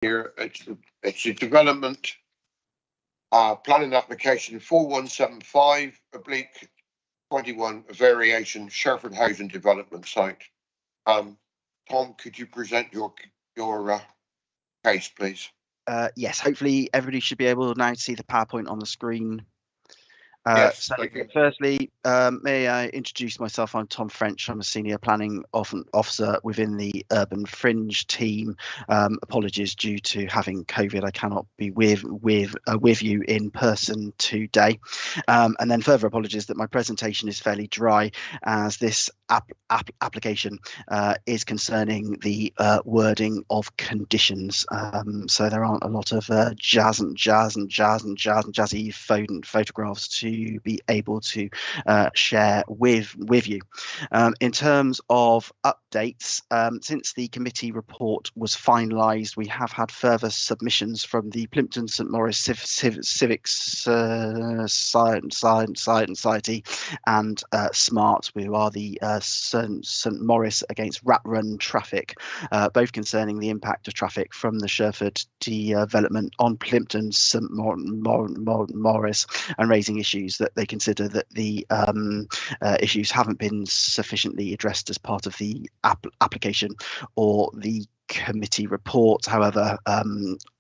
Here, it's a development planning application 4175/21, a variation Sherford Housing Development Site. Tom, could you present your case, please? Yes, hopefully everybody should be able now to see the PowerPoint on the screen. Yes, so thank you. firstly, may I introduce myself? I'm Tom French. I'm a senior planning officer within the Urban Fringe team. Apologies due to having COVID, I cannot be with you in person today. And then further apologies that my presentation is fairly dry, as this application is concerning the wording of conditions. So there aren't a lot of jazzy photographs to be able to share with you. In terms of updates, since the committee report was finalised, we have had further submissions from the Plympton St Maurice Civic Society and SMART, who are the St Maurice against rat run traffic, both concerning the impact of traffic from the Sherford development on Plympton St Maurice, and raising issues that they consider that the issues haven't been sufficiently addressed as part of the application or the committee report. However,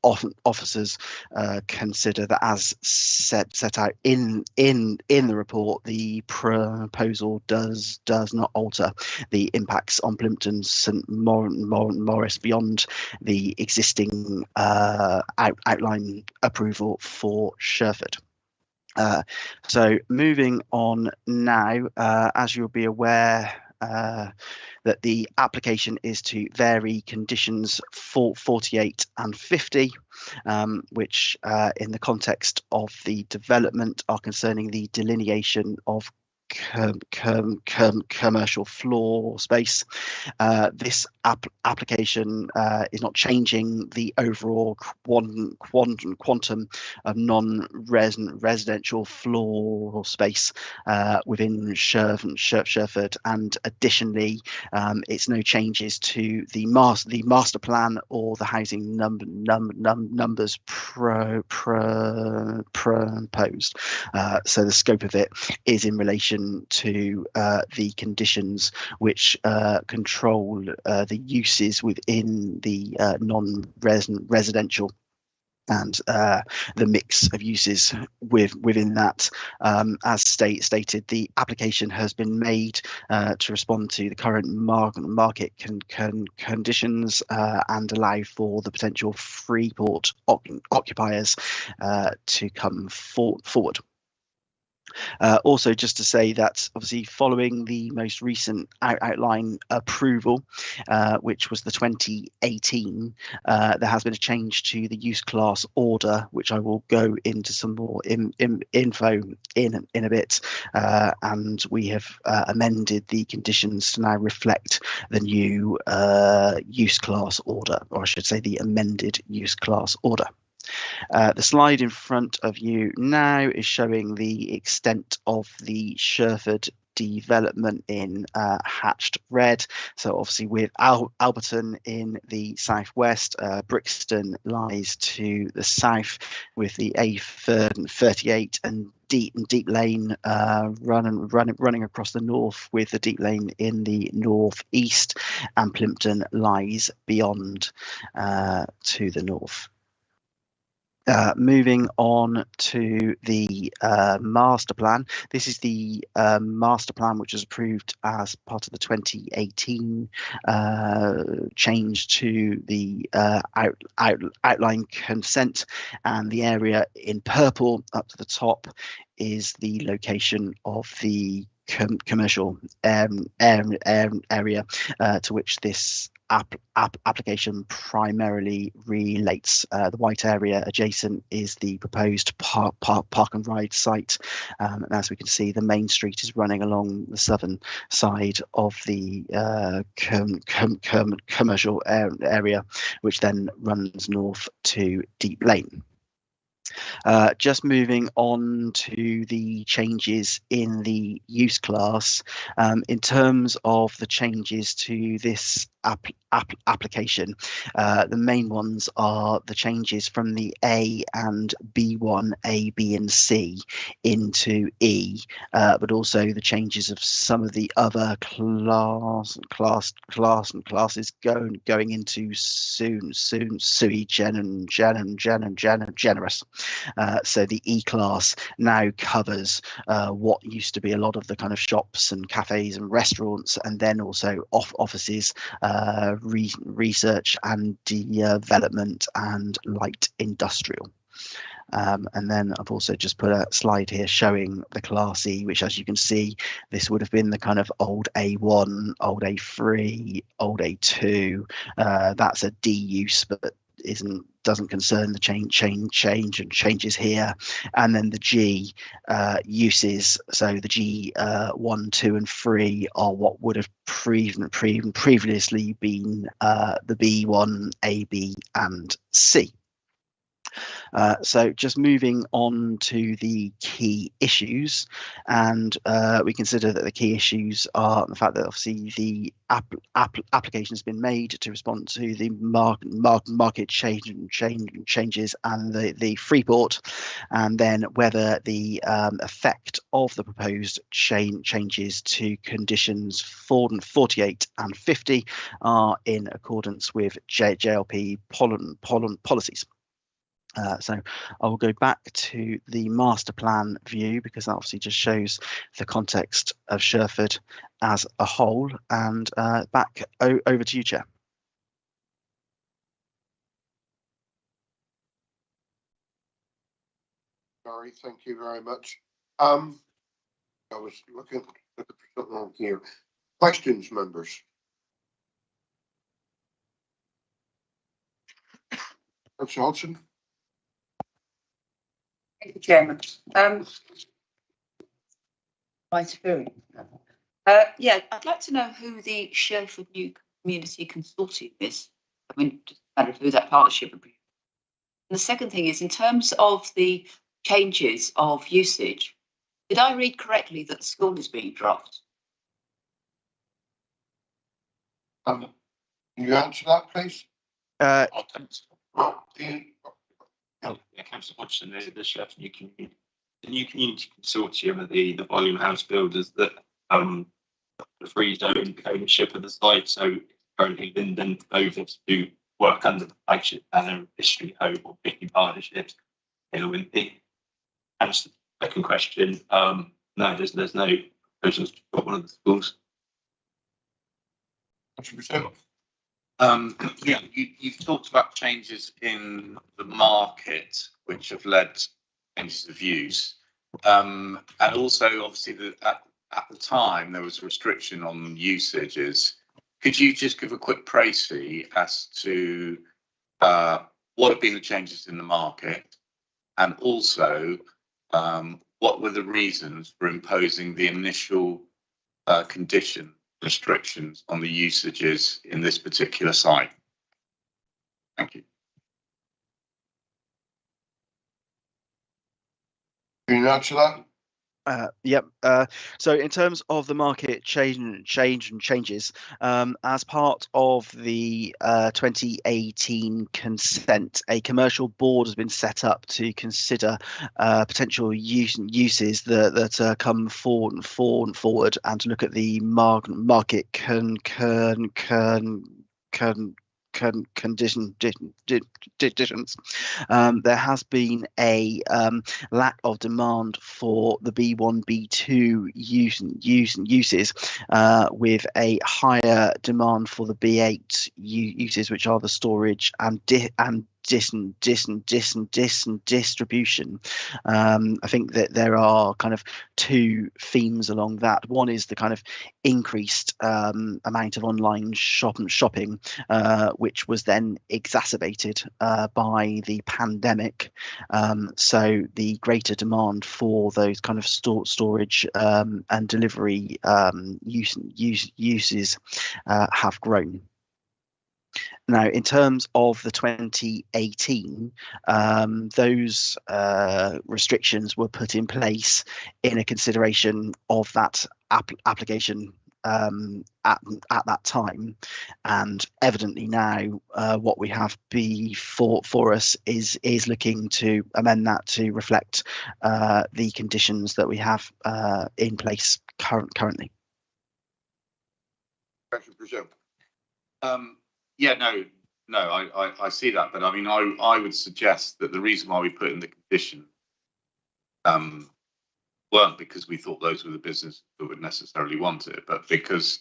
often officers consider that, as set out in the report, the proposal does not alter the impacts on Plympton St Maurice beyond the existing outline approval for Sherford. So moving on now, as you'll be aware, that the application is to vary conditions 48 and 50, which in the context of the development are concerning the delineation of commercial floor space. This application is not changing the overall quantum of non-residential floor space within Sherford, and additionally, it's no changes to the master plan or the housing numbers proposed. So the scope of it is in relation to the conditions which control the uses within the non-residential and the mix of uses within that. As stated, the application has been made to respond to the current market conditions and allow for the potential Freeport occupiers to come forward. Also, just to say that obviously following the most recent outline approval, which was the 2018, there has been a change to the use class order, which I will go into some more info in a bit, and we have amended the conditions to now reflect the new use class order, or I should say the amended use class order. The slide in front of you now is showing the extent of the Sherford development in hatched red. So obviously with Alberton in the southwest, Brixton lies to the south, with the A38 and Deep Lane running across the north, with the Deep Lane in the northeast, and Plympton lies beyond to the north. Moving on to the master plan. This is the master plan which was approved as part of the 2018 change to the outline consent, and the area in purple up to the top is the location of the commercial area to which this application primarily relates. The white area adjacent is the proposed park and ride site, and as we can see, the main street is running along the southern side of the commercial area, which then runs north to Deep Lane. Just moving on to the changes in the use class. In terms of the changes to this application. The main ones are the changes from the A and B1, A, B, and C into E, but also the changes of some of the other classes going into sui generis. So the E class now covers what used to be a lot of the kind of shops and cafes and restaurants, and then also offices, research and development, and light industrial. And then I've also just put a slide here showing the Class E, which, as you can see, this would have been the kind of old A1, old A3, old A2. That's a D use, but doesn't concern the change and changes here. And then the G uses, so the G 1, 2, and 3 are what would have previously been the B1, A, B, and C. So just moving on to the key issues, and we consider that the key issues are the fact that obviously the application has been made to respond to the market changes and the Freeport, and then whether the effect of the proposed changes to conditions 48 and 50 are in accordance with JLP policies. So I will go back to the master plan view, because that obviously just shows the context of Sherford as a whole, and back over to you, Chair. Sorry, thank you very much. I was looking for something on here. Questions, members? Councillor Hodgson? Thank you, Chairman. My spirit. Yeah, I'd like to know who the Sherford New Community Consortium is. I mean, just a matter of who that partnership would be. And the second thing is, in terms of the changes of usage, did I read correctly that the school is being dropped? Can you answer that, please? Councillor Hodgson, the Sherford New Community Consortium are the volume house builders that freeze ownership of the site. So currently been over to work under the flagship banner of History Home or 50 Partnerships in Wimpy. And the second question, no, there's no proposals for one of the schools. Yeah, you've talked about changes in the market which have led to changes of use, and also obviously at the time there was a restriction on usages. Could you just give a quick précis as to what have been the changes in the market, and also what were the reasons for imposing the initial condition restrictions on the usages in this particular site? Thank you. Can you answer that? Yep. So in terms of the market changes, as part of the 2018 consent, a commercial board has been set up to consider potential uses that come forward and to look at the market conditions. There has been a lack of demand for the B1, B2 uses, with a higher demand for the B8 uses, which are the storage and distribution. I think that there are kind of two themes along that. One is the kind of increased amount of online shopping, which was then exacerbated by the pandemic. So the greater demand for those kind of storage and delivery uses have grown. Now, in terms of the 2018, those restrictions were put in place in a consideration of that application at that time, and evidently now what we have before us is looking to amend that to reflect the conditions that we have in place currently. Councillor Brazil. Yeah, no, I see that, but I mean, I would suggest that the reason why we put in the condition weren't because we thought those were the business that would necessarily want it, but because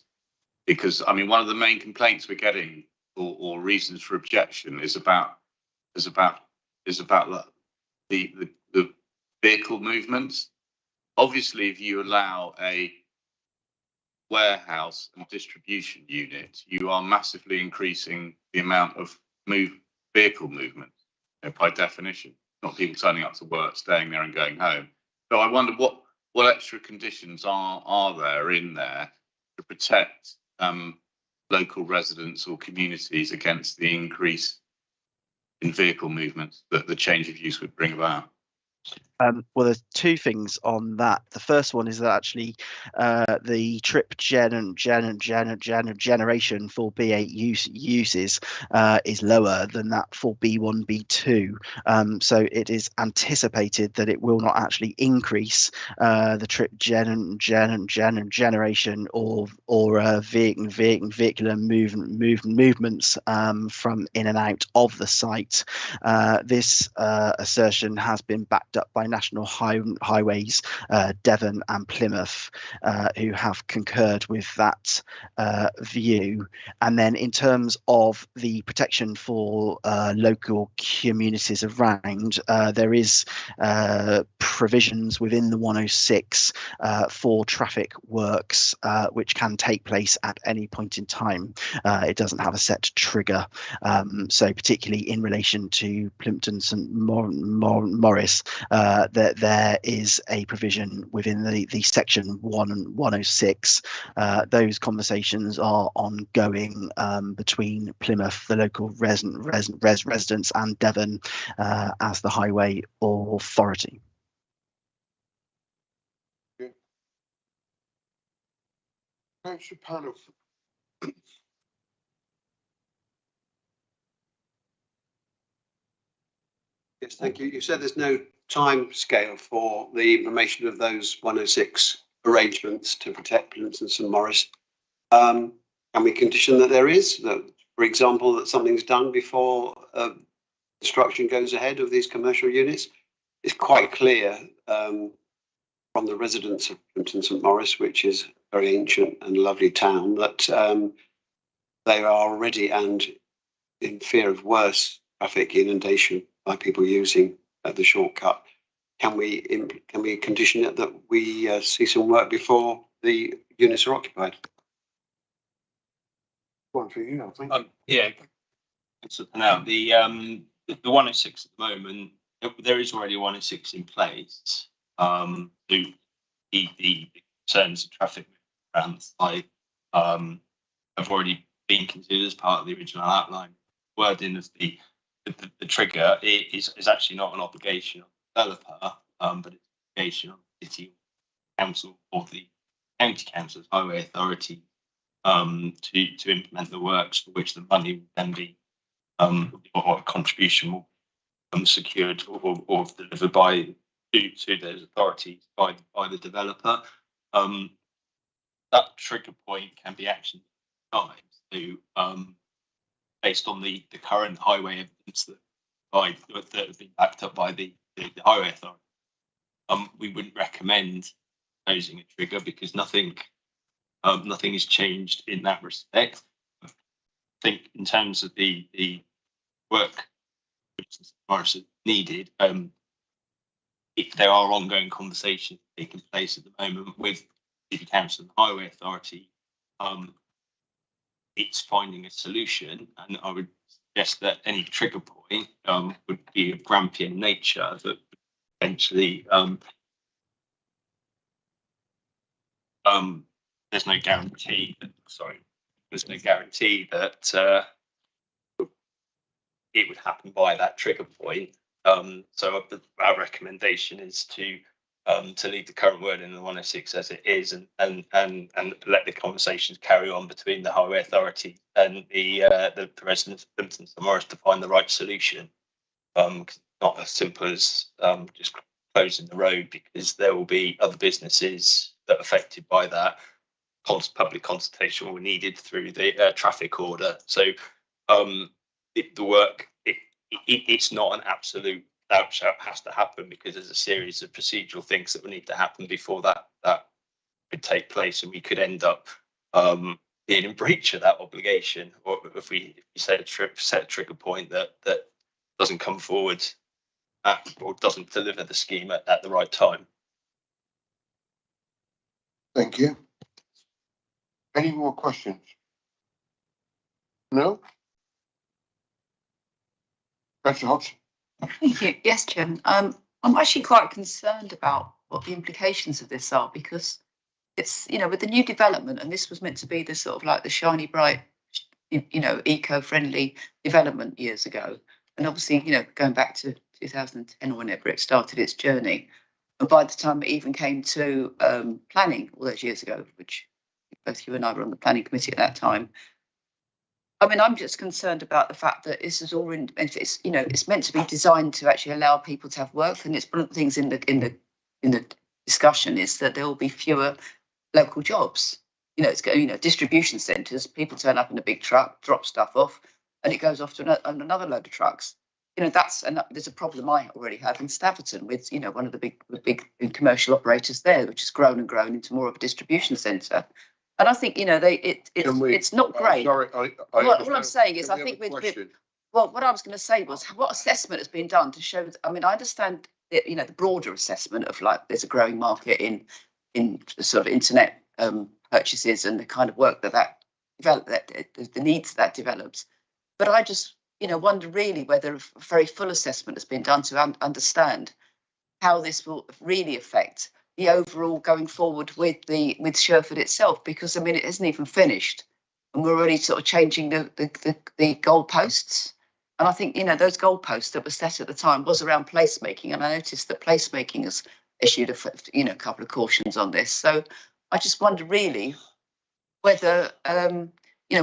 I mean, one of the main complaints we're getting or reasons for objection is about the vehicle movements. Obviously, if you allow a warehouse and distribution unit, you are massively increasing the amount of vehicle movement, by definition. Not people turning up to work, staying there and going home. So I wonder what extra conditions are there in there to protect local residents or communities against the increase in vehicle movements that the change of use would bring about. Well, there's two things on that. The first one is that actually the trip generation for B8 uses is lower than that for B1, B2. So it is anticipated that it will not actually increase the trip generation or vehicular movements from in and out of the site. This assertion has been backed up by National Highways, Devon and Plymouth, who have concurred with that view. And then in terms of the protection for local communities around, there is provisions within the 106 for traffic works which can take place at any point in time. It doesn't have a set trigger, so particularly in relation to Plimpton St Maurice, that there is a provision within the section 106. Those conversations are ongoing between Plymouth, the local residents, and Devon as the highway authority. Councillor Panel. Yes, thank you. You said there's no time scale for the implementation of those 106 arrangements to protect Plymouth and St Maurice. Can we condition that there is, that, for example, that something's done before construction goes ahead of these commercial units? It's quite clear from the residents of Plymouth and St Maurice, which is a very ancient and lovely town, that they are already and in fear of worse traffic inundation by people using the shortcut. Can we condition it that we see some work before the units are occupied? One for you, I think. Yeah. So now the 106 at the moment, there is already a 106 in place. To the concerns of traffic around the site have already been considered as part of the original outline. Wording of the trigger is actually not an obligation on the developer, but it's an obligation on the city council or the county council's highway authority to implement the works for which the money will then be or a contribution will be secured or delivered by to those authorities by the developer. That trigger point can be actioned at times to based on the current highway evidence that have been backed up by the highway authority. We wouldn't recommend imposing a trigger because nothing has changed in that respect. I think in terms of the work Morris is needed, if there are ongoing conversations taking place at the moment with City Council and the Highway Authority, it's finding a solution, and I would suggest that any trigger point would be of Grampian nature that eventually there's no guarantee that it would happen by that trigger point. So our recommendation is to to leave the current word in the 106 as it is, and let the conversations carry on between the highway authority and the residents of Plimpton St Maurice to find the right solution. Not as simple as just closing the road, because there will be other businesses that are affected by that. Public consultation will be needed through the traffic order. So the work, it's not an absolute that has to happen, because there's a series of procedural things that will need to happen before that could take place, and we could end up being in breach of that obligation, or if we set a trigger point that doesn't come forward or doesn't deliver the scheme at the right time. Thank you. Any more questions? No? Councillor Hodgson. Thank you. Yes, Chairman. I'm actually quite concerned about what the implications of this are, because it's, with the new development, and this was meant to be the sort of like the shiny, bright, eco-friendly development years ago. And obviously, going back to 2010 or whenever it started its journey. And by the time it even came to planning all those years ago, which both you and I were on the planning committee at that time. I mean, I'm just concerned about the fact that this is all it's meant to be designed to actually allow people to have work. And it's one of the things in the discussion is that there will be fewer local jobs. It's distribution centres, people turn up in a big truck, drop stuff off, and it goes off to another load of trucks. There's a problem I already have in Staverton with, one of the big commercial operators there, which has grown and grown into more of a distribution centre. And I think, it's not great. Sorry, What I'm saying is, I think what I was going to say was, what assessment has been done to show, I understand that, the broader assessment of like, there's a growing market in sort of internet purchases and the kind of work that the needs that develops. But I just, wonder really whether a very full assessment has been done to understand how this will really affect the overall going forward with Sherford itself, because it isn't even finished, and we're already sort of changing the goalposts. And I think those goalposts that were set at the time was around placemaking, and I noticed that placemaking has issued a couple of cautions on this. So I just wonder really whether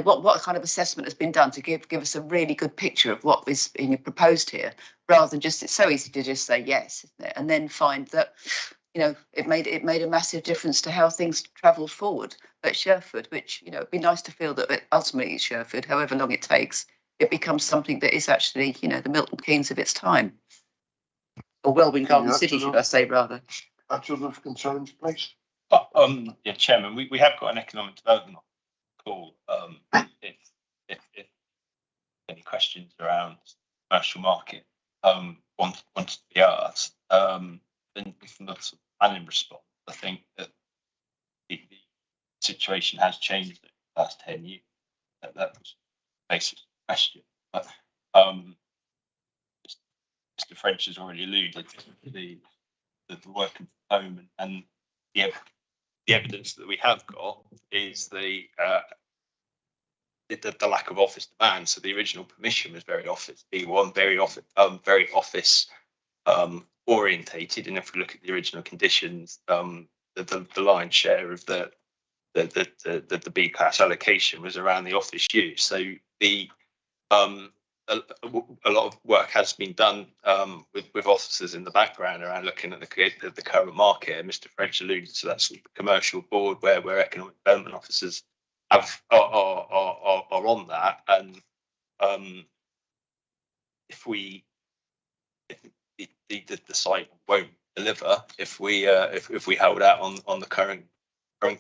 what kind of assessment has been done to give us a really good picture of what is being proposed here, rather than just, it's so easy to just say yes, isn't it? And then find that it made a massive difference to how things travelled forward at Sherford, which it'd be nice to feel that ultimately at Sherford, however long it takes, it becomes something that is actually the Milton Keynes of its time, or Welwyn Garden City, should I say rather. That's of concerns, please. Yeah, Chairman, we have got an economic development call. If any questions around commercial market want to be asked, then from the sort of planning response, I think that the situation has changed in the last 10 years. That was a basic question. But Mr. French has already alluded to the working from home, and the evidence that we have got is the lack of office demand. So the original permission was very office B1, very office orientated, and if we look at the original conditions, the lion's share of the B class allocation was around the office use. So a lot of work has been done with officers in the background around looking at the current market. And Mr. French alluded to that sort of commercial board where economic development officers are on that. And if the site won't deliver if we held out on the current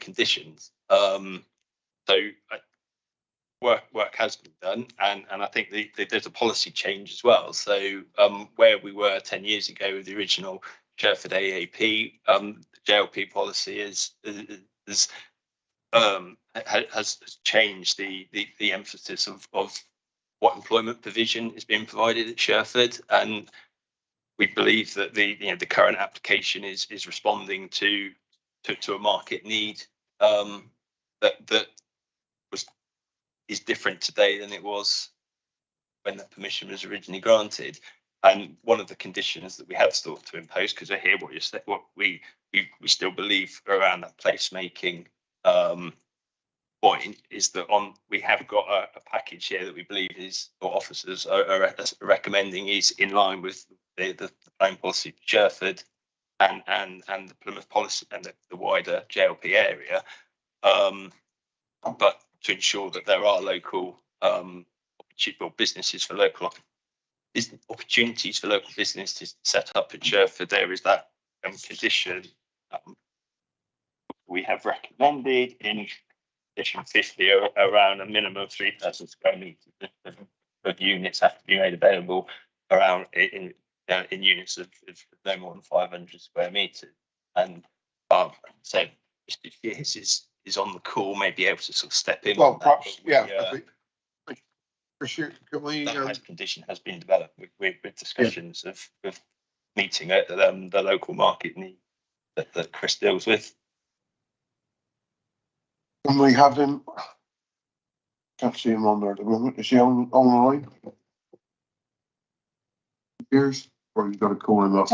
conditions. So work has been done, and I think there's a policy change as well. So where we were 10 years ago with the original Sherford AAP, the JLP policy has changed the emphasis of what employment provision is being provided at Sherford, and we believe that the current application is responding to a market need that is different today than it was when that permission was originally granted. And one of the conditions that we have sought to impose, because I hear what you're saying, what we still believe around that placemaking point, is that we have got a package here that we believe is, or officers are recommending, is in line with the planning policy of Sherford and the Plymouth policy and the wider JLP area. But to ensure that there are local businesses for local opportunities for local businesses set up in Sherford, there is that condition we have recommended in condition 50 around a minimum of 3,000 square metres of units have to be made available around in units of no more than 500 square metres. And so Mr. Shears is on the call, may be able to sort of step in. Well, perhaps, for sure, can we? That condition has been developed with discussions of meeting at the local market need that Chris deals with. Can we have him? Can't see him on there at the moment. Is he online? Here's, or you've got to call him up.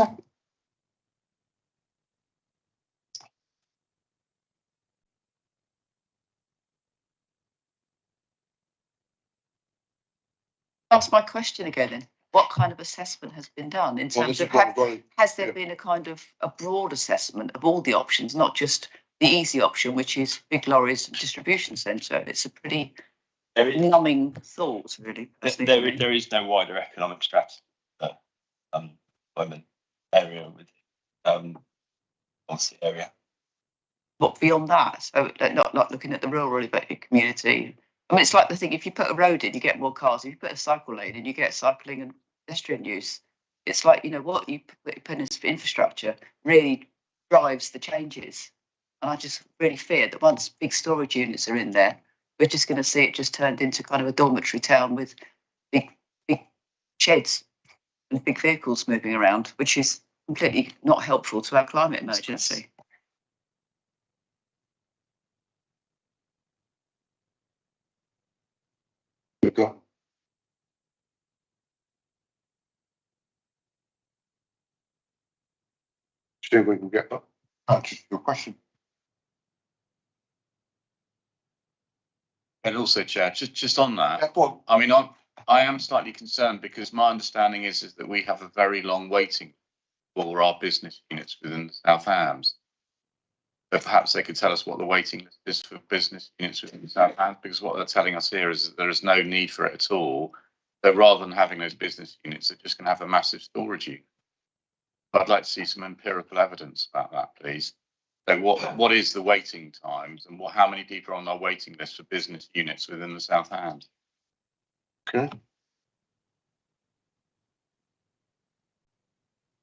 Ask my question again then. What kind of assessment has been done in terms of has there been a kind of a broad assessment of all the options, not just the easy option, which is big lorries and distribution centre? It's a pretty numbing thought, really. There is no wider economic strategy employment area with policy area. But beyond that, so not looking at the rural community. I mean, it's like the thing, if you put a road in, you get more cars. If you put a cycle lane in, you get cycling and pedestrian use. It's like, you know, what you put in for infrastructure really drives the changes. And I just really fear that once big storage units are in there, we're just going to see it just turned into kind of a dormitory town with big sheds and big vehicles moving around, which is completely not helpful to our climate emergency. Go. See if we can get that answer to your question. And also, Chair, just on that, Yeah, well, I mean, I am slightly concerned because my understanding is that we have a very long waiting for our business units within the South Hams. So perhaps they could tell us what the waiting list is for business units within the South Hams, because what they're telling us here is that there is no need for it at all. So rather than having those business units, they're just going to have a massive storage unit. I'd like to see some empirical evidence about that, please. So what is the waiting times, and how many people are on our waiting list for business units within the South Hams? okay.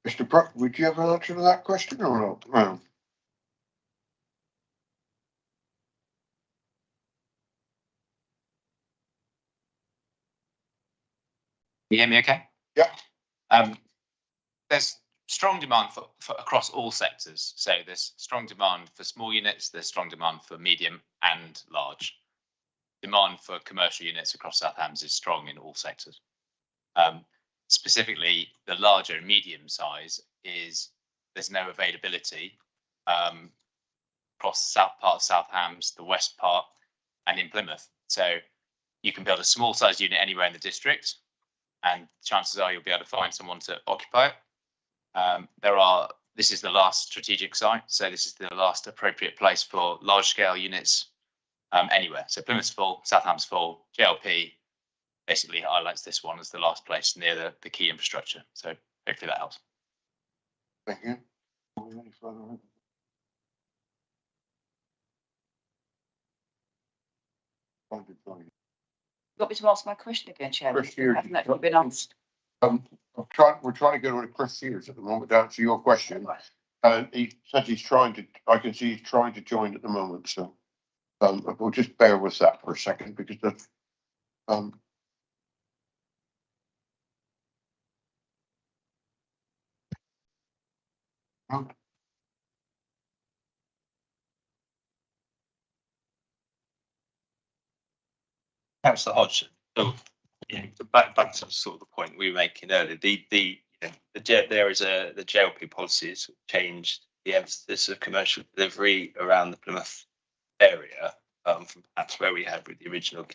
Mr. Brook, would you have an answer to that question or not? No. You hear me okay? Yeah. There's strong demand for across all sectors. So there's strong demand for small units, there's strong demand for medium and large. Demand for commercial units across South Hams is strong in all sectors. Specifically, the larger and medium size there's no availability across the south part of South Hams, the west part, and in Plymouth. So you can build a small size unit anywhere in the district, and chances are you'll be able to find someone to occupy it. This is the last strategic site, so this is the last appropriate place for large scale units anywhere. So Plymouth's full, South Hams full, JLP basically highlights this one as the last place near the key infrastructure. So hopefully that helps. Thank you. You got me to ask my question again, Chairman? Chris Sears, I haven't actually been asked. we're trying to get on to Chris Sears at the moment to answer your question. And he said I can see he's trying to join at the moment, so we'll just bear with that for a second because that's Councillor Hodgson. So back to sort of the point we were making earlier. The JLP policy has changed the emphasis of commercial delivery around the Plymouth area from perhaps where we had with the original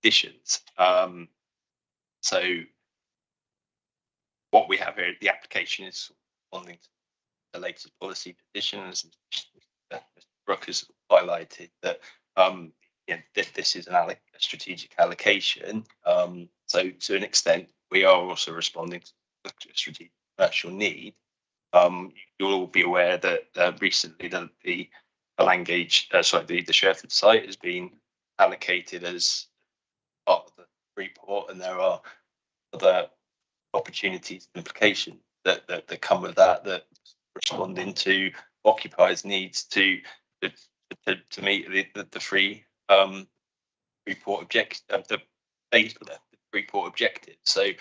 conditions. So what we have here, the application is responding to the latest policy positions. Mr. Brooke has highlighted that this is a strategic allocation. So to an extent, we are also responding to the strategic commercial need. You'll all be aware that recently the Langage, the Sherford site has been allocated as part of the Freeport, and there are other opportunities and implications that come with that responding to occupiers' needs to meet the Freeport objective, the Freeport objective. So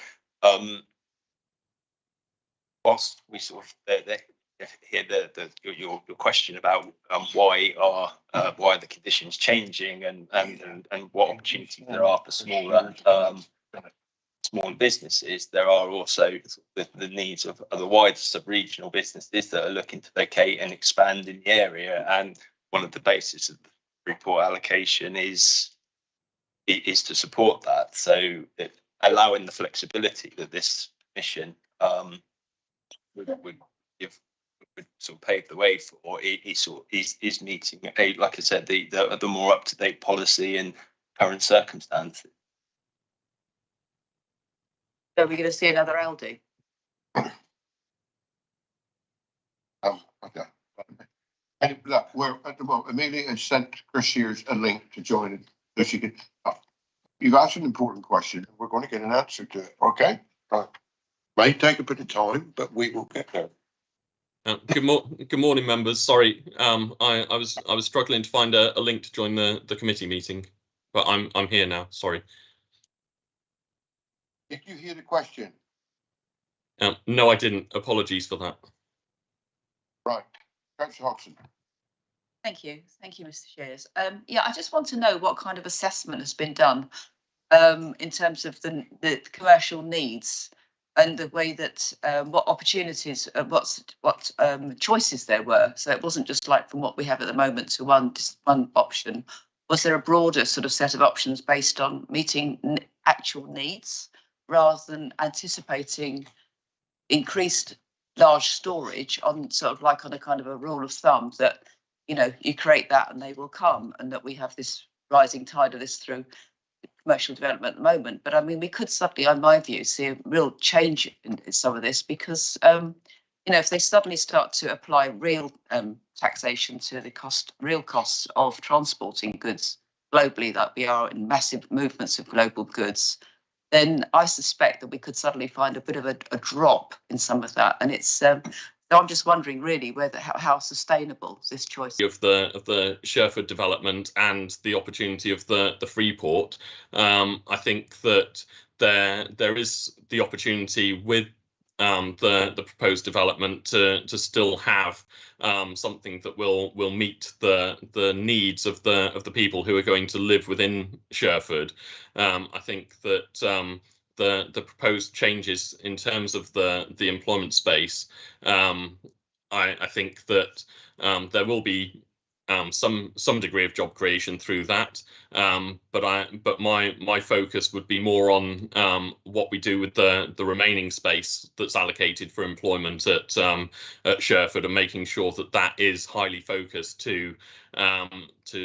whilst we sort of hear your question about why are the conditions changing and what opportunities there are for smaller businesses, there are also the needs of the wider sub-regional businesses that are looking to locate and expand in the area. And one of the bases of the Freeport allocation is to support that. So allowing the flexibility that this mission would sort of pave the way for is meeting like I said, the more up-to-date policy and current circumstances. So we're going to see another LD. Okay. And look, we're at the moment, Amelia has sent Chris here a link to join it, so she can. You've asked an important question. We're going to get an answer to it. Okay. Right. May take a bit of time, but we will get there. Good morning, members. Sorry, I was struggling to find a link to join the committee meeting, but I'm here now. Sorry. Did you hear the question? No, I didn't. Apologies for that. Right, Councillor Hodgson. Thank you, Mr. Shears. Yeah, I just want to know what kind of assessment has been done in terms of the commercial needs and the way that what opportunities, what choices there were. So it wasn't just like from what we have at the moment to one option. Was there a broader sort of set of options based on meeting actual needs rather than anticipating increased large storage on sort of like on a kind of a rule of thumb that, you know, you create that and they will come, and that we have this rising tide of this through commercial development at the moment. But I mean, we could suddenly, in my view, see a real change in some of this because, you know, if they suddenly start to apply real taxation to the real costs of transporting goods globally, that we are in massive movements of global goods, then I suspect that we could suddenly find a bit of a drop in some of that. And it's so I'm just wondering really whether how sustainable this choice of the Sherford development and the opportunity of the Freeport. I think that there is the opportunity with the proposed development to still have something that will meet the needs of the people who are going to live within Sherford. I think that the proposed changes in terms of the employment space, I think that there will be some degree of job creation through that, but my focus would be more on what we do with the remaining space that's allocated for employment at Sherford, and making sure that is highly focused to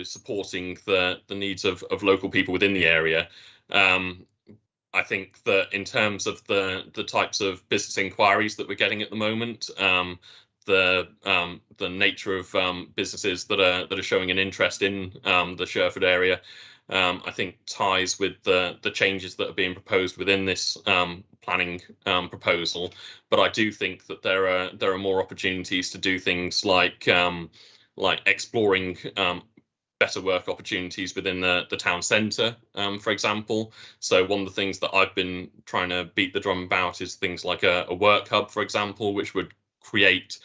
supporting the needs of local people within the area. I think that in terms of the types of business inquiries that we're getting at the moment, the nature of businesses that are showing an interest in the Sherford area, I think ties with the changes that are being proposed within this planning proposal. But I do think that there are more opportunities to do things like exploring better work opportunities within the town centre, for example. So one of the things that I've been trying to beat the drum about is things like a work hub, for example, which would create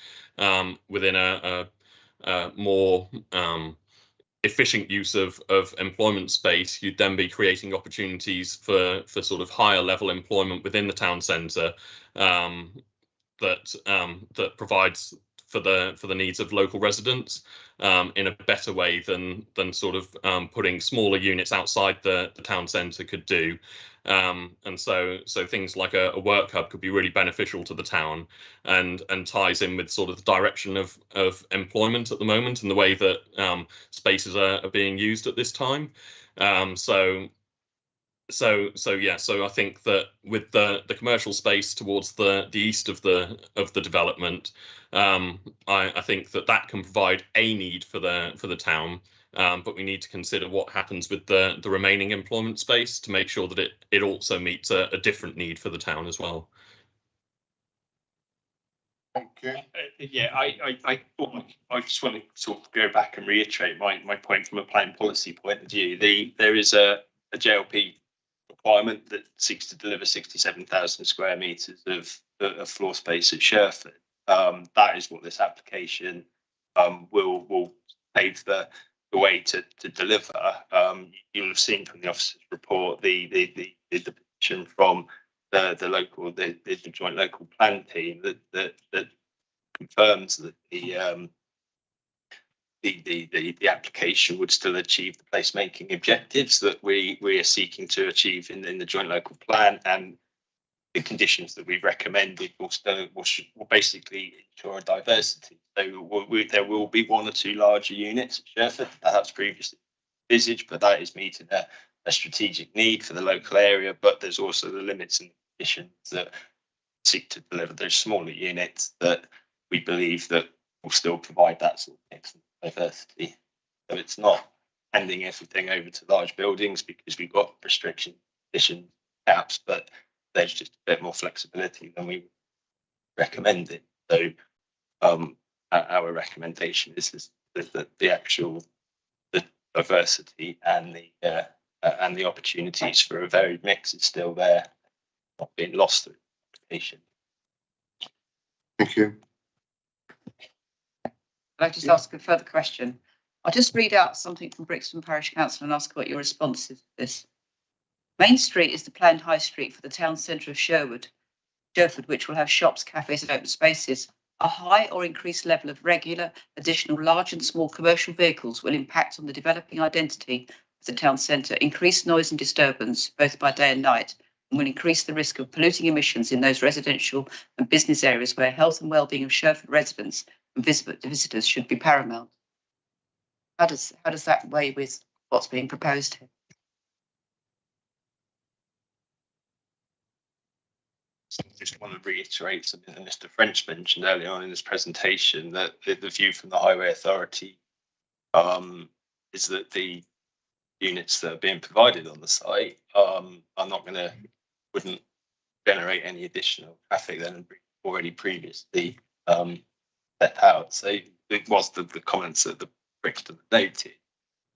within a more efficient use of employment space, you'd then be creating opportunities for sort of higher level employment within the town centre, that provides for the needs of local residents in a better way than sort of putting smaller units outside the town centre could do. And so things like a work hub could be really beneficial to the town, and ties in with sort of the direction of employment at the moment and the way that spaces are being used at this time. So I think that with the commercial space towards the east of the development, I think that can provide a need for the town, but we need to consider what happens with the remaining employment space to make sure that it also meets a different need for the town as well. Thank you. I just want to sort of go back and reiterate my point from a planning policy point of view. There is a JLP requirement that seeks to deliver 67,000 square metres of floor space at Sherford. That is what this application will pave the way to deliver. You'll have seen from the officer's report the petition from the joint local plan team that confirms that the application would still achieve the placemaking objectives that we are seeking to achieve in the joint local plan, and the conditions that we've recommended will basically ensure a diversity. So there will be one or two larger units at Sherford that's previously envisaged, but that is meeting a strategic need for the local area. But there's also the limits and conditions that seek to deliver those smaller units that we believe that will still provide that sort of excellent diversity. So it's not handing everything over to large buildings because we've got restriction condition caps, but there's just a bit more flexibility than we recommended. So our recommendation is that the actual diversity and the opportunities for a varied mix is still there, not being lost through application. Thank you. I'd like to just ask a further question. I'll just read out something from Brixton Parish Council and ask what your response is to this. Main Street is the planned high street for the town centre of Sherford, which will have shops, cafes and open spaces. A high or increased level of regular, additional large and small commercial vehicles will impact on the developing identity of the town centre, increase noise and disturbance, both by day and night, and will increase the risk of polluting emissions in those residential and business areas where health and well-being of Sherford residents and visitors should be paramount. How does that weigh with what's being proposed here? I just want to reiterate something that Mr. French mentioned earlier on in his presentation, that the view from the Highway Authority is that the units that are being provided on the site wouldn't generate any additional traffic than already previously set out. So it was the comments that the Brixton noted.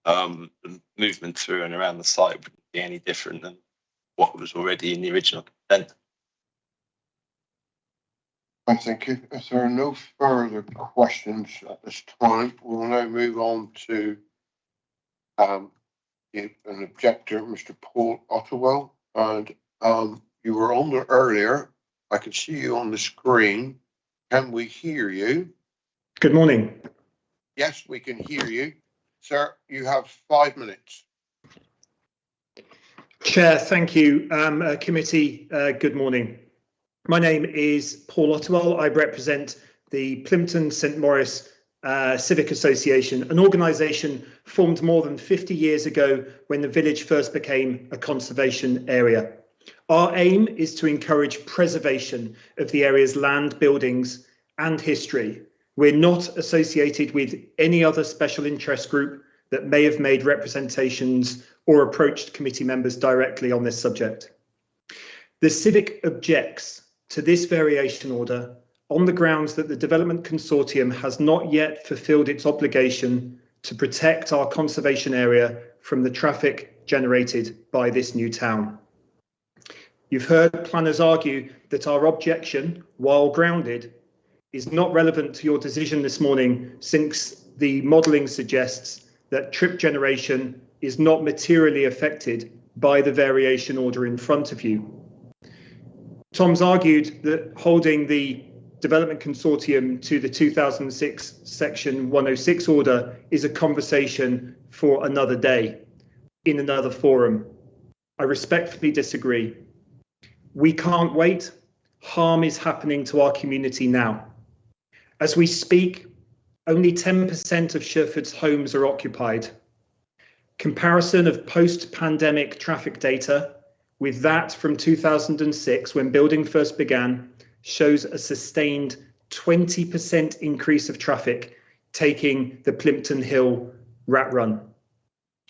The movement through and around the site wouldn't be any different than what was already in the original consent. Thank you. If there are no further questions at this time, we'll now move on to an objector, Mr. Paul Ottewell. And you were on there earlier. I can see you on the screen. Can we hear you? Good morning. Yes, we can hear you. Sir, you have 5 minutes. Chair, thank you. Committee, good morning. My name is Paul Ottewell. I represent the Plympton St Maurice Civic Association, an organisation formed more than 50 years ago when the village first became a conservation area. Our aim is to encourage preservation of the area's land, buildings and history. We're not associated with any other special interest group that may have made representations or approached committee members directly on this subject. The Civic objects to this variation order on the grounds that the Development Consortium has not yet fulfilled its obligation to protect our conservation area from the traffic generated by this new town. You've heard planners argue that our objection, while grounded, is not relevant to your decision this morning, since the modelling suggests that trip generation is not materially affected by the variation order in front of you. Tom's argued that holding the development consortium to the 2006 section 106 order is a conversation for another day in another forum. I respectfully disagree. We can't wait. Harm is happening to our community now. As we speak, only 10% of Sherford's homes are occupied. Comparison of post-pandemic traffic data with that from 2006, when building first began, shows a sustained 20% increase of traffic taking the Plimpton Hill rat run.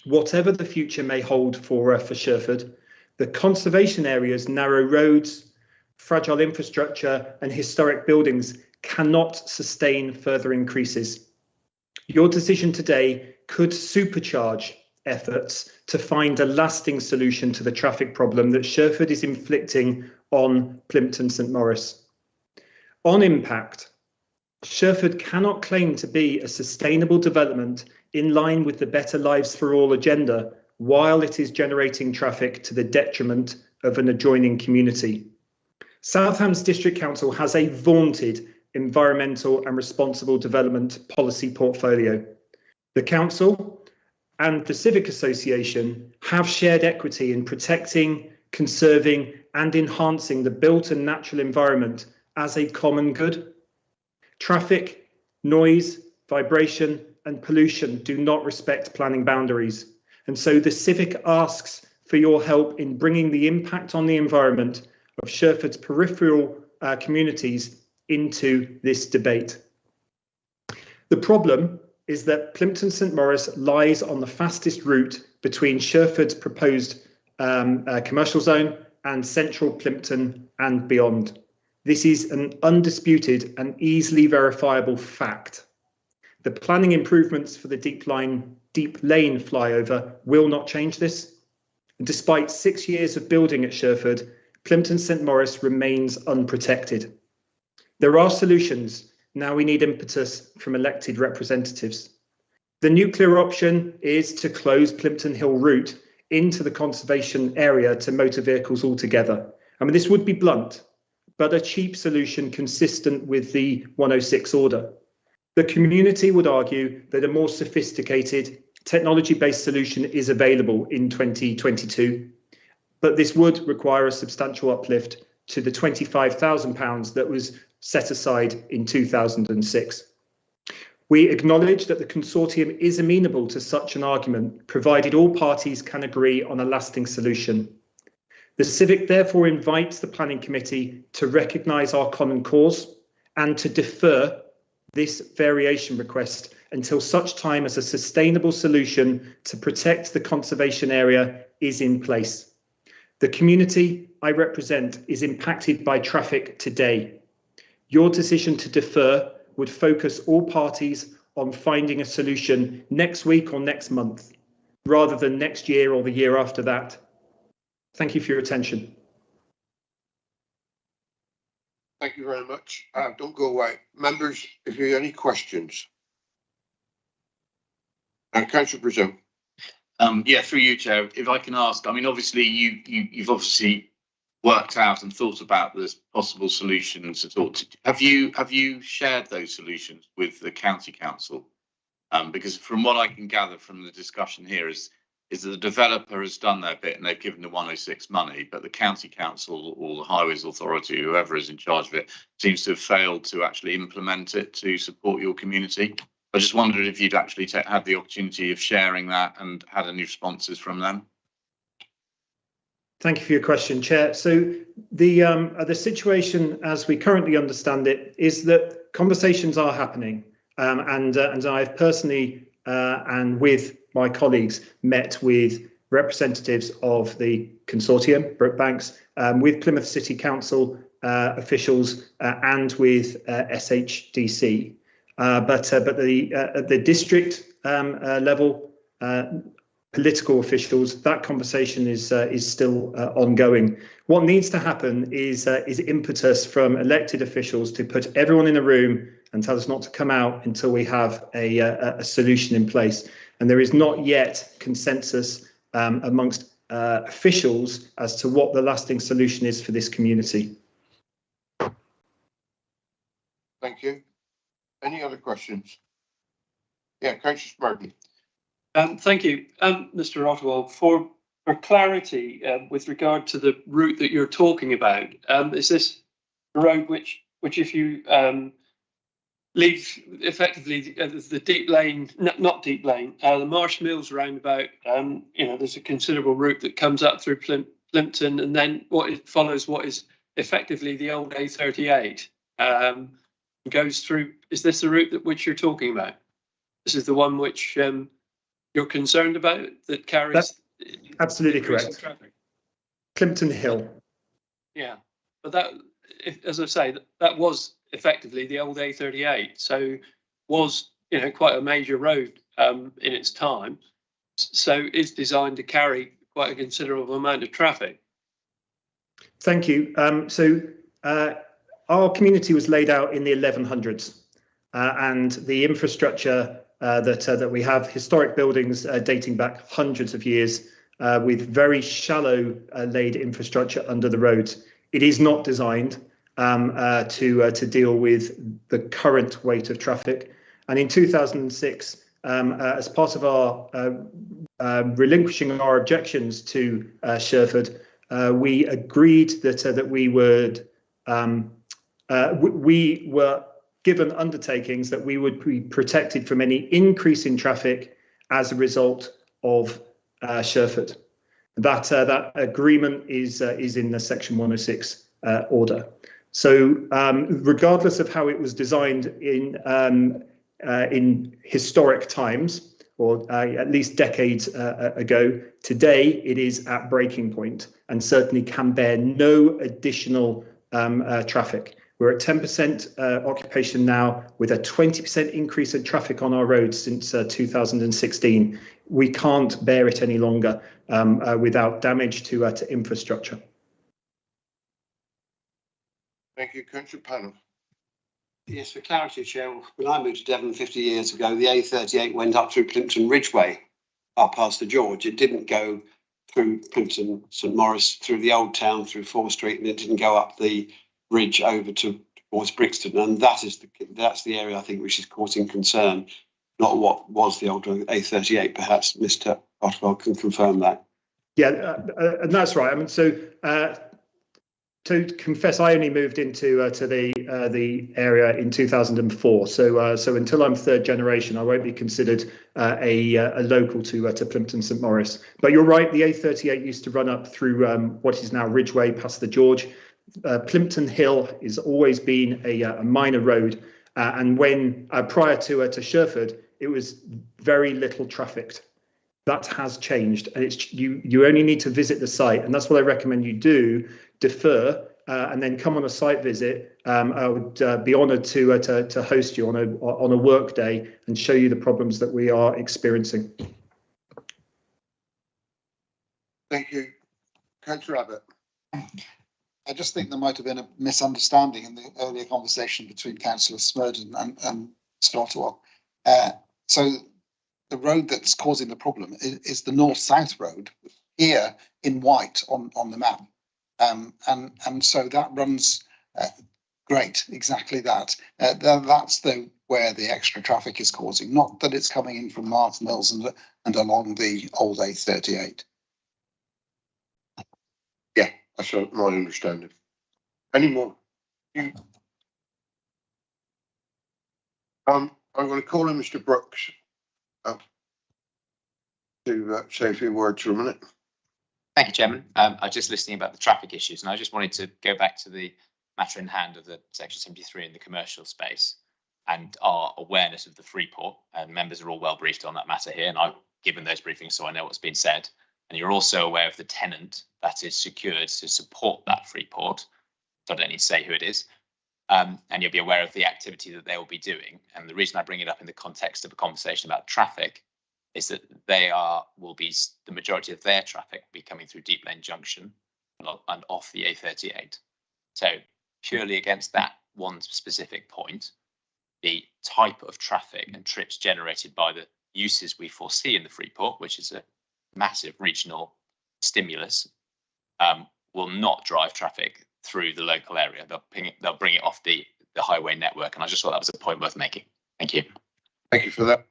Whatever the future may hold for Sherford, the conservation areas, narrow roads, fragile infrastructure and historic buildings cannot sustain further increases. Your decision today could supercharge efforts to find a lasting solution to the traffic problem that Sherford is inflicting on Plimpton St Maurice. On impact, Sherford cannot claim to be a sustainable development in line with the Better Lives for All agenda while it is generating traffic to the detriment of an adjoining community. Southampton's District Council has a vaunted environmental and responsible development policy portfolio. The Council and the Civic Association have shared equity in protecting, conserving and enhancing the built and natural environment as a common good. Traffic, noise, vibration and pollution do not respect planning boundaries. And so the Civic asks for your help in bringing the impact on the environment of Sherford's peripheral communities into this debate. The problem is that Plimpton St Maurice lies on the fastest route between Sherford's proposed commercial zone and central Plimpton and beyond. This is an undisputed and easily verifiable fact. The planning improvements for the Deep Lane flyover will not change this. And despite 6 years of building at Sherford, Plimpton St Maurice remains unprotected. There are solutions. Now we need impetus from elected representatives. The nuclear option is to close Plimpton Hill route into the conservation area to motor vehicles altogether. I mean, this would be blunt, but a cheap solution consistent with the 106 order. The community would argue that a more sophisticated technology-based solution is available in 2022, but this would require a substantial uplift to the £25,000 that was set aside in 2006. We acknowledge that the consortium is amenable to such an argument, provided all parties can agree on a lasting solution. The Civic therefore invites the Planning Committee to recognise our common cause and to defer this variation request until such time as a sustainable solution to protect the conservation area is in place. The community I represent is impacted by traffic today. Your decision to defer would focus all parties on finding a solution next week or next month, rather than next year or the year after that. Thank you for your attention. Thank you very much. Don't go away. Members, if you have any questions. Councillor Brazil. Yeah, through you, Chair. If I can ask, I mean, obviously you've obviously worked out and thought about this possible solutions to talk to. Have you shared those solutions with the county council? Because from what I can gather from the discussion here is that the developer has done their bit and they've given the 106 money, but the county council or the highways authority, whoever is in charge of it, seems to have failed to actually implement it to support your community. I just wondered if you'd actually had the opportunity of sharing that and had any responses from them. Thank you for your question, Chair. So the situation as we currently understand it is that conversations are happening, and I've personally and with my colleagues met with representatives of the consortium, Brookbanks, with Plymouth City Council officials and with SHDC. But at the district level, political officials, that conversation is still ongoing. What needs to happen is impetus from elected officials to put everyone in a room and tell us not to come out until we have a solution in place. And there is not yet consensus amongst officials as to what the lasting solution is for this community. Thank you. Any other questions? Yeah, Councillor Smarty. Thank you, Mr. Ottawell. For clarity, with regard to the route that you're talking about, is this a road which if you leave effectively the deep lane, not deep lane, the Marsh Mills roundabout, there's a considerable route that comes up through Plimpton, and then follows what is effectively the old A38, goes through. Is this the route which you're talking about? This is the one which you're concerned about, that carries. That's absolutely correct. Traffic. Plimpton Hill. Yeah, but that, as I say, that was effectively the old A38, so was quite a major road in its time. So is designed to carry quite a considerable amount of traffic. Thank you. Our community was laid out in the 1100s, and the infrastructure that we have, historic buildings dating back hundreds of years, with very shallow laid infrastructure under the roads. It is not designed to deal with the current weight of traffic. And in 2006, as part of our relinquishing our objections to Sherford, we agreed that we would we were given undertakings that we would be protected from any increase in traffic as a result of Sherford. That agreement is in the Section 106 order. So regardless of how it was designed in historic times, or at least decades ago, today it is at breaking point and certainly can bear no additional traffic. We're at 10% occupation now, with a 20% increase in traffic on our roads since 2016. We can't bear it any longer without damage to infrastructure. Thank you, Councillor Panel. Yes, for clarity, Chair, when I moved to Devon 50 years ago, the A38 went up through Plimpton Ridgeway, up past the George. It didn't go through Plimpton, St Maurice, through the old town, through 4th Street, and it didn't go up the ridge over towards Brixton. And that's the area, I think, which is causing concern, not what was the old A38. Perhaps Mr. Ottawell can confirm that. Yeah, and that's right. I mean, so to confess, I only moved into to the area in 2004. So until I'm third generation, I won't be considered a local to Plimpton St Maurice. But you're right, the A38 used to run up through what is now Ridgeway, past the George. Plimpton Hill has always been a minor road, and when prior to Sherford, it was very little trafficked. That has changed, and it's you only need to visit the site, and that's what I recommend you do. Defer and then come on a site visit. I would be honoured to host you on a work day and show you the problems that we are experiencing. Thank you, Councillor Abbott. I just think there might have been a misunderstanding in the earlier conversation between Councillor Smurden and Mr. Ottawell. So the road that's causing the problem is the north-south road here in white on the map. And so that runs great, exactly that. That's where the extra traffic is causing, not that it's coming in from Marsh Mills and along the old A38. Yeah, that's my understanding. Any more? I'm going to call in Mr. Brooks to say a few words for a minute. Thank you, Chairman. I was just listening about the traffic issues, and I just wanted to go back to the matter in hand of the Section 73 in the commercial space and our awareness of the Freeport. And members are all well briefed on that matter here, and I've given those briefings, so I know what's been said. And you're also aware of the tenant that is secured to support that Freeport. So I don't need to say who it is. And you'll be aware of the activity that they will be doing. And the reason I bring it up in the context of a conversation about traffic is that the majority of their traffic will be coming through Deep Lane Junction and off the A38. So purely against that one specific point, the type of traffic and trips generated by the uses we foresee in the Freeport, which is a massive regional stimulus, will not drive traffic through the local area. They'll bring it off the highway network, and I just thought that was a point worth making. Thank you. Thank you for that.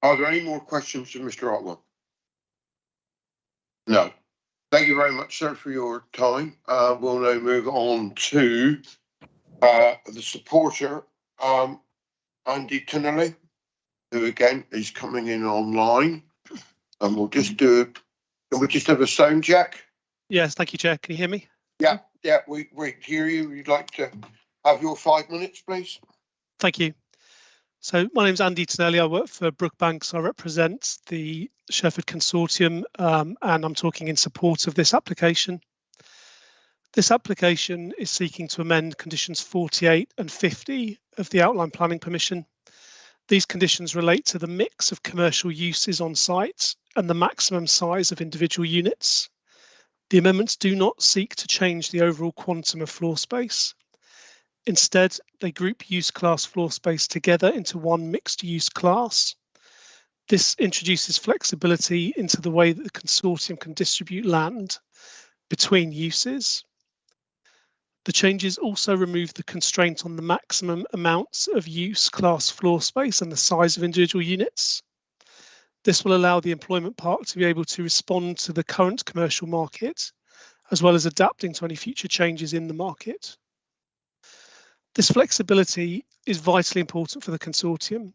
Are there any more questions to Mr. Otwell? No. Thank you very much, sir, for your time. We'll now move on to the supporter, Andy Tinnelly, who again is coming in online. And we'll just can we just have a sound check? Yes, thank you, Chair. Can you hear me? Yeah, we hear you. You'd like to have your 5 minutes, please? Thank you. So my name's Andy Tinnelly. I work for Brookbanks. I represent the Sherford Consortium, and I'm talking in support of this application. This application is seeking to amend conditions 48 and 50 of the Outline Planning Permission. These conditions relate to the mix of commercial uses on site and the maximum size of individual units. The amendments do not seek to change the overall quantum of floor space. Instead, they group use class floor space together into one mixed use class. This introduces flexibility into the way that the consortium can distribute land between uses. The changes also remove the constraint on the maximum amounts of use class floor space and the size of individual units. This will allow the employment park to be able to respond to the current commercial market, as well as adapting to any future changes in the market. This flexibility is vitally important for the consortium.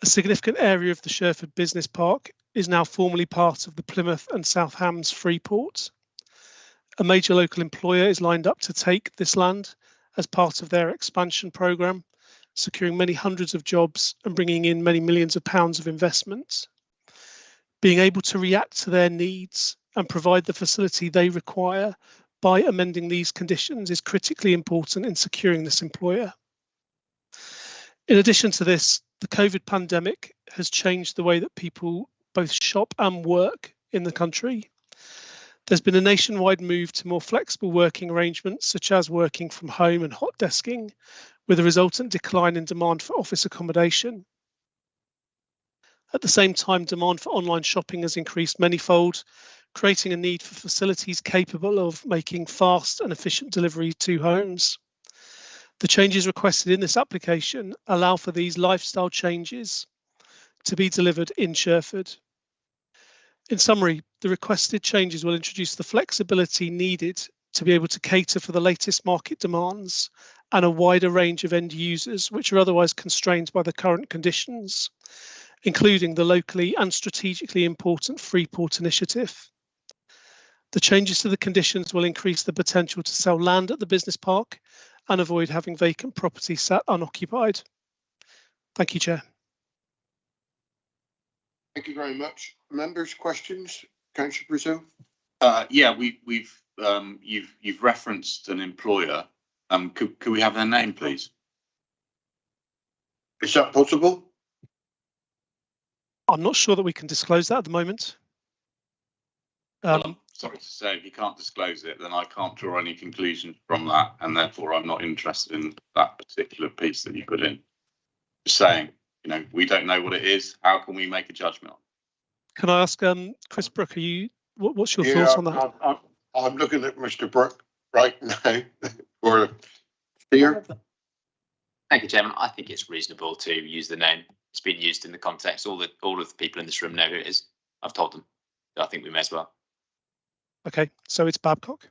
A significant area of the Sherford Business Park is now formally part of the Plymouth and South Hams Freeport. A major local employer is lined up to take this land as part of their expansion programme, securing many hundreds of jobs and bringing in many millions of pounds of investment. Being able to react to their needs and provide the facility they require by amending these conditions is critically important in securing this employer. In addition to this, the COVID pandemic has changed the way that people both shop and work in the country. There's been a nationwide move to more flexible working arrangements, such as working from home and hot desking, with a resultant decline in demand for office accommodation. At the same time, demand for online shopping has increased manyfold, creating a need for facilities capable of making fast and efficient delivery to homes. The changes requested in this application allow for these lifestyle changes to be delivered in Sherford. In summary, the requested changes will introduce the flexibility needed to be able to cater for the latest market demands and a wider range of end users which are otherwise constrained by the current conditions, including the locally and strategically important Freeport initiative. The changes to the conditions will increase the potential to sell land at the business park and avoid having vacant property sat unoccupied. Thank you, Chair. Thank you very much. Members, questions? Councillor Brazil? Yeah, you've referenced an employer. Could we have their name, please? Is that possible? I'm not sure that we can disclose that at the moment. Well, I'm sorry to say, if you can't disclose it, then I can't draw any conclusions from that, and therefore I'm not interested in that particular piece that you put in. Just saying, we don't know what it is. How can we make a judgment? Can I ask Chris Brooke, what's your thoughts on that? I'm looking at Mr. Brooke right now. Or here. Thank you, Chairman. I think it's reasonable to use the name. It's been used in the context. All of the people in this room know who it is. I've told them. So I think we may as well. Okay, so it's Babcock.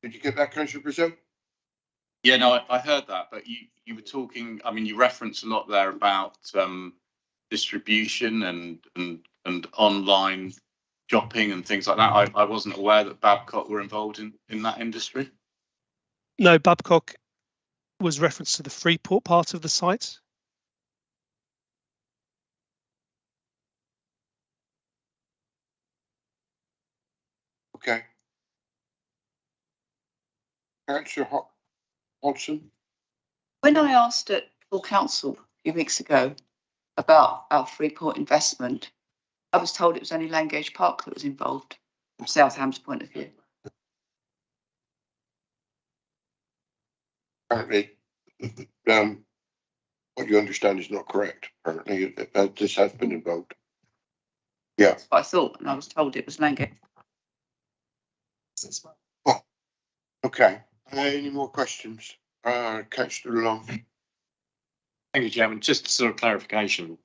Did you get that, Councillor Brazil? Yeah, no, I heard that, but you were talking. I mean, you referenced a lot there about distribution and online shopping and things like that. I wasn't aware that Babcock were involved in that industry. No, Babcock was referenced to the Freeport part of the site. Okay. Councillor Hodgson? When I asked at full council a few weeks ago about our Freeport investment, I was told it was only Langage Park that was involved from South Ham's point of view. Apparently what you understand is not correct. Apparently, this has been invoked. Yeah. That's what I thought, and I was told it was Langate. Okay. Any more questions? Councillor Long. Thank you, Chairman. Just sort of clarification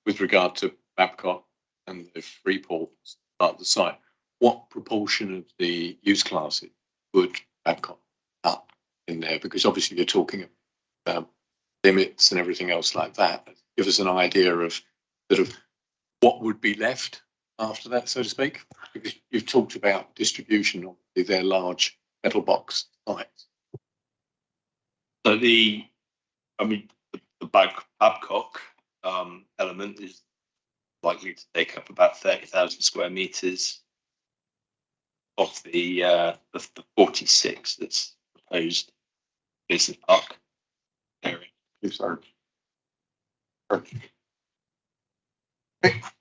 with regard to Babcock and the Freeport part of the site. What proportion of the use classes would Babcock up in there? Because obviously you're talking about limits and everything else like that. Give us an idea of sort of what would be left after that, so to speak. Because you've talked about distribution of their large metal box sites. So the Babcock element is likely to take up about 30,000 square meters of the 46 that's proposed business park area.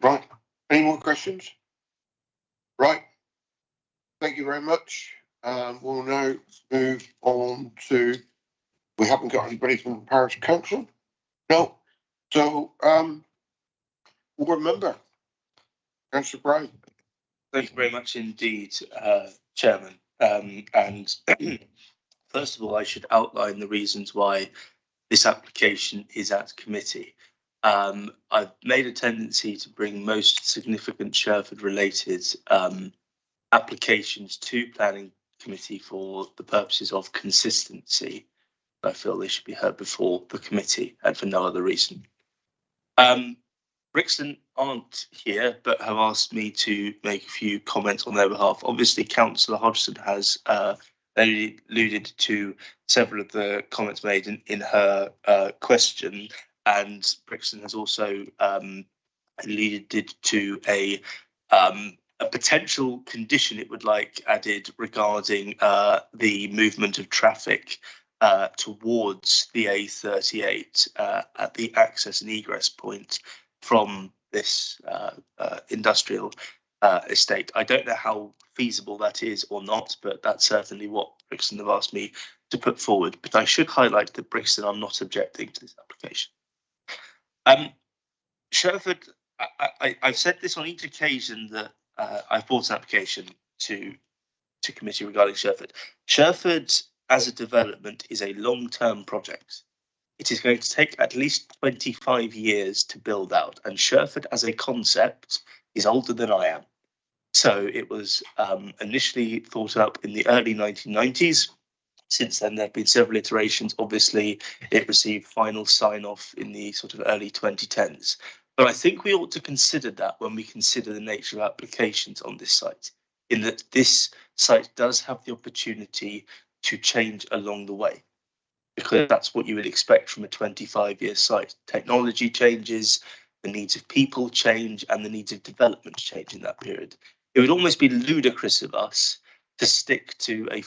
Right. Any more questions? Right. Thank you very much. We'll now move on to. We haven't got anybody from the parish council. No. So, board member, Councillor Brown. Thank you very much indeed, Chairman. And first of all, I should outline the reasons why this application is at committee. I've made a tendency to bring most significant Sherford-related applications to planning committee for the purposes of consistency. I feel they should be heard before the committee and for no other reason. Brixton aren't here, but have asked me to make a few comments on their behalf. Obviously, Councillor Hodgson has alluded to several of the comments made in her question, and Brixton has also alluded to a potential condition it would like added regarding the movement of traffic towards the A38 at the access and egress point from this industrial estate. I don't know how feasible that is or not, but that's certainly what Brixton have asked me to put forward. But I should highlight that Brixton are not objecting to this application. Sherford, I've said this on each occasion that I've brought an application to committee regarding Sherford. Sherford as a development is a long-term project. It is going to take at least 25 years to build out, and Sherford as a concept is older than I am. So it was initially thought up in the early 1990s. Since then, there have been several iterations. Obviously, it received final sign-off in the sort of early 2010s. But I think we ought to consider that when we consider the nature of applications on this site, in that this site does have the opportunity to change along the way, because that's what you would expect from a 25-year site. Technology changes, the needs of people change, and the needs of development change in that period. It would almost be ludicrous of us to stick to a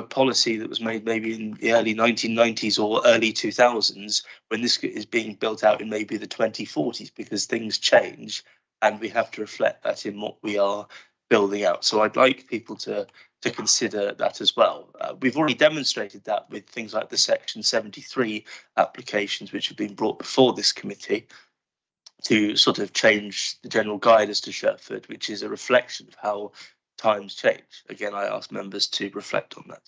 policy that was made maybe in the early 1990s or early 2000s, when this is being built out in maybe the 2040s, because things change and we have to reflect that in what we are building out. So I'd like people to consider that as well. We've already demonstrated that with things like the Section 73 applications, which have been brought before this committee to sort of change the general guide as to Sherford, which is a reflection of how times change. Again, I ask members to reflect on that.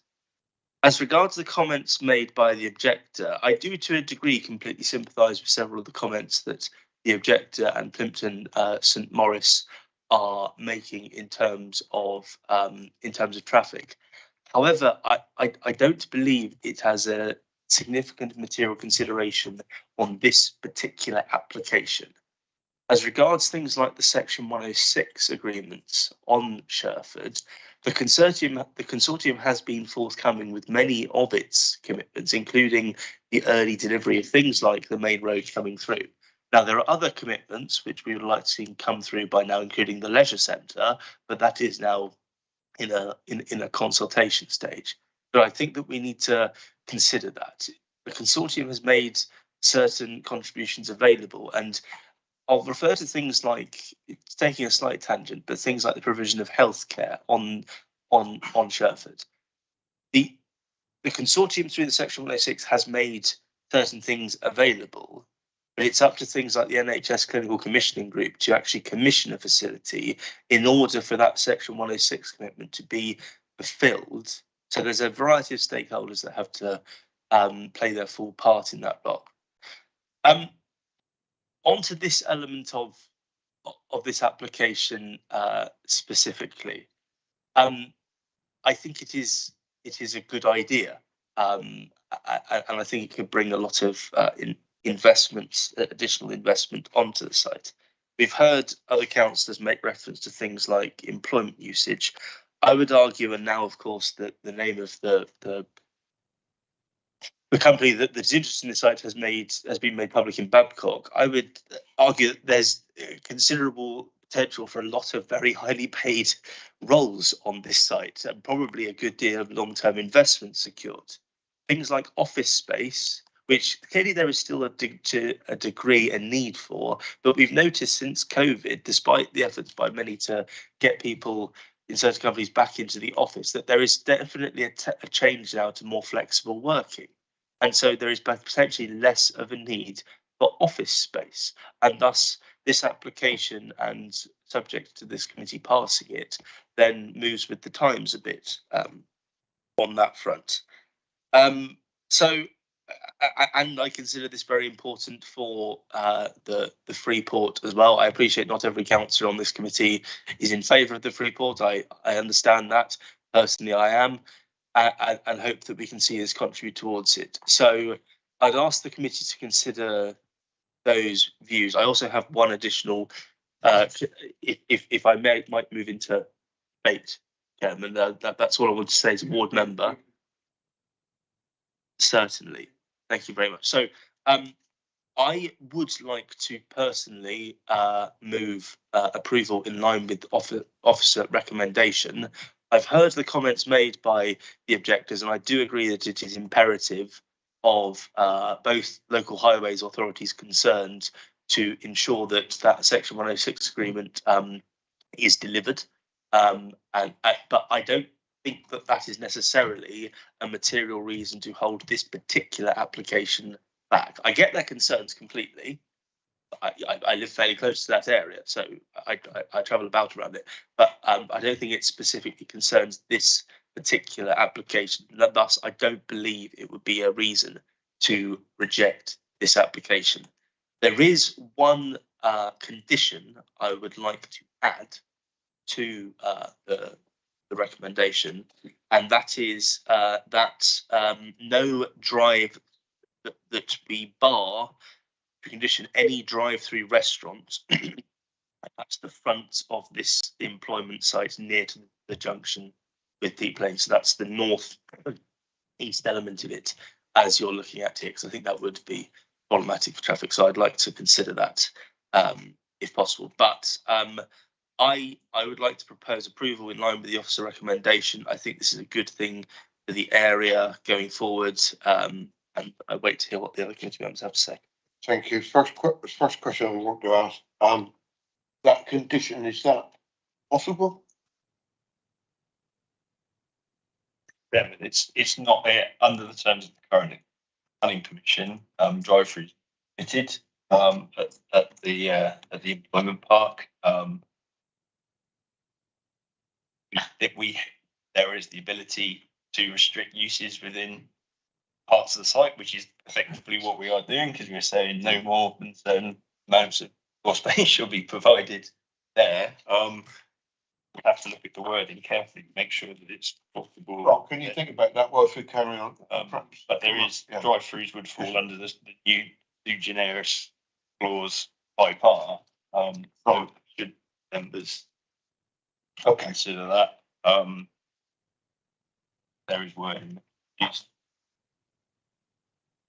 As regards the comments made by the objector, I do to a degree completely sympathise with several of the comments that the objector and Plimpton St Maurice are making in terms of traffic. However, I don't believe it has a significant material consideration on this particular application. As regards things like the Section 106 agreements on Sherford, the consortium has been forthcoming with many of its commitments, including the early delivery of things like the main road coming through. Now, there are other commitments which we would like to see come through by now, including the leisure centre, but that is now in a consultation stage. But I think that we need to consider that. The consortium has made certain contributions available, and I'll refer to things like, it's taking a slight tangent, but things like the provision of healthcare on Sherford. the consortium through the Section 106 has made certain things available, but it's up to things like the NHS Clinical Commissioning Group to actually commission a facility in order for that Section 106 commitment to be fulfilled. So there's a variety of stakeholders that have to play their full part in that block. Onto this element of this application specifically, I think it is a good idea, and I think it could bring a lot of additional investment onto the site. We've heard other councillors make reference to things like employment usage. I would argue, and now of course that the name of the company that's interested in the site has been made public in Babcock, I would argue that there's considerable potential for a lot of very highly paid roles on this site, and probably a good deal of long-term investment secured. Things like office space, which clearly there is still to a degree a need for, but we've noticed since COVID, despite the efforts by many to get people in certain companies back into the office, that there is definitely a change now to more flexible working. And so there is potentially less of a need for office space, and thus this application, and subject to this committee passing it, then moves with the times a bit on that front. And I consider this very important for the Freeport as well. I appreciate not every councillor on this committee is in favour of the Freeport. I understand that. Personally, I am. And hope that we can see us contribute towards it. So I'd ask the committee to consider those views. I also have one additional, if I might move into debate, Chairman. That's all I want to say as a ward member. Certainly. Thank you very much. So I would like to personally move approval in line with officer recommendation. I've heard the comments made by the objectors, and I do agree that it is imperative of both local highways authorities concerned to ensure that that Section 106 agreement is delivered. But I don't think that that is necessarily a material reason to hold this particular application back. I get their concerns completely. I live fairly close to that area, so I travel about around it, but I don't think it specifically concerns this particular application. Thus, I don't believe it would be a reason to reject this application. There is one condition I would like to add to the recommendation, and that is that no drive that we bar to condition any drive-through restaurants at the front of this employment site near to the junction with Deep Lane. So that's the north east element of it as you're looking at here, because I think that would be problematic for traffic. So I'd like to consider that if possible. But I would like to propose approval in line with the officer recommendation. I think this is a good thing for the area going forward. And I wait to hear what the other committee members have to say. Thank you. First question I want to ask, that condition, is that possible? Yeah, but it's not under the terms of the current planning permission. Drive-through fitted at the employment park. There is the ability to restrict uses within parts of the site, which is effectively what we are doing, because we're saying no more than certain amounts of floor space shall be provided there. We have to look at the wording carefully to make sure that it's possible. Well, can you think about that whilst we carry on? But there is drive-throughs would fall under the new generis clause by part. So should members consider that? There is wording.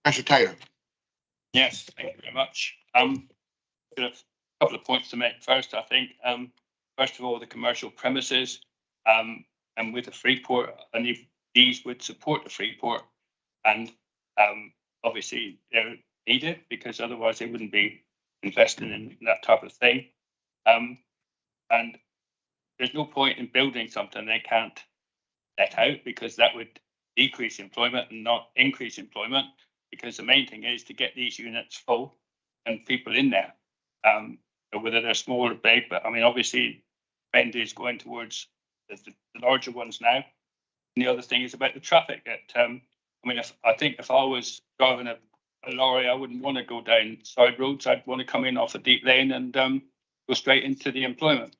Councillor Taylor. Yes, thank you very much. Got a couple of points to make first, I think. First of all, the commercial premises, and with the Freeport, and if these would support the Freeport, and obviously they're needed because otherwise they wouldn't be investing in that type of thing. And there's no point in building something they can't let out, because that would decrease employment and not increase employment, because the main thing is to get these units full and people in there, whether they're small or big. But I mean, obviously, trend is going towards the larger ones now. And the other thing is about the traffic. I mean, if I was driving a lorry, I wouldn't want to go down side roads. I'd want to come in off a deep lane and go straight into the employment.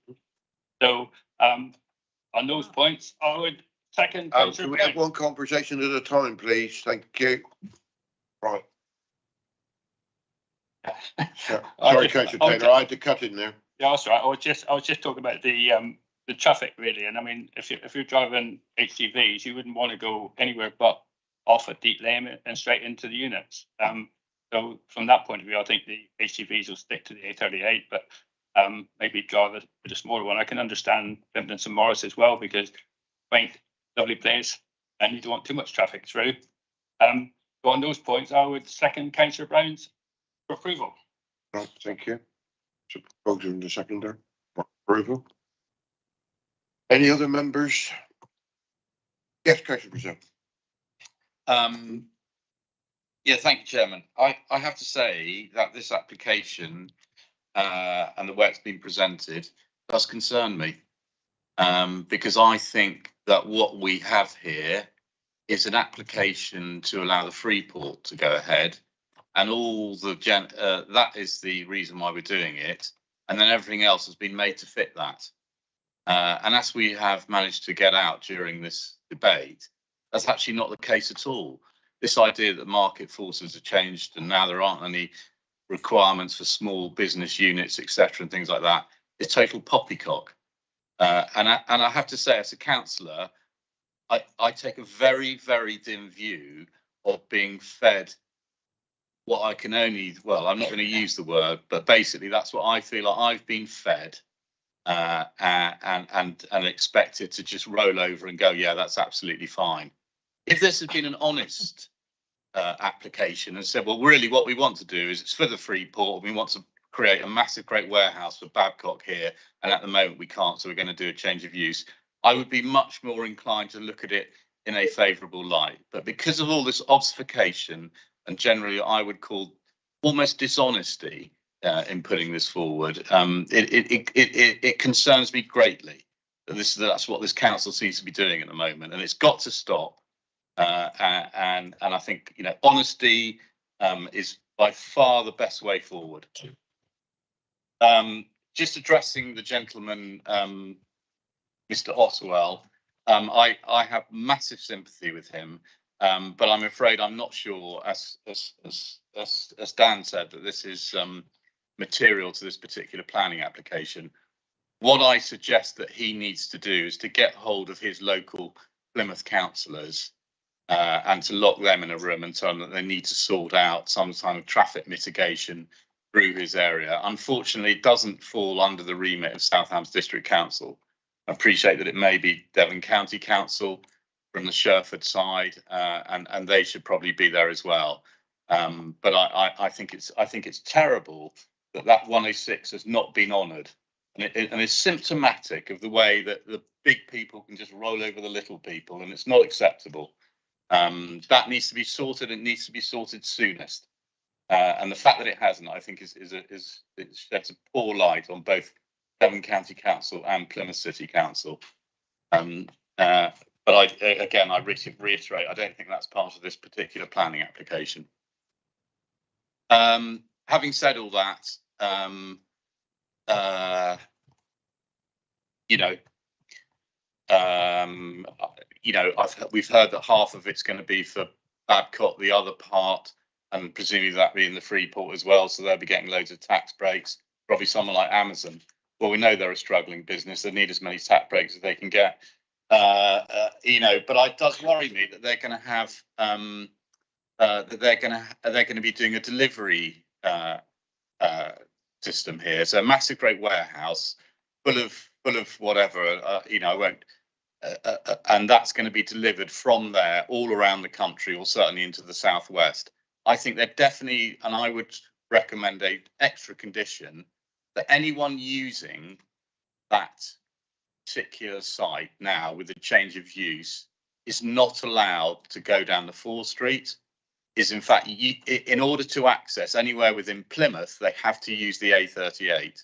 So on those points, I would second. Can we have one conversation at a time, please? Thank you. Right. Sorry, Councillor Taylor, I had to cut in there. Yeah, that's right. I was just talking about the traffic really, and I mean, if you're driving HGVs, you wouldn't want to go anywhere but off a deep lane and straight into the units. So from that point of view, I think the HGVs will stick to the A38, but maybe drive a smaller one. I can understand Plimpton St Maurice as well, because quaint, lovely place, and you don't want too much traffic through. So on those points, I would second Councillor Brown's approval. Right, thank you. So proposal in the second there. Approval. Any other members? Yes, Councillor Brazil. Yeah, thank you, Chairman. I have to say that this application and the way it's been presented does concern me, because I think that what we have here is an application to allow the Freeport to go ahead, and all the that is the reason why we're doing it, and then everything else has been made to fit that. And as we have managed to get out during this debate, that's actually not the case at all. This idea that market forces have changed and now there aren't any requirements for small business units, etc., and things like that, is total poppycock. And I have to say, as a councillor, I take a very, very dim view of being fed what I can only, well, I'm not going to use the word, but basically that's what I feel like I've been fed, and expected to just roll over and go, yeah, that's absolutely fine. If this had been an honest application and said, well, really what we want to do is it's for the Freeport, we want to create a massive great warehouse for Babcock here, and at the moment we can't, so we're going to do a change of use, I would be much more inclined to look at it in a favourable light. But because of all this obfuscation and generally I would call almost dishonesty in putting this forward, it concerns me greatly that that's what this council seems to be doing at the moment, and it's got to stop. And I think, you know, honesty is by far the best way forward. Just addressing the gentleman, Mr. Otwell, I have massive sympathy with him, but I'm afraid I'm not sure, as Dan said, that this is material to this particular planning application. What I suggest that he needs to do is to get hold of his local Plymouth councillors and to lock them in a room and tell them that they need to sort out some kind of traffic mitigation through his area. Unfortunately, it doesn't fall under the remit of Southampton District Council. I appreciate that it may be Devon County Council from the Sherford side, and they should probably be there as well. But I think it's terrible that 106 has not been honoured, and it's symptomatic of the way that the big people can just roll over the little people, and it's not acceptable. That needs to be sorted. It needs to be sorted soonest. And the fact that it hasn't, I think, it sheds a poor light on both Devon County Council and Plymouth City Council. But I reiterate, I don't think that's part of this particular planning application. Having said all that, we've heard that half of it's going to be for Babcock, the other part, and presumably that being the Freeport as well, so they'll be getting loads of tax breaks. Probably someone like Amazon. Well, we know they're a struggling business; they need as many tax breaks as they can get. But it does worry me that they're going to have they're going to be doing a delivery system here. So a massive great warehouse full of whatever. I won't. And that's going to be delivered from there all around the country, or certainly into the southwest. I think they're definitely, and I would recommend a extra condition that anyone using that particular site now with the change of use is not allowed to go down the Fore Street. Is in fact, in order to access anywhere within Plymouth, they have to use the A38.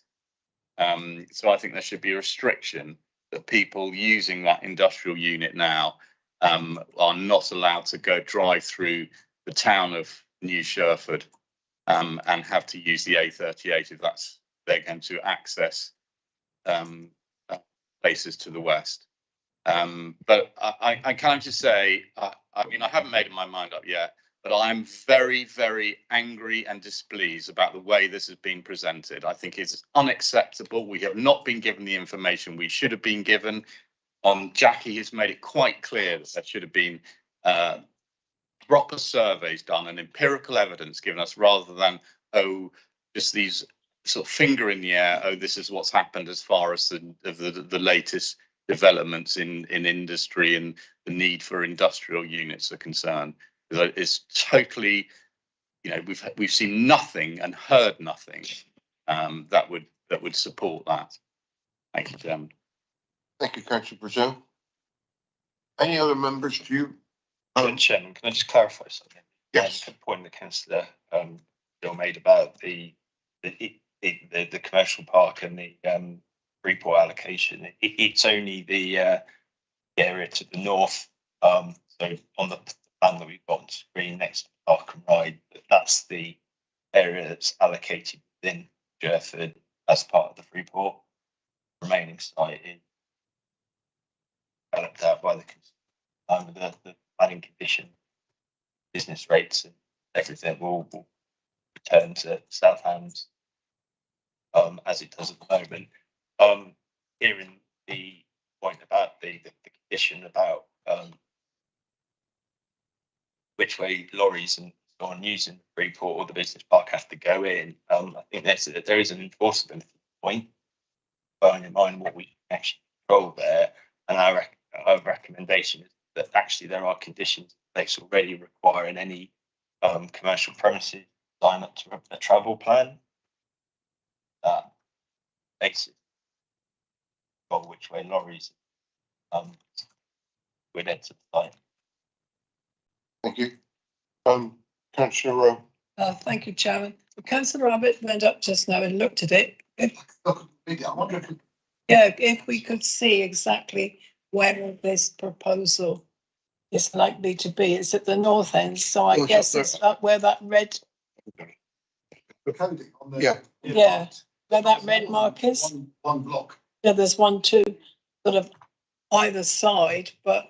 So I think there should be a restriction that people using that industrial unit now are not allowed to go drive through the town of New Sherford and have to use the A38 if they're going to access places to the west. But I can't just say, I mean, I haven't made my mind up yet, but I'm very, very angry and displeased about the way this has been presented. I think it's unacceptable. We have not been given the information we should have been given. Jackie has made it quite clear that there should have been proper surveys done and empirical evidence given us rather than, just these sort of finger in the air, this is what's happened as far as the latest developments in industry and the need for industrial units are concerned. It's totally, we've seen nothing and heard nothing that would support that. Thank you, Chairman. Thank you, Councillor Brazil. Any other members? Do you? Chairman, can I just clarify something? Yes. The point that Councillor Bill made about the commercial park and the Freeport allocation. It's only the area to the north. So on the plan that we've got on screen next to Park and Ride, that's the area that's allocated within Sherford as part of the Freeport. The remaining site is developed out by the planning condition, business rates, and everything will return to Southampton as it does at the moment. Hearing the point about the condition about which way lorries and so on using the Freeport or the business park have to go in, I think there is an enforceability point, bearing in mind what we actually control there, and our recommendation is that actually there are conditions in place already requiring any commercial premises sign up to a travel plan. Basis of which way lorries would enter the site. Thank you. Councillor Rowe. Thank you, Chairman. Councillor Abbott went up just now and looked at it. If we could see exactly where this proposal is likely to be. It's at the north end, so I guess it's up where that red. Yeah. Yeah, where that red mark is. One block. Yeah, there's 1, 2 sort of either side, but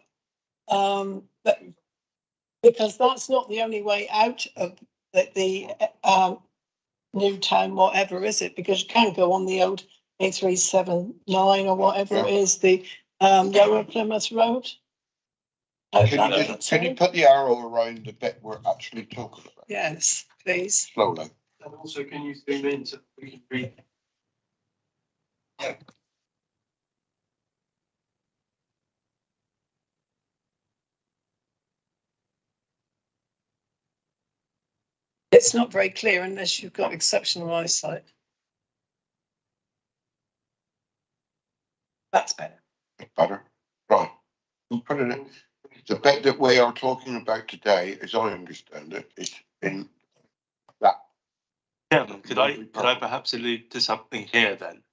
because that's not the only way out of the new town, whatever, is it? Because you can't go on the old A379 or whatever it is, the Lower Plymouth Road. Can you put the arrow around the bit we're actually talking about? Yes, please. Slowly. And also, can you zoom in so we can read? Yeah. It's not very clear unless you've got exceptional eyesight. That's better. Better. Right. We'll put it in. The bit that we are talking about today, as I understand it, is in that. Chairman, could I perhaps allude to something here then?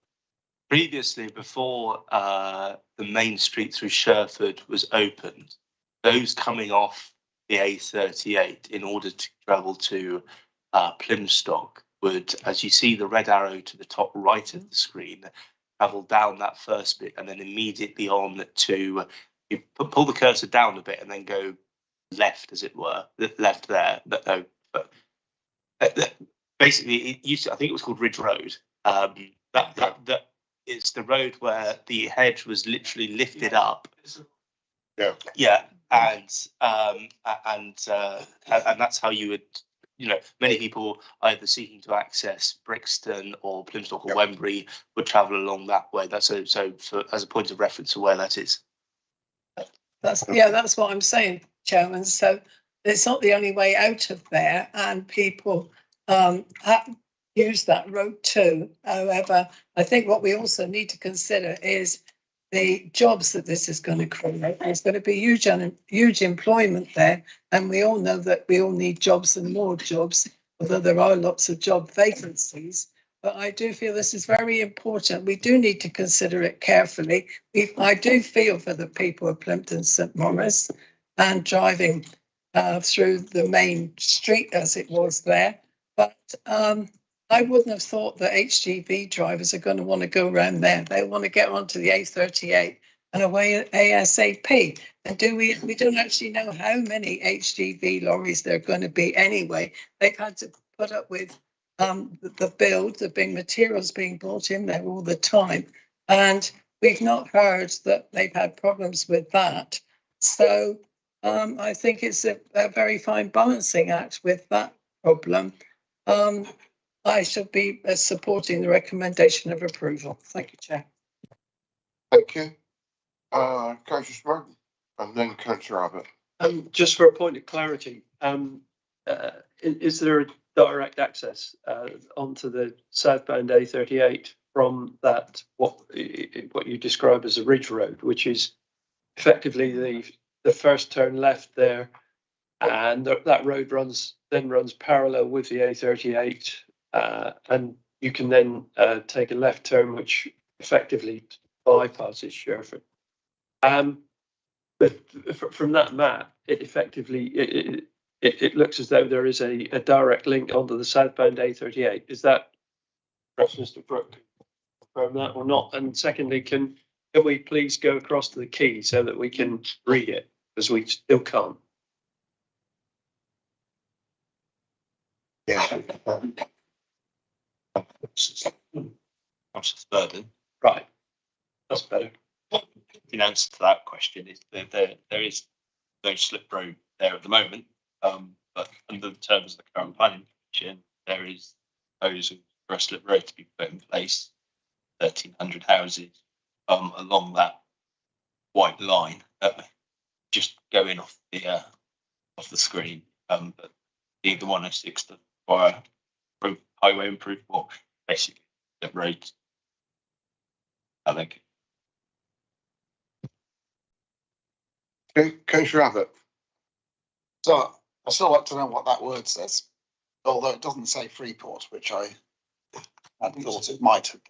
Previously, before the main street through Sherford was opened, those coming off the A38 in order to travel to Plymstock would, as you see the red arrow to the top right of the screen, travel down that first bit and then immediately on to, you pull the cursor down a bit and then go left, as it were, left there. Basically, it used to, I think it was called Ridge Road. That is the road where the hedge was literally lifted up. Yeah. Yeah, and that's how you would, many people either seeking to access Brixton or Plymstock or Wembury would travel along that way. That's so for, as a point of reference to where that is. That's what I'm saying, Chairman. So it's not the only way out of there, and people use that road too. However, I think what we also need to consider is the jobs that this is going to create. There's going to be huge employment there, and we all know that we all need jobs and more jobs, although there are lots of job vacancies. But I do feel this is very important. We do need to consider it carefully. I do feel for the people of Plympton St Maurice and driving through the main street as it was there. But I wouldn't have thought that HGV drivers are going to want to go around there. They want to get onto the A38 and away ASAP. And we don't actually know how many HGV lorries there are going to be anyway. They've had to put up with the build, the big materials being brought in there all the time. And we've not heard that they've had problems with that. So I think it's a very fine balancing act with that problem. I shall be supporting the recommendation of approval. Thank you, Chair. Thank you. Councillor Smartin and then Councillor Abbott. Just for a point of clarity, is there a direct access onto the southbound A38 from that what you describe as a ridge road, which is effectively the first turn left there, and that road runs parallel with the A38, and you can then take a left turn, which effectively bypasses Sherford. But from that map, it effectively it looks as though there is a direct link onto the southbound A38. Is that, perhaps Mr. Brooke can confirm that or not? And secondly, can we please go across to the key so that we can read it, because we still can't. Yeah. Councillor Spurden. Right, that's better. The answer to that question is that there is no slip road there at the moment, but under the terms of the current planning commission, there is proposal for a slip road to be put in place, 1,300 houses along that white line, just going off the screen, but either 106 to highway improvement, or basically slip roads. I think. Okay, Councillor Abbott. So I still like to know what that word says, although it doesn't say Freeport, which I had thought it might have.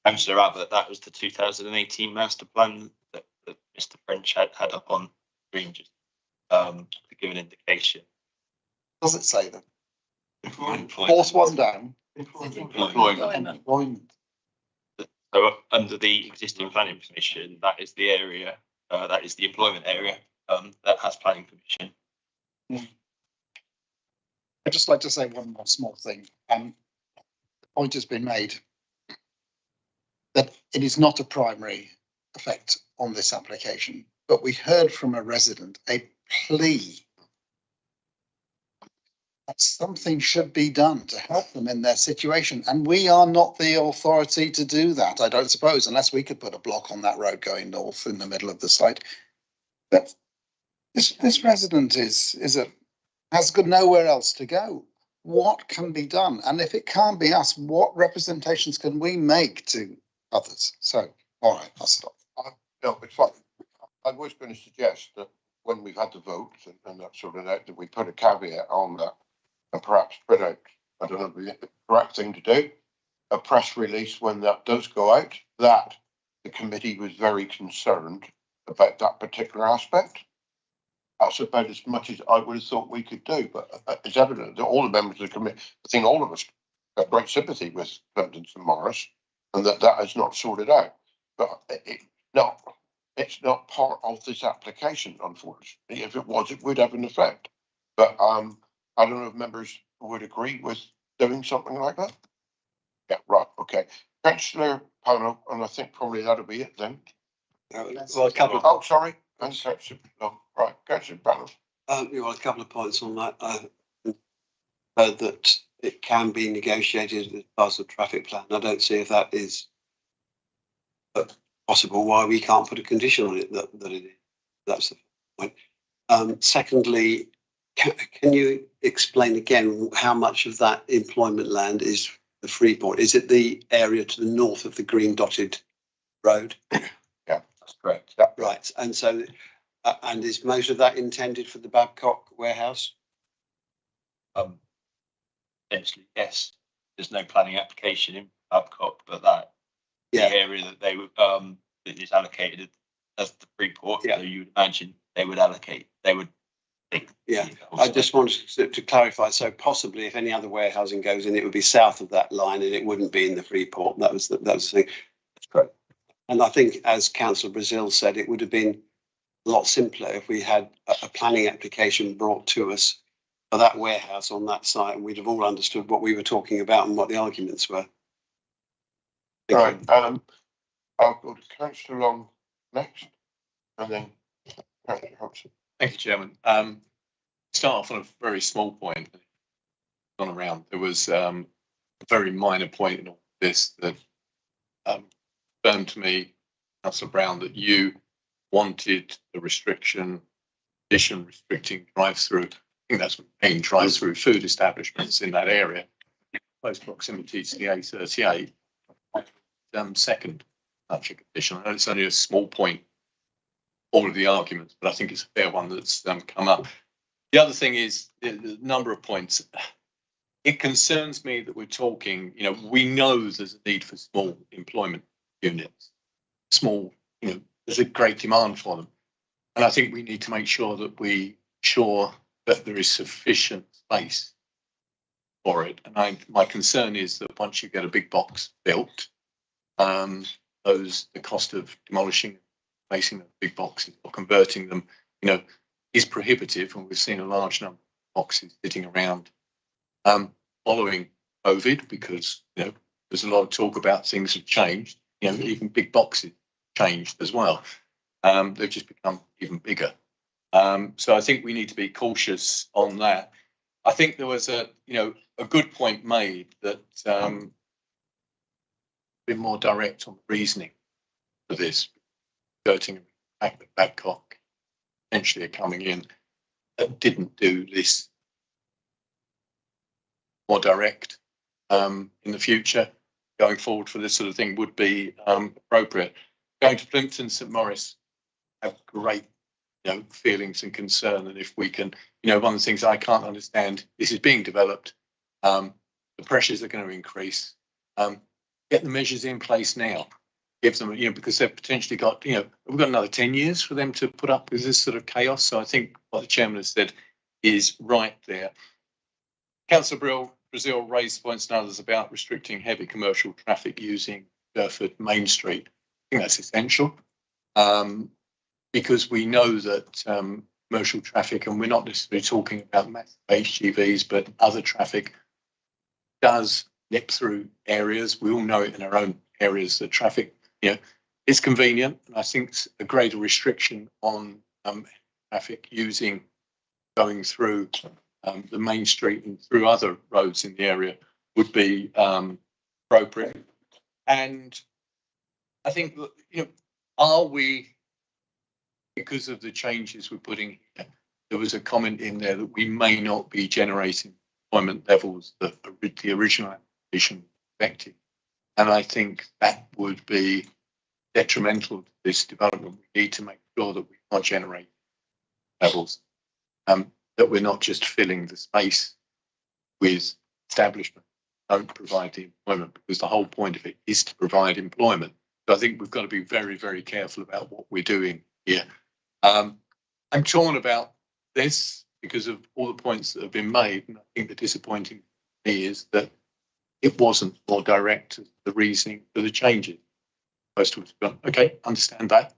Councillor Abbott, that was the 2018 master plan that Mr. French had up on screen, just to give an indication. Does it say that? Employment. Force one down. Employment. So under the existing planning permission, that is the area, that is the employment area that has planning permission. I'd just like to say one more small thing. The point has been made that it is not a primary effect on this application, but we heard from a resident a plea that something should be done to help them in their situation, and we are not the authority to do that, I don't suppose, unless we could put a block on that road going north in the middle of the site. But this resident has got nowhere else to go. What can be done? And if it can't be us, what representations can we make to others? So, all right, I'll stop. No, it's fine. I was going to suggest that when we've had the votes and that sort of that we put a caveat on that and perhaps put out, I don't know, the correct thing to do, a press release when that does go out, that the committee was very concerned about that particular aspect. That's about as much as I would have thought we could do, but it's evident that all the members of the committee, I think all of us have great sympathy with Plympton St Maurice, and that is not sorted out. But it's not part of this application, unfortunately. If it was, it would have an effect. But I don't know if members would agree with doing something like that. Yeah, right, okay. Councillor Pano, and I think probably that'll be it then. Well, a couple of, Oh, sorry. And Councillor, no, right, Councillor Pano. well, a couple of points on that. Heard that it can be negotiated as part of the traffic plan. I don't see if that is possible, why we can't put a condition on it that it is. That's the point. Secondly, can you explain again how much of that employment land is the Freeport? Is it the area to the north of the green dotted road? Yeah. That's correct. Right, and so, and is most of that intended for the Babcock warehouse? Essentially, yes. There's no planning application in Babcock, but that the area that they would that is allocated as the Freeport. So you would imagine they would allocate. They would. Yeah, I just wanted to clarify. So possibly, if any other warehousing goes in, it would be south of that line, and it wouldn't be in the Freeport. That was the thing. That's correct. And I think, as Councillor Brazil said, it would have been a lot simpler if we had a planning application brought to us for that warehouse on that site, and we'd have all understood what we were talking about and what the arguments were. Right. I'll go to Councillor Long next, and then Councillor Hodgson. Thank you, Chairman. Start off on a very small point. Gone around. There was a very minor point in all this that confirmed to me, Councillor Brown, that you wanted the condition restricting drive-through. I think that's main drive-through food establishments in that area, close proximity to the A38. Second, such a condition. I know it's only a small point, all of the arguments, but I think it's a fair one that's come up. The other thing is the number of points. It concerns me that we're talking, we know there's a need for small employment units. Small, there's a great demand for them. And I think we need to make sure that that there is sufficient space for it. And my concern is that once you get a big box built, the cost of demolishing, placing the big boxes or converting them, is prohibitive. And we've seen a large number of boxes sitting around following COVID, because there's a lot of talk about things have changed. Even big boxes changed as well. They've just become even bigger. So I think we need to be cautious on that. I think there was a good point made that been more direct on the reasoning for this, skirting the fact that Babcock potentially are coming in that didn't do this more direct in the future. Going forward for this sort of thing would be appropriate. Going to Plimpton, St Maurice, have great feelings and concern, and if we can, one of the things I can't understand, this is being developed, the pressures are going to increase. Get the measures in place now. Give them, because they've potentially got, we've got another 10 years for them to put up with this sort of chaos. So I think what the chairman has said is right there. Councillor Brazil raised points and others about restricting heavy commercial traffic using Sherford Main Street. I think that's essential because we know that commercial traffic, and we're not necessarily talking about massive HGVs, but other traffic does nip through areas. We all know it in our own areas, the traffic, it's convenient. And I think a greater restriction on traffic going through the main street and through other roads in the area would be appropriate. And I think, are we, because of the changes we're putting here, there was a comment in there that we may not be generating employment levels that the original application expected. And I think that would be detrimental to this development. We need to make sure that we are generating levels, that we're not just filling the space with establishment, don't provide the employment, because the whole point of it is to provide employment. So I think we've got to be very, very careful about what we're doing here. I'm torn about this because of all the points that have been made. And I think the disappointing thing is that it wasn't more direct as the reasoning for the changes. Most of us have gone, okay, understand that,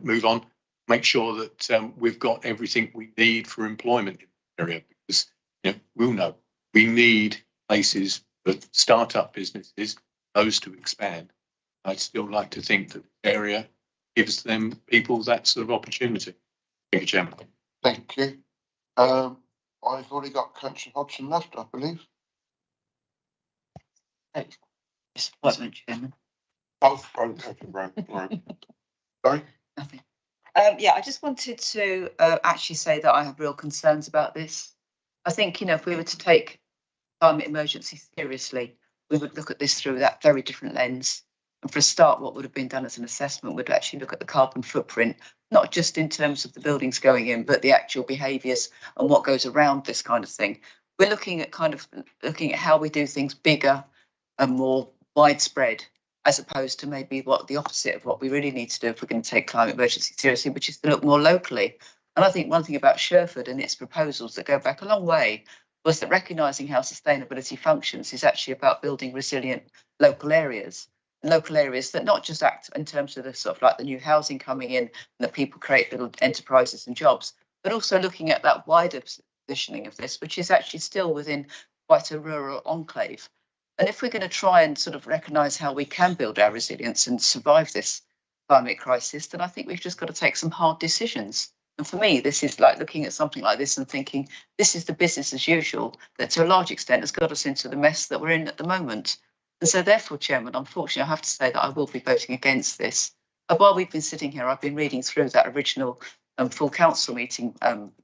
move on, make sure that we've got everything we need for employment in the area, because we'll know we need places for start-up businesses, those to expand. I'd still like to think that the area gives them people that sort of opportunity. Thank you, Chairman. Thank you. I've already got Councillor Hodgson left, I believe. Disappointment, Chairman. Oh, Councillor Brown. Right. Sorry? Nothing. Yeah, I just wanted to actually say that I have real concerns about this. I think, if we were to take climate emergency seriously, we would look at this through that very different lens. And for a start, what would have been done as an assessment would actually look at the carbon footprint, not just in terms of the buildings going in, but the actual behaviours and what goes around this kind of thing. We're looking at how we do things bigger and more widespread, as opposed to maybe what the opposite of what we really need to do if we're going to take climate emergency seriously, which is to look more locally. And I think one thing about Sherford and its proposals that go back a long way was that recognising how sustainability functions is actually about building resilient local areas. And local areas that not just act in terms of the sort of like the new housing coming in and that people create little enterprises and jobs, but also looking at that wider positioning of this, which is actually still within quite a rural enclave. And if we're going to try and sort of recognise how we can build our resilience and survive this climate crisis, then I think we've just got to take some hard decisions. And for me, this is like looking at something like this and thinking, this is the business as usual that to a large extent has got us into the mess that we're in at the moment. And so therefore, Chairman, unfortunately, I have to say that I will be voting against this. But while we've been sitting here, I've been reading through that original full council meeting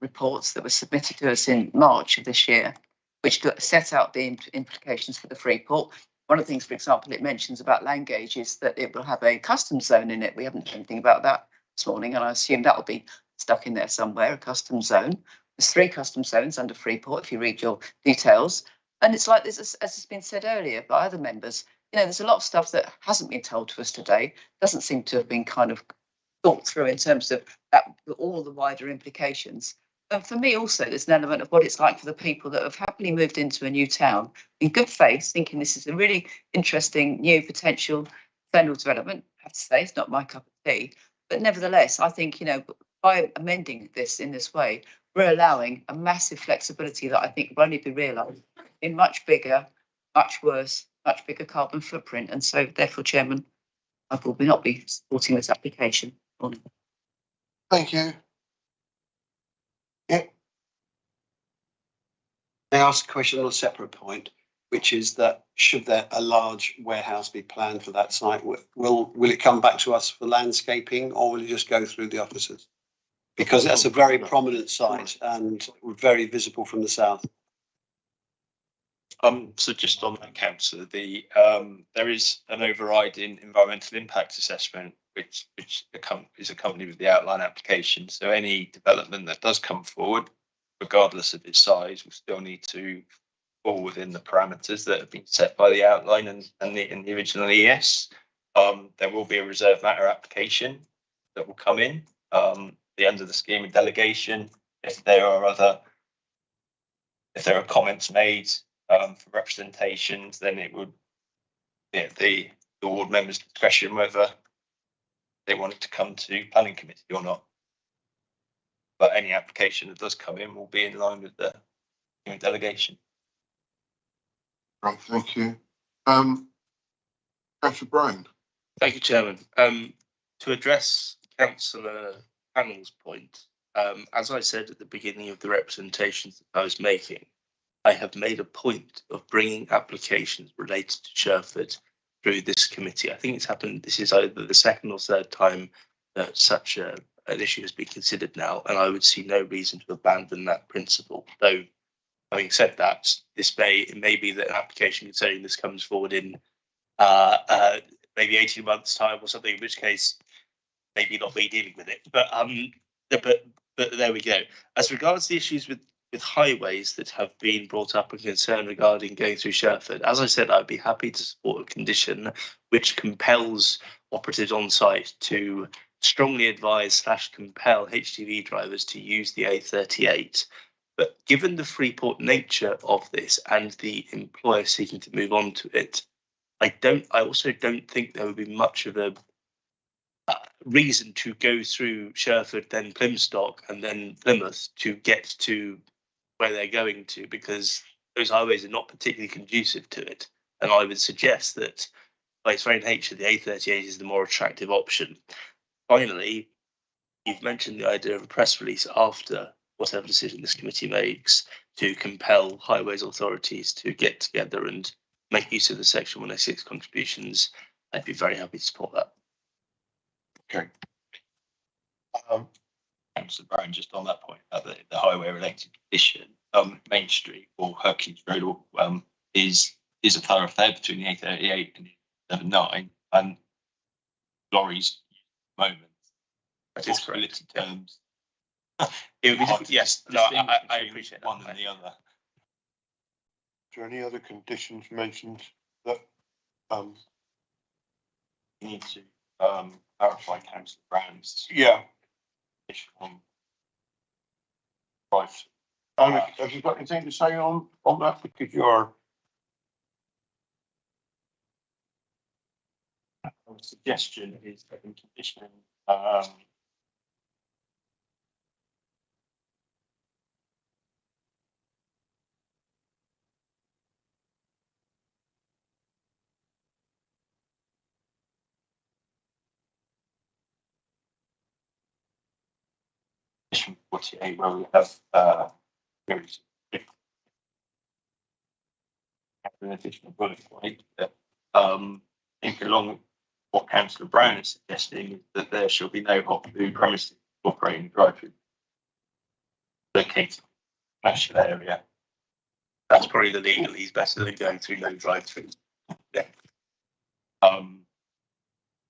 reports that were submitted to us in March of this year, which set out the implications for the Freeport. One of the things, for example, it mentions about Langage is that it will have a customs zone in it. We haven't heard anything about that this morning, and I assume that will be stuck in there somewhere, a customs zone. There's 3 customs zones under Freeport, if you read your details. And it's like this, as has been said earlier by other members, you know, there's a lot of stuff that hasn't been told to us today, doesn't seem to have been kind of thought through in terms of that, all the wider implications. And for me also, there's an element of what it's like for the people that have happily moved into a new town in good faith, thinking this is a really interesting new potential federal development. I have to say, it's not my cup of tea. But nevertheless, I think, you know, by amending this in this way, we're allowing a massive flexibility that I think will only be realised in much bigger, much worse, much bigger carbon footprint. And so therefore, Chairman, I will not be supporting this application. Thank you. Yeah. May I ask a question on a separate point, which is that should there a large warehouse be planned for that site, will it come back to us for landscaping or will it just go through the offices? Because that's a very prominent site and very visible from the south. So just on that, Councillor, there is an overriding environmental impact assessment which is accompanied with the outline application. So any development that does come forward, regardless of its size, will still need to fall within the parameters that have been set by the outline and the original ES. There will be a reserve matter application that will come in the end of the scheme of delegation. If there are comments made for representations, then it would be the ward members' discretion whether they wanted to come to planning committee or not. But any application that does come in will be in line with the delegation. Right, thank you. Councillor Brown. Thank you, Chairman. To address Councillor Hannell's point, as I said at the beginning of the representations that I was making, I have made a point of bringing applications related to Sherford through this committee. I think it's happened, this is either the second or third time that such an issue has been considered now, and I would see no reason to abandon that principle. Though, having said that, it may be that an application concerning this comes forward in maybe 18 months' time or something, in which case maybe not me dealing with it. But there we go. As regards the issues with highways that have been brought up and concern regarding going through Sherford, as I said, I'd be happy to support a condition which compels operatives on site to strongly advise / compel HGV drivers to use the A38. But given the Freeport nature of this and the employer seeking to move on to it, I also don't think there would be much of a reason to go through Sherford, then Plymstock, and then Plymouth to get to where they're going to, because those highways are not particularly conducive to it. And I would suggest that by its very nature, the A38 is the more attractive option. Finally, you've mentioned the idea of a press release after whatever decision this committee makes to compel highways authorities to get together and make use of the Section 106 contributions. I'd be very happy to support that. Okay. Councillor Brown, just on that point about the highway related condition, Main Street or Hercules Road is a thoroughfare between the A38 and the 79, and lorries at the moment. That is correct. Possibility terms. It would be Hard to yes, no, distinguish I between appreciate that. one and the other. Is there any other conditions mentioned that, You need to clarify Councillor Brown's yeah, position on price. have you got anything to say on that? Because you're, Suggestion is that in conditioning condition 48 where we have an additional bullet point that think along what Councillor Brown is suggesting is that there shall be no hot food premises operating drive-through located in the commercial area. That's probably the legalese better than going through no drive-through. Yeah.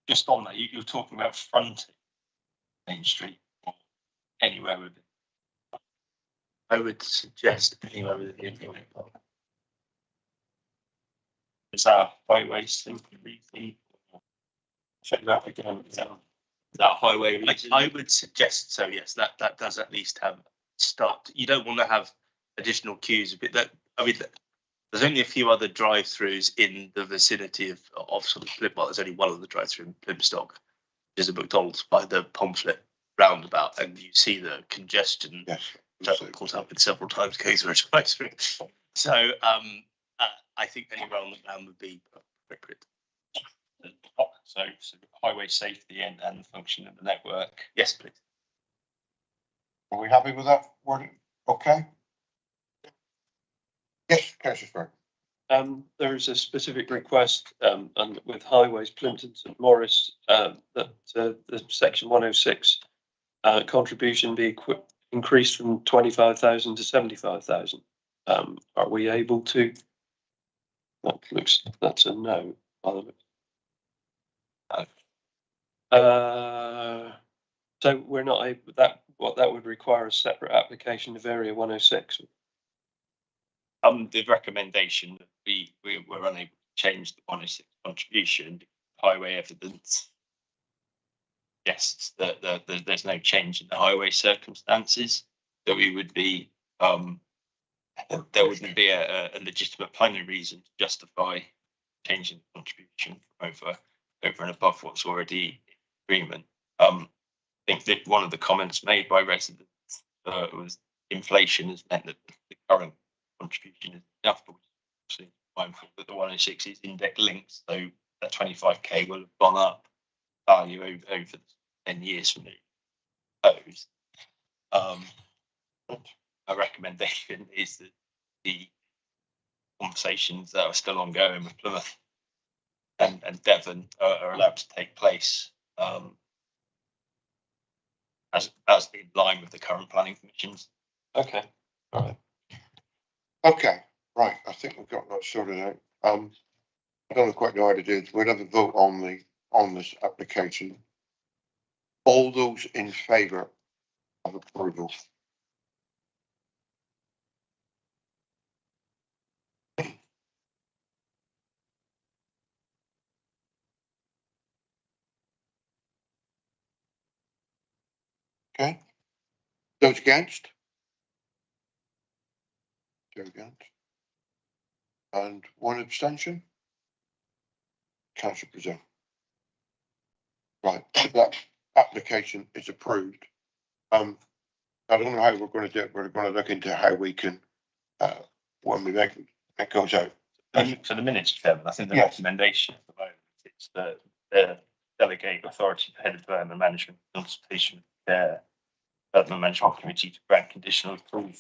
Just on that, you're talking about fronting Main Street or anywhere with it. I would suggest anywhere with the employment park. Is that a highway simply reading? Check that again. Is that highway reading? I would suggest so. Yes, that does at least have start. You don't want to have additional queues. But that I mean, there's only a few other drive-throughs in the vicinity of sort of Plymouth. Well, there's only one other drive-through in Plymstock, which is a McDonald's by the Pomfret roundabout, and you see the congestion. yes. Which I've caught up with several times going through a drive-through. So I think anywhere on the plan would be appropriate. So highway safety and the function of the network. Yes, please. Are we happy with that wording? Okay. Yes, Councillor Spring. There's a specific request and with highways Plimpton St Morris that the section 106 contribution be increased from 25,000 to 75,000. Are we able to? That's a no. So we're not able that would require a separate application of area 106. The recommendation that we were unable to change the 106 contribution. Highway evidence suggests that there's no change in the highway circumstances, that we would be there wouldn't be a legitimate planning reason to justify changing the contribution over and above what's already in agreement. I think that one of the comments made by residents was inflation has meant that the current contribution is enough, but we're mindful that the 106 is index linked, so that 25k will have gone up value over the 10 years from now. A recommendation is that the conversations that are still ongoing with Plymouth and Devon are allowed to take place as in line with the current planning commissions. Okay. All right. Okay, right. I think we've got that sorted out. I don't quite know how to do it. We'll have a vote on this application. All those in favour of approval? Okay. Those against? Two against. And one abstention? Councillor Brazil. Right, that application is approved. I don't know how we're going to do it. We're going to look into how we can, when we make it goes out. For the minutes, Chairman, I think the Yes. recommendation at the moment is that the delegate authority for head of development management consultation with the development management committee to grant conditional approval.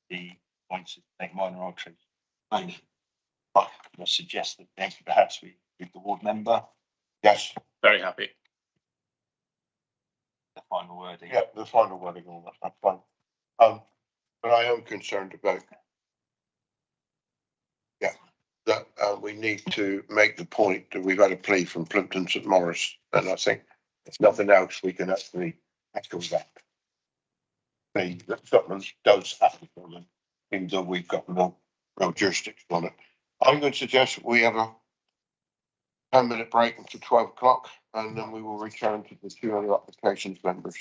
The points to make minor alterations. I suggest that perhaps we give the ward member. Yes. Very happy. The final wording. Yeah, the final wording on that, that's fine. But I am concerned about, yeah, that we need to make the point that we've had a plea from Plimpton St Maurice, and I think if nothing else, we can actually echo that. That Scotland does happen for them, even though we've got no jurisdiction on it. I'm going to suggest we have a 10-minute break until 12 o'clock, and then we will return to the two other applications members.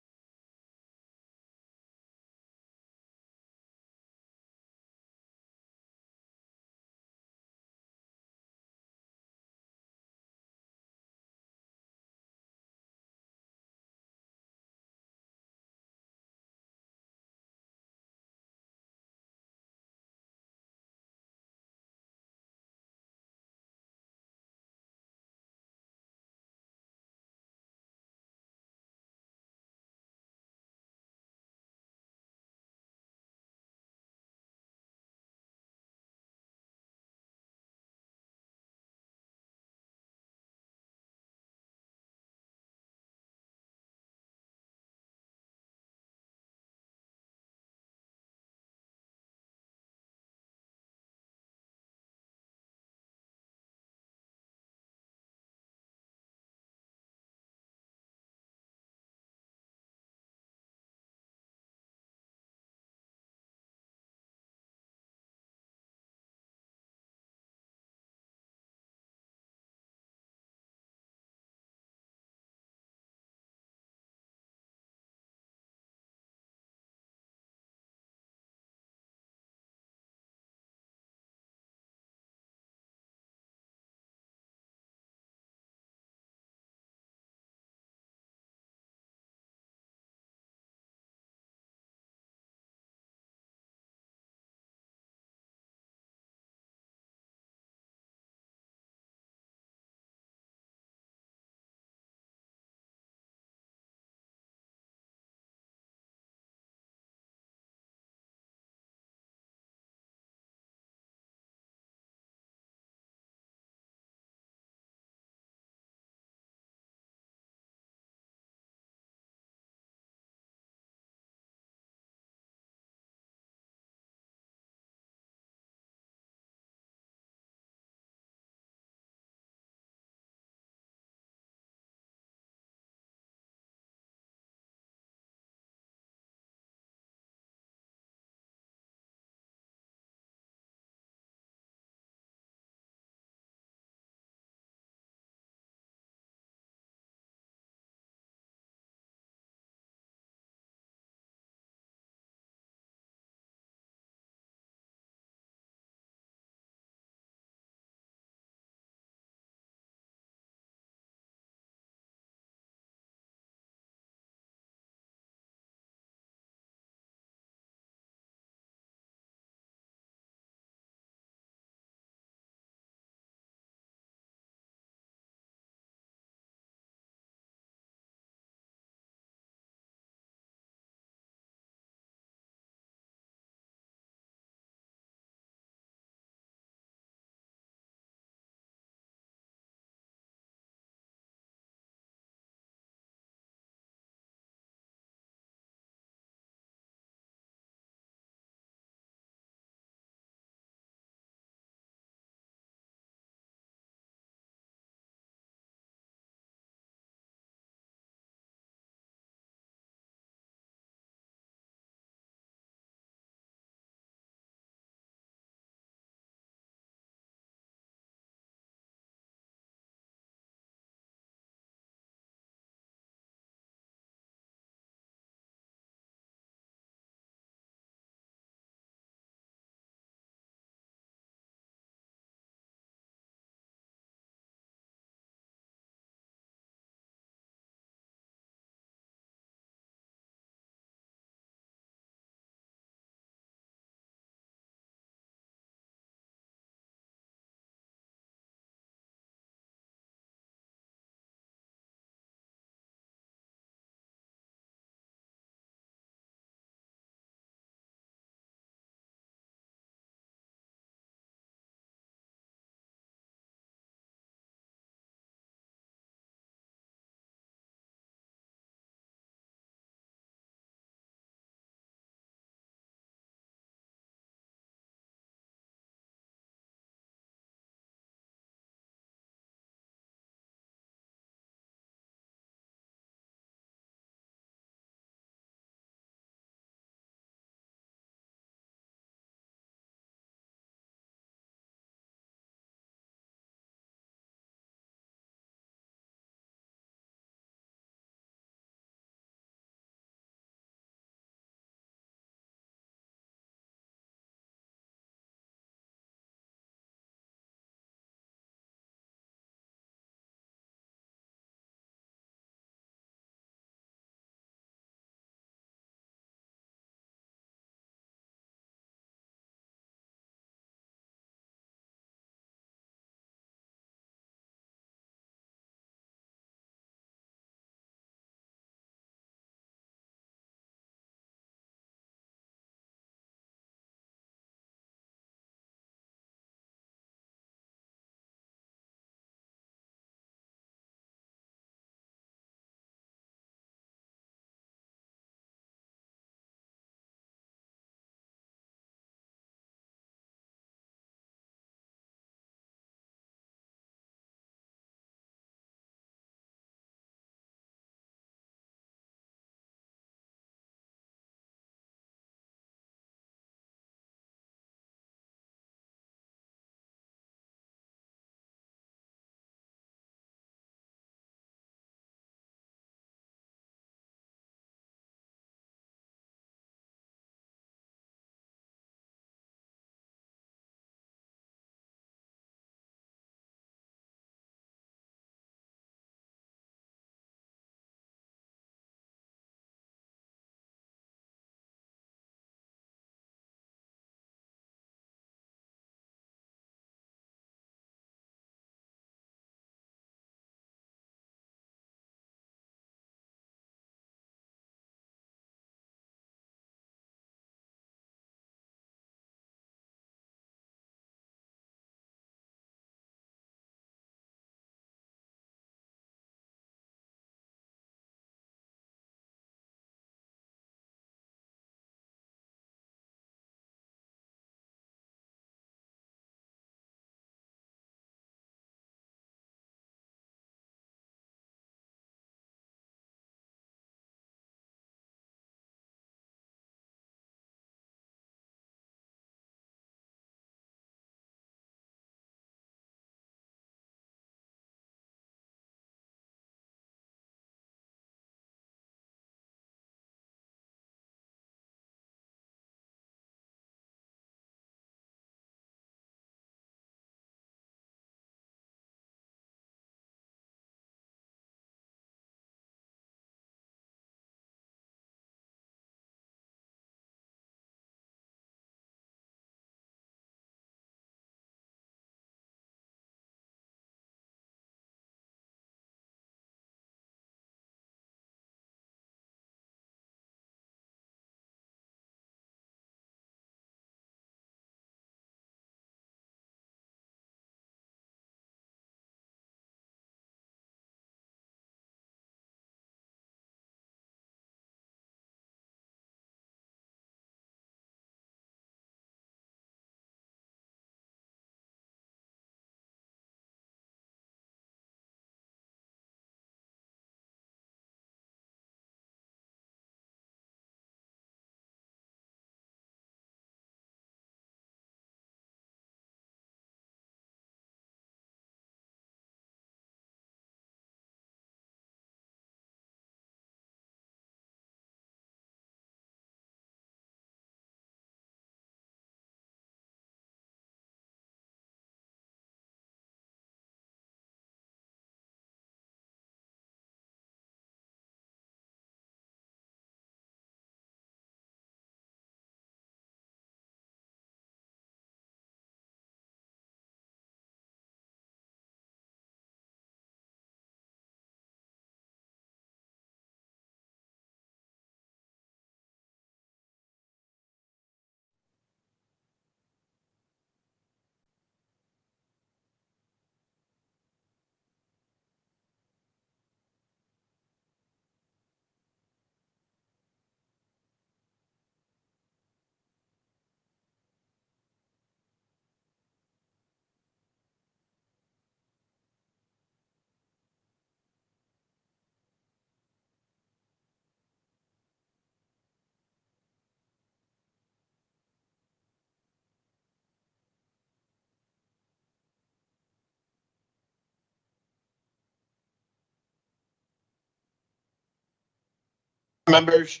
Members,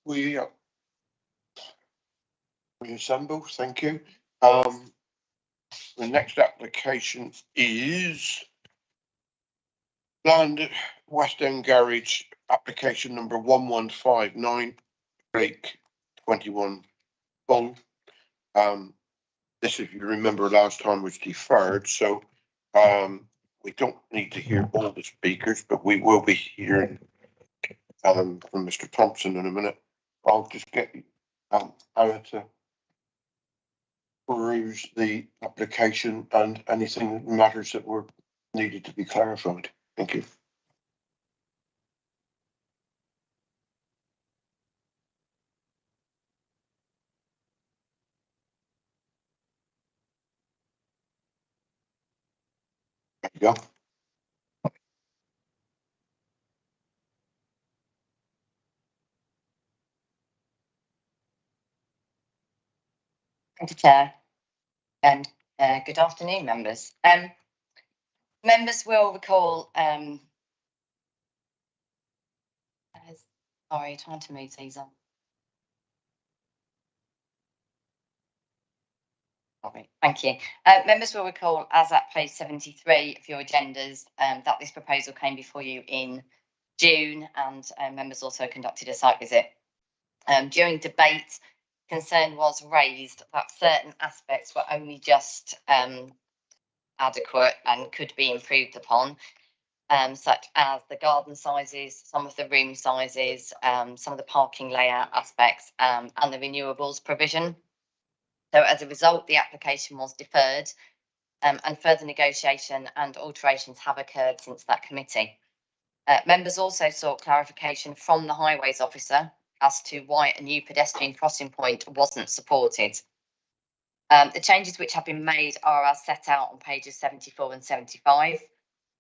we assemble. Thank you. The next application is Land West End Garage, application number 1159, Blake 21 Bull. This, if you remember, last time was deferred, so we don't need to hear all the speakers, but we will be hearing from Mr. Thompson in a minute. I'll just get Anna to peruse the application and anything matters that were needed to be clarified. Thank you. There you go. Thank you, Chair, and good afternoon, members. Members will recall, sorry, trying to move these on. Thank you. Members will recall, as at page 73 of your agendas, that this proposal came before you in June, and members also conducted a site visit. During debate, concern was raised that certain aspects were only just adequate and could be improved upon, such as the garden sizes, some of the room sizes, some of the parking layout aspects, and the renewables provision. So as a result, the application was deferred, and further negotiation and alterations have occurred since that committee. Members also sought clarification from the Highways Officer as to why a new pedestrian crossing point wasn't supported. The changes which have been made are as set out on pages 74 and 75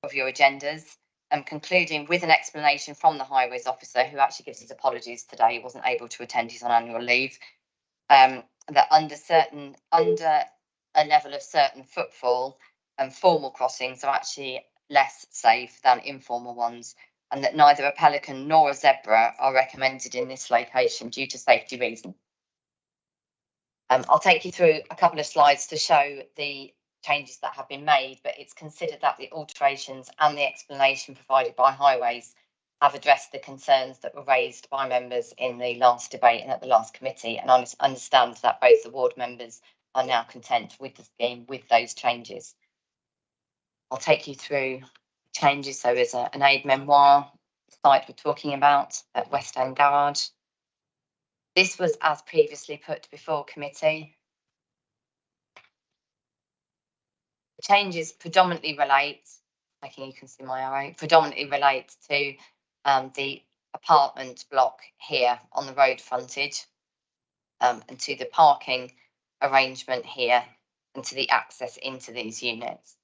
of your agendas, concluding with an explanation from the Highways Officer, who actually gives his apologies today, he wasn't able to attend, he's on annual leave, that under a level of certain footfall, formal crossings are actually less safe than informal ones, and that neither a pelican nor a zebra are recommended in this location due to safety reasons. I'll take you through a couple of slides to show the changes that have been made, but it's considered that the alterations and the explanation provided by Highways have addressed the concerns that were raised by members in the last debate and at the last committee, and I understand that both the ward members are now content with the scheme with those changes. I'll take you through changes. So there's an aid memoir site we're talking about at West End Garage. This was as previously put before committee. The changes predominantly relate, you can see my arrow, predominantly relate to the apartment block here on the road frontage, and to the parking arrangement here, and to the access into these units.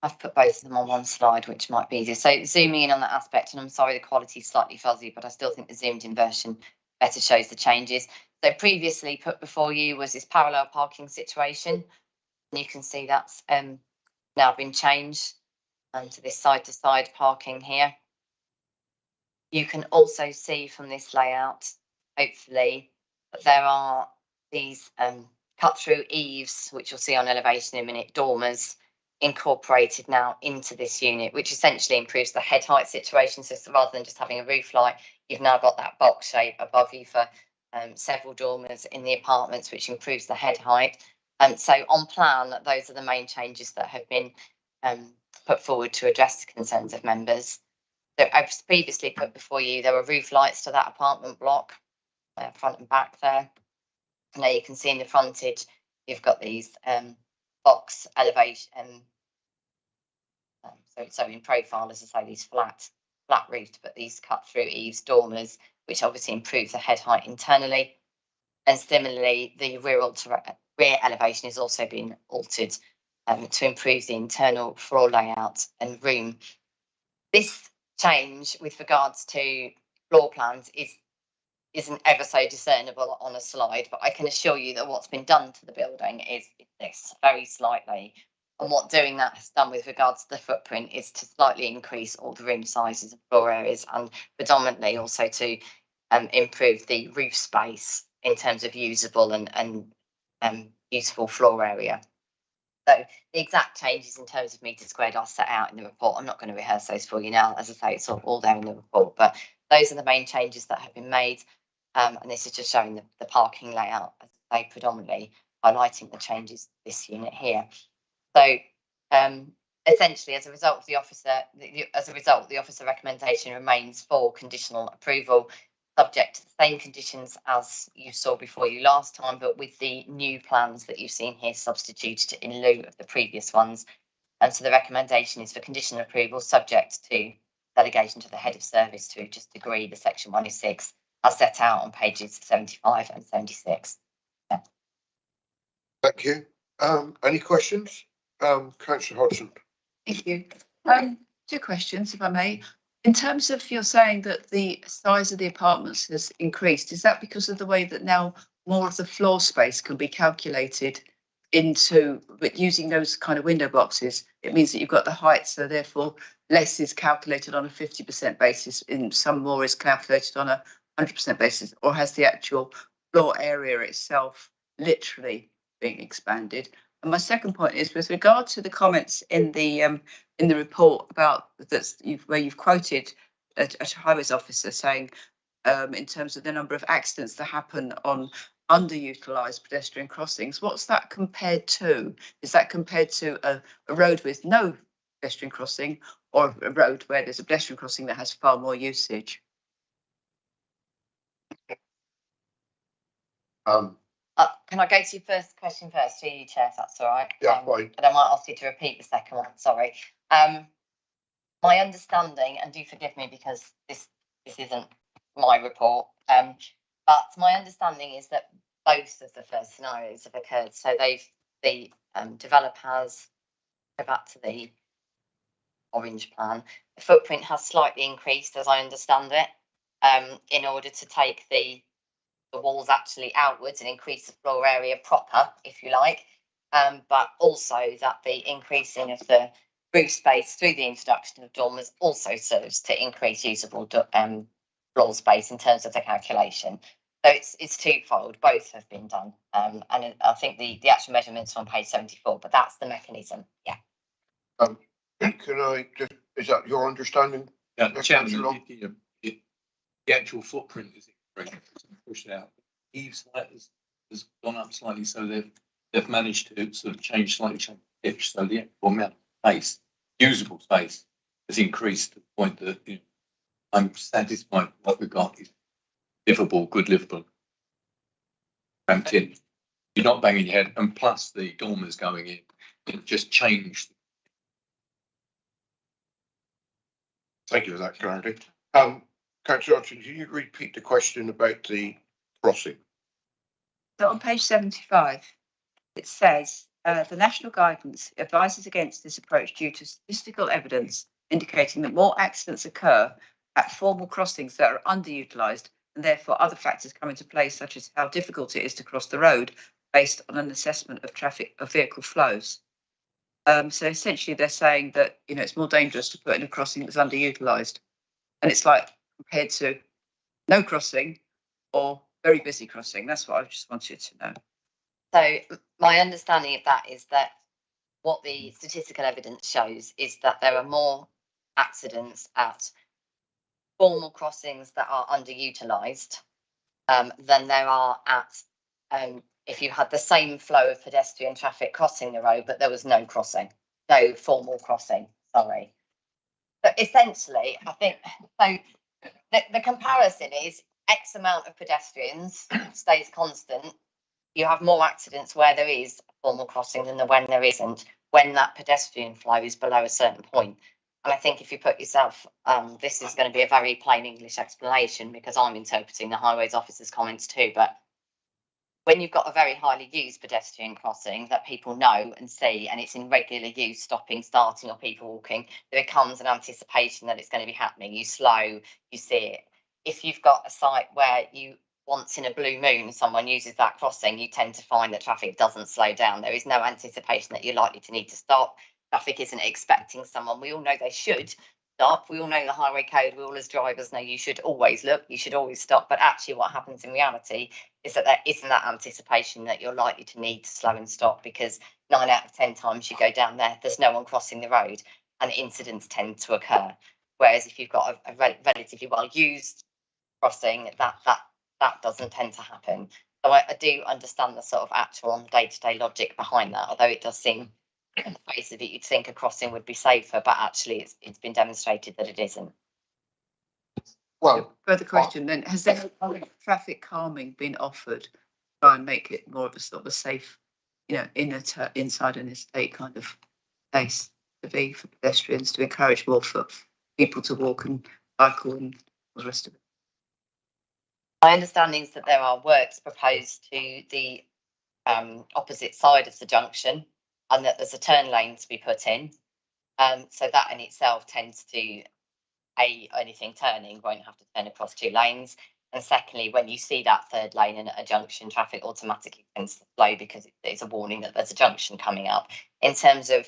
I've put both of them on one slide, which might be easier. So zooming in on that aspect, and I'm sorry the quality is slightly fuzzy, but I still think the zoomed in version better shows the changes. So previously put before you was this parallel parking situation, and you can see that's now been changed to this side-to-side parking here. You can also see from this layout, hopefully, that there are these cut-through eaves, which you'll see on elevation in a minute, dormers, incorporated now into this unit, which essentially improves the head height situation. So rather than just having a roof light, you've now got that box shape above you for several dormers in the apartments, which improves the head height. So on plan, those are the main changes that have been put forward to address the concerns of members. So I've previously put before you, there were roof lights to that apartment block, front and back there. And now you can see in the frontage, you've got these box elevation, so in profile, as I say, these flat roofed, but these cut through eaves, dormers, which obviously improve the head height internally. And similarly, the rear elevation has also been altered to improve the internal floor layout and room. This change with regards to floor plans isn't ever so discernible on a slide, but I can assure you that what's been done to the building is this very slightly And what doing that has done with regards to the footprint is to slightly increase all the room sizes and floor areas, and predominantly also to improve the roof space in terms of usable and useful floor area. So the exact changes in terms of metres squared are set out in the report. I'm not going to rehearse those for you now. As I say, it's all there in the report, but those are the main changes that have been made. And this is just showing the parking layout, as I say, predominantly highlighting the changes this unit here. So essentially, as a result, the officer recommendation remains for conditional approval, subject to the same conditions as you saw before you last time, but with the new plans that you've seen here substituted in lieu of the previous ones. And so the recommendation is for conditional approval, subject to delegation to the head of service to just agree the section 106 as set out on pages 75 and 76. Yeah. Thank you. Any questions? Councillor Hodgson. Thank you. Two questions, if I may. In terms of you're saying that the size of the apartments has increased, is that because of the way that now more of the floor space can be calculated into, but using those kind of window boxes, it means that you've got the height, so therefore less is calculated on a 50% basis, in some more is calculated on a 100% basis, or has the actual floor area itself literally being expanded? And my second point is with regard to the comments in the report about that's where you've quoted a highways officer saying in terms of the number of accidents that happen on underutilised pedestrian crossings, what's that compared to? Is that compared to a road with no pedestrian crossing, or a road where there's a pedestrian crossing that has far more usage? Can I go to your first question first, through you, Chair, if that's all right? Yeah, fine. But I might ask you to repeat the second one, sorry. My understanding, and do forgive me because this isn't my report, but my understanding is that both of the first scenarios have occurred. So the developers, go back to the orange plan, the footprint has slightly increased, as I understand it, in order to take the walls actually outwards and increase the floor area proper, if you like, but also that the increasing of the roof space through the introduction of dormers also serves to increase usable floor space in terms of the calculation. So it's twofold. Both have been done, and I think the actual measurements are on page 74, but that's the mechanism. Yeah. Can I just, is that your understanding? Yeah, Chairman, the actual footprint is pushed out. Eaves has gone up slightly, so they've managed to sort of change pitch, so the actual amount of space, usable space, has increased to the point that I'm satisfied what we've got is livable, good livable. Cramped in. You're not banging your head, and plus the dormers going in, it just changed. Thank you for that clarity. Councillor Hodgson, can you repeat the question about the crossing? So on page 75, it says the national guidance advises against this approach due to statistical evidence indicating that more accidents occur at formal crossings that are underutilised, and therefore other factors come into play, such as how difficult it is to cross the road based on an assessment of vehicle flows. So essentially they're saying that it's more dangerous to put in a crossing that's underutilised, and it's like compared to no crossing or very busy crossing. That's what I just wanted to know. So my understanding of that is that what the statistical evidence shows is that there are more accidents at formal crossings that are underutilised than there are at if you had the same flow of pedestrian traffic crossing the road, but there was no formal crossing, sorry. But essentially, I think, so the comparison is X amount of pedestrians stays constant. You have more accidents where there is a formal crossing than when there isn't, when that pedestrian flow is below a certain point. And I think if you put yourself, this is going to be a very plain English explanation because I'm interpreting the highways officer's comments too, but when you've got a very highly used pedestrian crossing that people know and see, and it's in regular use, stopping, starting, or people walking, there becomes an anticipation that it's going to be happening. You slow, you see it. If you've got a site where you once in a blue moon someone uses that crossing, you tend to find that traffic doesn't slow down. There is no anticipation that you're likely to need to stop. Traffic isn't expecting someone. We all know they should stop. We all know the highway code. We all as drivers know you should always look, you should always stop. But actually what happens in reality is that there isn't that anticipation that you're likely to need to slow and stop, because 9 out of 10 times you go down there, there's no one crossing the road and incidents tend to occur. Whereas if you've got a relatively well used crossing, that doesn't tend to happen. So I do understand the sort of actual on day-to-day logic behind that, although it does seem on the face of it you'd think a crossing would be safer, but actually it's been demonstrated that it isn't. Well, further question then, has there traffic calming been offered to try and make it more of a sort of a safe, you know, inside an estate kind of place to be for pedestrians, to encourage more for people to walk and cycle and all the rest of it? My understanding is that there are works proposed to the opposite side of the junction, and that there's a turn lane to be put in. So that in itself tends to, anything turning won't have to turn across 2 lanes. And secondly, when you see that third lane in a junction, traffic automatically tends to slow because it's a warning that there's a junction coming up. In terms of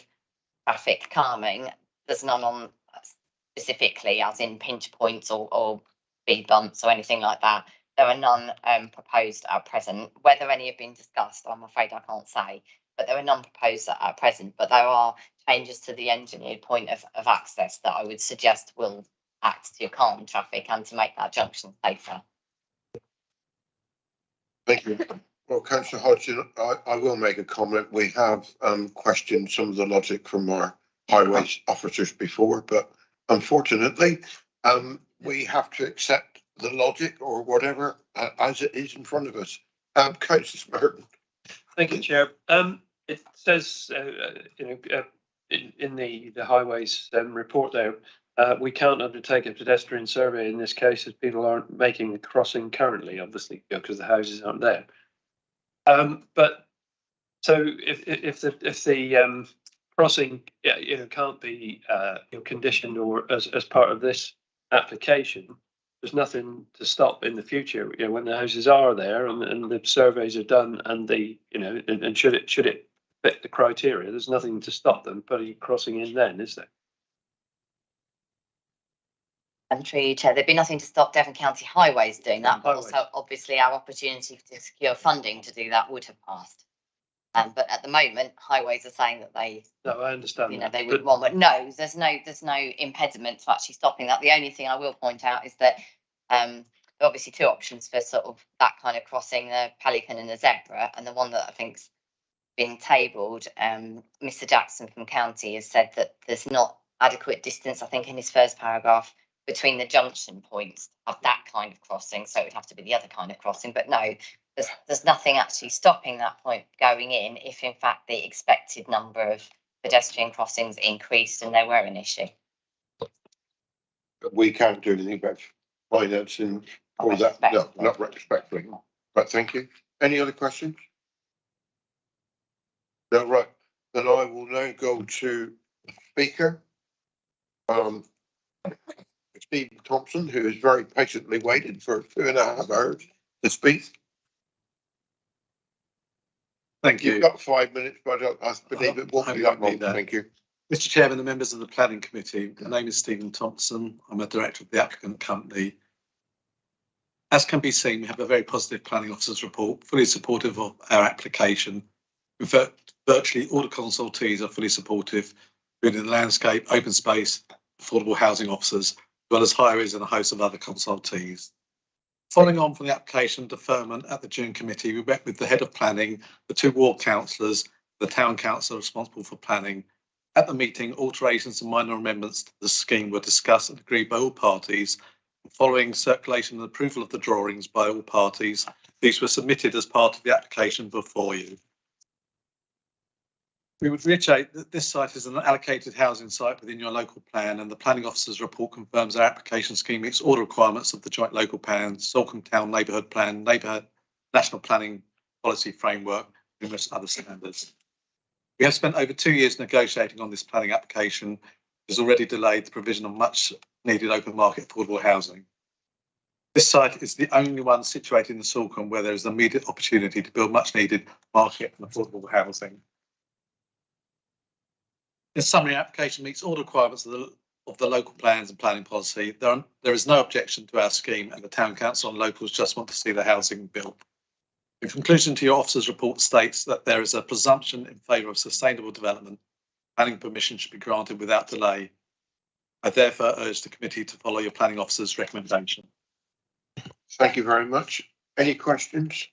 traffic calming, there's none on specifically, as in pinch points or speed bumps or anything like that. There are none proposed at present. Whether any have been discussed, I'm afraid I can't say, but there are none proposed at present. But there are changes to the engineered point of access that I would suggest will act to calm traffic and to make that junction safer. thank you. Well, Councillor Hodgson, I will make a comment. We have questioned some of the logic from our highways officers before, but unfortunately, we have to accept the logic or whatever as it is in front of us. Councillor Smurden. Thank you, Chair. It says, in the highways report there, we can't undertake a pedestrian survey in this case as people aren't making the crossing currently, obviously, because the houses aren't there. But so if the crossing, can't be conditioned or as part of this application, there's nothing to stop in the future. When the houses are there and the surveys are done, and and should it fit the criteria, there's nothing to stop them putting crossing in then, is there? And through you, Chair, there'd be nothing to stop Devon County Highways doing that, but also obviously our opportunity to secure funding to do that would have passed. But at the moment, Highways are saying that they, no, I understand, they would want, but no, there's no impediment to actually stopping that. The only thing I will point out is that there are obviously 2 options for sort of that kind of crossing: the pelican and the zebra. And the one that I think's been tabled, Mr. Jackson from County has said that there's not adequate distance, I think in his first paragraph, between the junction points of that kind of crossing, so it would have to be the other kind of crossing. But no, there's nothing actually stopping that point going in if in fact the expected number of pedestrian crossings increased and there were an issue. But we can't do anything about financing or that, no, not retrospectively. But thank you. Any other questions? No, right. Then I will now go to speaker. Stephen Thompson, who has very patiently waited for 2.5 hours to speak. Thank you. You've got 5 minutes, but I believe it won't be that long. Thank you. Mr. Chairman, the members of the Planning Committee, my name is Stephen Thompson. I'm a director of the applicant company. As can be seen, we have a very positive planning officer's report, fully supportive of our application. In fact, virtually all the consultees are fully supportive, including the landscape, open space, affordable housing officers, as well as highways and a host of other consultees. Following on from the application deferment at the June committee, we met with the head of planning, the 2 ward councillors, the town council responsible for planning. At the meeting, alterations and minor amendments to the scheme were discussed and agreed by all parties. Following circulation and approval of the drawings by all parties, these were submitted as part of the application before you. We would reiterate that this site is an allocated housing site within your local plan, and the planning officer's report confirms our application scheme meets all the requirements of the joint local plan, Salcombe Town Neighbourhood Plan, Neighbourhood National Planning Policy Framework, and numerous other standards. We have spent over 2 years negotiating on this planning application, which has already delayed the provision of much needed open market affordable housing. This site is the only one situated in Salcombe where there is an immediate opportunity to build much needed market and affordable housing. In summary, application meets all the requirements of the local plans and planning policy. There is no objection to our scheme, and the Town Council and locals just want to see the housing built. The conclusion to your officer's report states that there is a presumption in favour of sustainable development. Planning permission should be granted without delay. I therefore urge the committee to follow your planning officer's recommendation. Thank you very much. Any questions?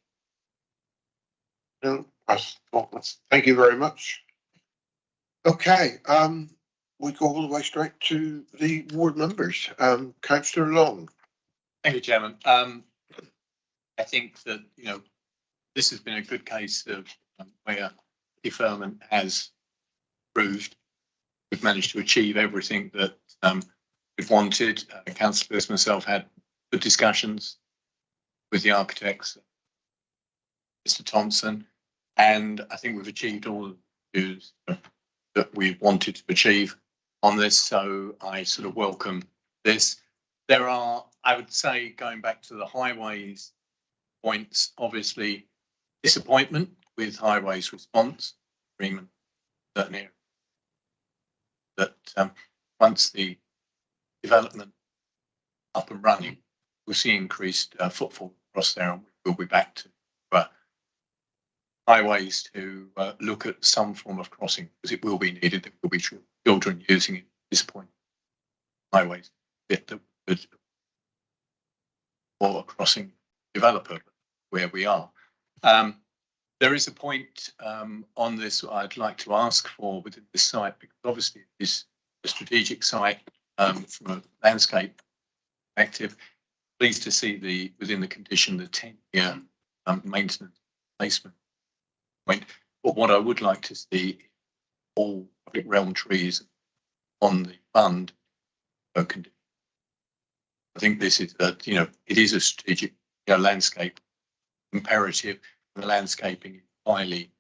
No, thank you very much. Okay, we go all the way straight to the ward members. Councillor Long. Thank you, Chairman. I think that, you know, this has been a good case of where deferment has proved. We've managed to achieve everything that we've wanted. Councillors myself had good discussions with the architects, Mr. Thompson, and I think we've achieved all the views that we wanted to achieve on this. So I sort of welcome this. There are, I would say, going back to the highways points, obviously disappointment with highways response agreement, certainly that once the development up and running, we'll see increased footfall across there, and we'll be back to highways to look at some form of crossing, because it will be needed. There will be children using it. Disappointing highways bit that would or a crossing developer where we are. There is a point on this I'd like to ask for within this site, because obviously it is a strategic site from a landscape perspective. Pleased to see within the condition the 10-year maintenance placement point. But what I would like to see, all public realm trees on the fund condition. I think this is it is a strategic landscape imperative. The landscaping is highly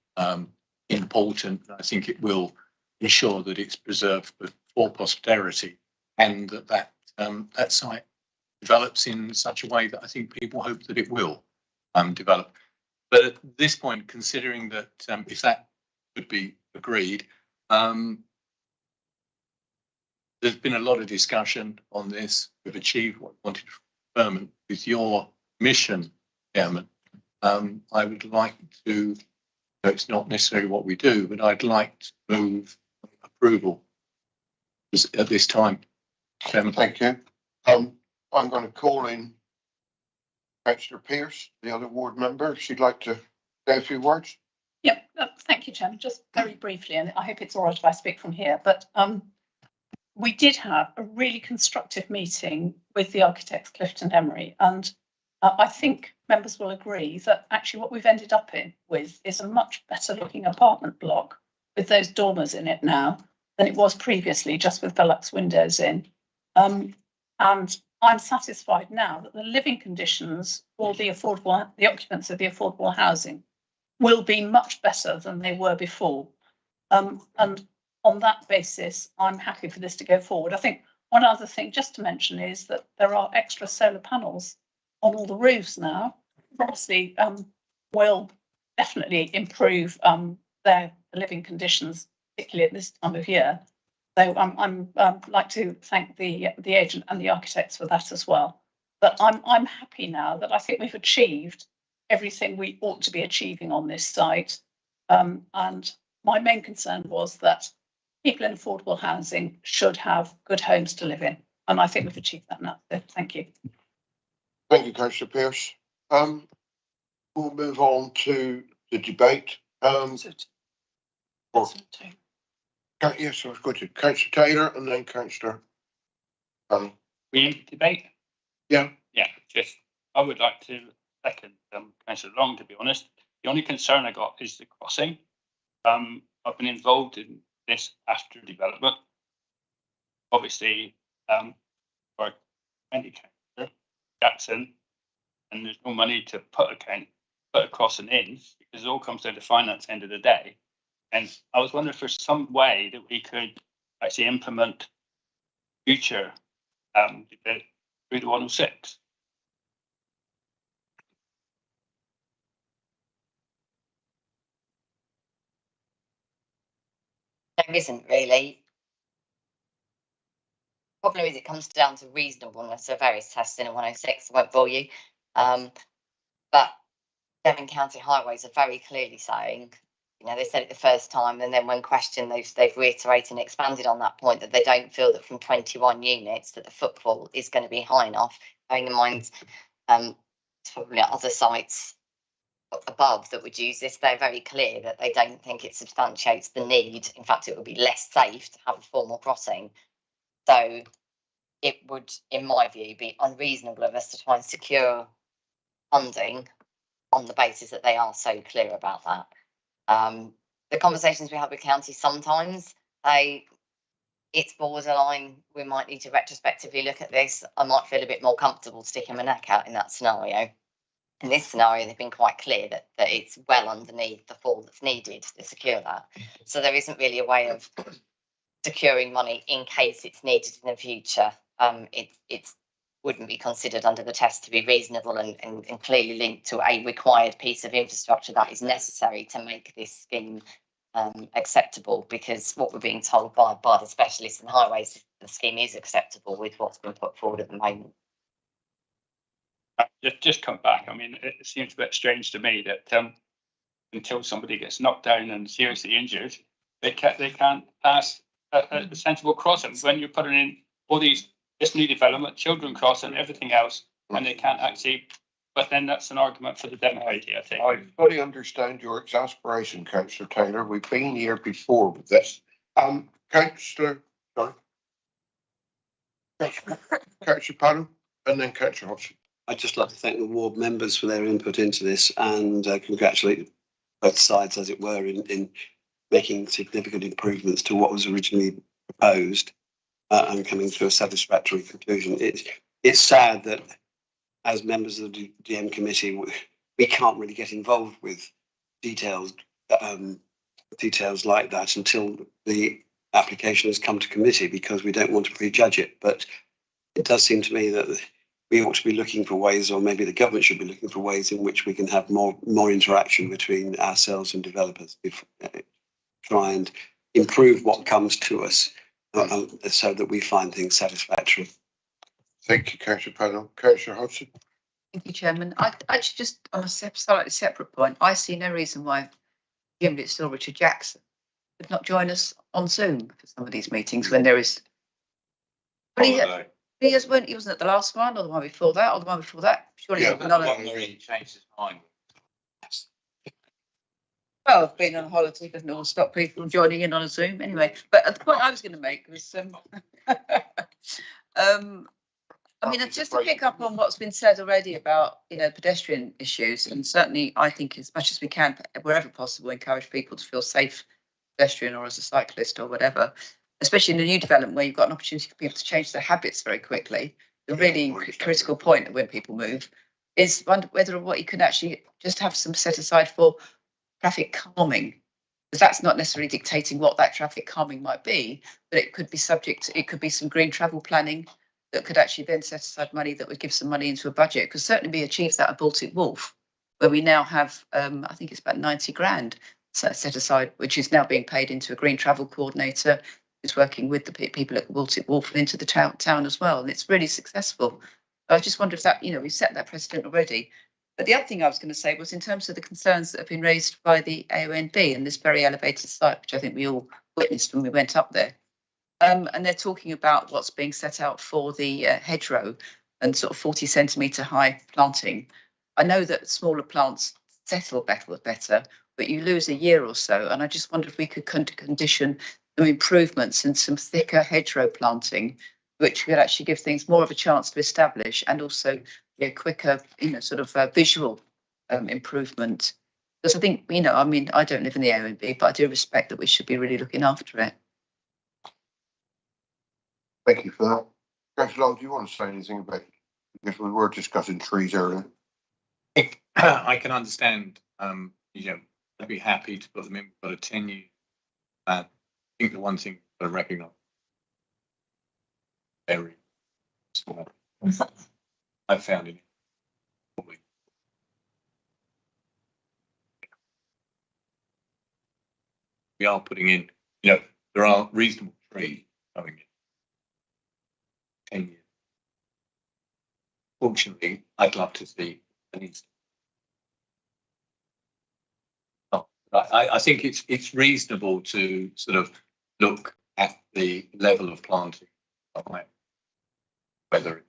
important. I think it will ensure that it's preserved for posterity, and that site develops in such a way that I think people hope that it will develop. But at this point, considering that if that could be agreed, there's been a lot of discussion on this. We've achieved what we wanted from deferment with your mission, Chairman. I would like to, it's not necessarily what we do, but I'd like to move approval at this time. Chairman. Thank you. I'm going to call in Councillor Pearce, the other ward member. She'd like to say a few words. Yep, thank you, Chairman. Just very briefly, and I hope it's all right if I speak from here, but we did have a really constructive meeting with the architects, Clifton Emery, and I think members will agree that actually what we've ended up with is a much better looking apartment block with those dormers in it now than it was previously, just with Velux windows in. And I'm satisfied now that the living conditions for the occupants of the affordable housing will be much better than they were before. And on that basis, I'm happy for this to go forward. I think one other thing just to mention is that there are extra solar panels on all the roofs now. Obviously, will definitely improve their living conditions, particularly at this time of year. So I'm like to thank the agent and the architects for that as well. But I'm happy now that I think we've achieved everything we ought to be achieving on this site. And my main concern was that people in affordable housing should have good homes to live in. And I think we've achieved that now. So thank you. Thank you, Councillor Pearce. We'll move on to the debate. Yes, I was going to Councillor Taylor and then Councillor. We in debate? Yeah. Yeah, just I would like to second Councillor Long, to be honest. The only concern I got is the crossing. I've been involved in this after development. Obviously, for 20 Councillor Jackson, and there's no money to put a crossing in because it all comes down to finance end of the day. And I was wondering if there's some way that we could actually implement future through the 106. There isn't really. Problem is, it comes down to reasonableness of various tests in a 106. I won't bore you. But Devon County Highways are very clearly saying, you know, they said it the first time, and then when questioned, they've reiterated and expanded on that point that they don't feel that from 21 units that the footfall is going to be high enough. Bearing in mind, probably other sites above that would use this, they're very clear that they don't think it substantiates the need. In fact, it would be less safe to have a formal crossing. So it would, in my view, be unreasonable of us to try and secure funding on the basis that they are so clear about that. The conversations we have with counties sometimes, it's borderline. We might need to retrospectively look at this. I might feel a bit more comfortable sticking my neck out in that scenario. In this scenario, they've been quite clear that it's well underneath the fall that's needed to secure that. So there isn't really a way of securing money in case it's needed in the future. It wouldn't be considered under the test to be reasonable and clearly linked to a required piece of infrastructure that is necessary to make this scheme acceptable, because what we're being told by the specialists in highways, the scheme is acceptable with what's been put forward at the moment. Just come back. I mean, it seems a bit strange to me that until somebody gets knocked down and seriously injured, they can't pass a sensible crossing. When you're putting in all this new development, children crossing, everything else, and they can't actually. But then that's an argument for the demo idea, I think. I fully understand your exasperation, Councillor Taylor. We've been here before with this. Councillor, sorry. Councillor Padham, and then Councillor Hodgson. I'd just like to thank the ward members for their input into this and congratulate both sides, as it were, in making significant improvements to what was originally proposed and coming to a satisfactory conclusion. It's sad that as members of the DM committee, we can't really get involved with details like that until the application has come to committee, because we don't want to prejudge it. But it does seem to me that we ought to be looking for ways, or maybe the government should be looking for ways in which we can have more interaction between ourselves and developers, try and improve what comes to us so that we find things satisfactory. Thank you, Councillor Padham. Councillor Hodgson. Thank you, Chairman. I actually, just on a slightly separate point, I see no reason why, given it's still Richard Jackson, would not join us on Zoom for some of these meetings when there is. He wasn't at the last one, or the one before that, or the one before that. Surely he changed his mind. Well, being on holiday doesn't always stop people from joining in on a Zoom anyway. But the point I was going to make was, I mean, just to pick up on what's been said already about, you know, pedestrian issues, and certainly I think as much as we can, wherever possible, encourage people to feel safe, pedestrian or as a cyclist or whatever, especially in a new development where you've got an opportunity for people to change their habits very quickly. The really critical point when people move is whether or what you can actually just have some set aside for traffic calming, because that's not necessarily dictating what that traffic calming might be, but it could be subject to, it could be some green travel planning that could actually then set aside money that would give some money into a budget. It could certainly be achieved at a Baltic Wolf, where we now have, I think it's about 90 grand set aside, which is now being paid into a green travel coordinator who's working with the people at the Baltic Wolf and into the town as well. And it's really successful. I just wonder if that, you know, we've set that precedent already. But the other thing I was going to say was in terms of the concerns that have been raised by the AONB and this very elevated site, which I think we all witnessed when we went up there. And they're talking about what's being set out for the hedgerow and sort of 40 centimetre high planting. I know that smaller plants settle better, but you lose a year or so. And I just wonder if we could condition some improvements and some thicker hedgerow planting, which could actually give things more of a chance to establish, and also a quicker, you know, sort of visual improvement. Because I think, you know, I mean, I don't live in the AONB, but I do respect that we should be really looking after it. Thank you for that. Councillor Long, do you want to say anything about it? Because we were discussing trees earlier. I can understand, you know, I'd be happy to put them in, but a 10-year plan. I think the one thing I recognise very small. I found it. We are putting in, you know, there are reasonable trees coming in 10 years. Fortunately, I'd love to see an instant. I think it's reasonable to sort of look at the level of planting, whether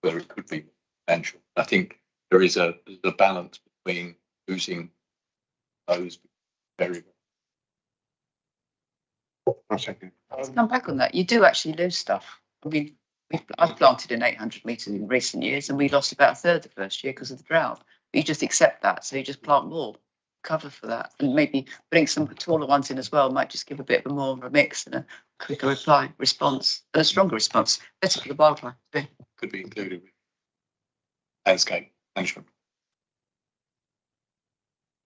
it could be potential. I think there is a balance between losing those very. Let's come back on that. You do actually lose stuff. I mean, I've planted in 800 metres in recent years, and we lost about a third the first year because of the drought. But you just accept that, so you just plant more, cover for that, and maybe putting some taller ones in as well might just give a bit of a more of a mix and a quicker response, and a stronger response, better for the wildlife. Yeah. Could be included with landscape management.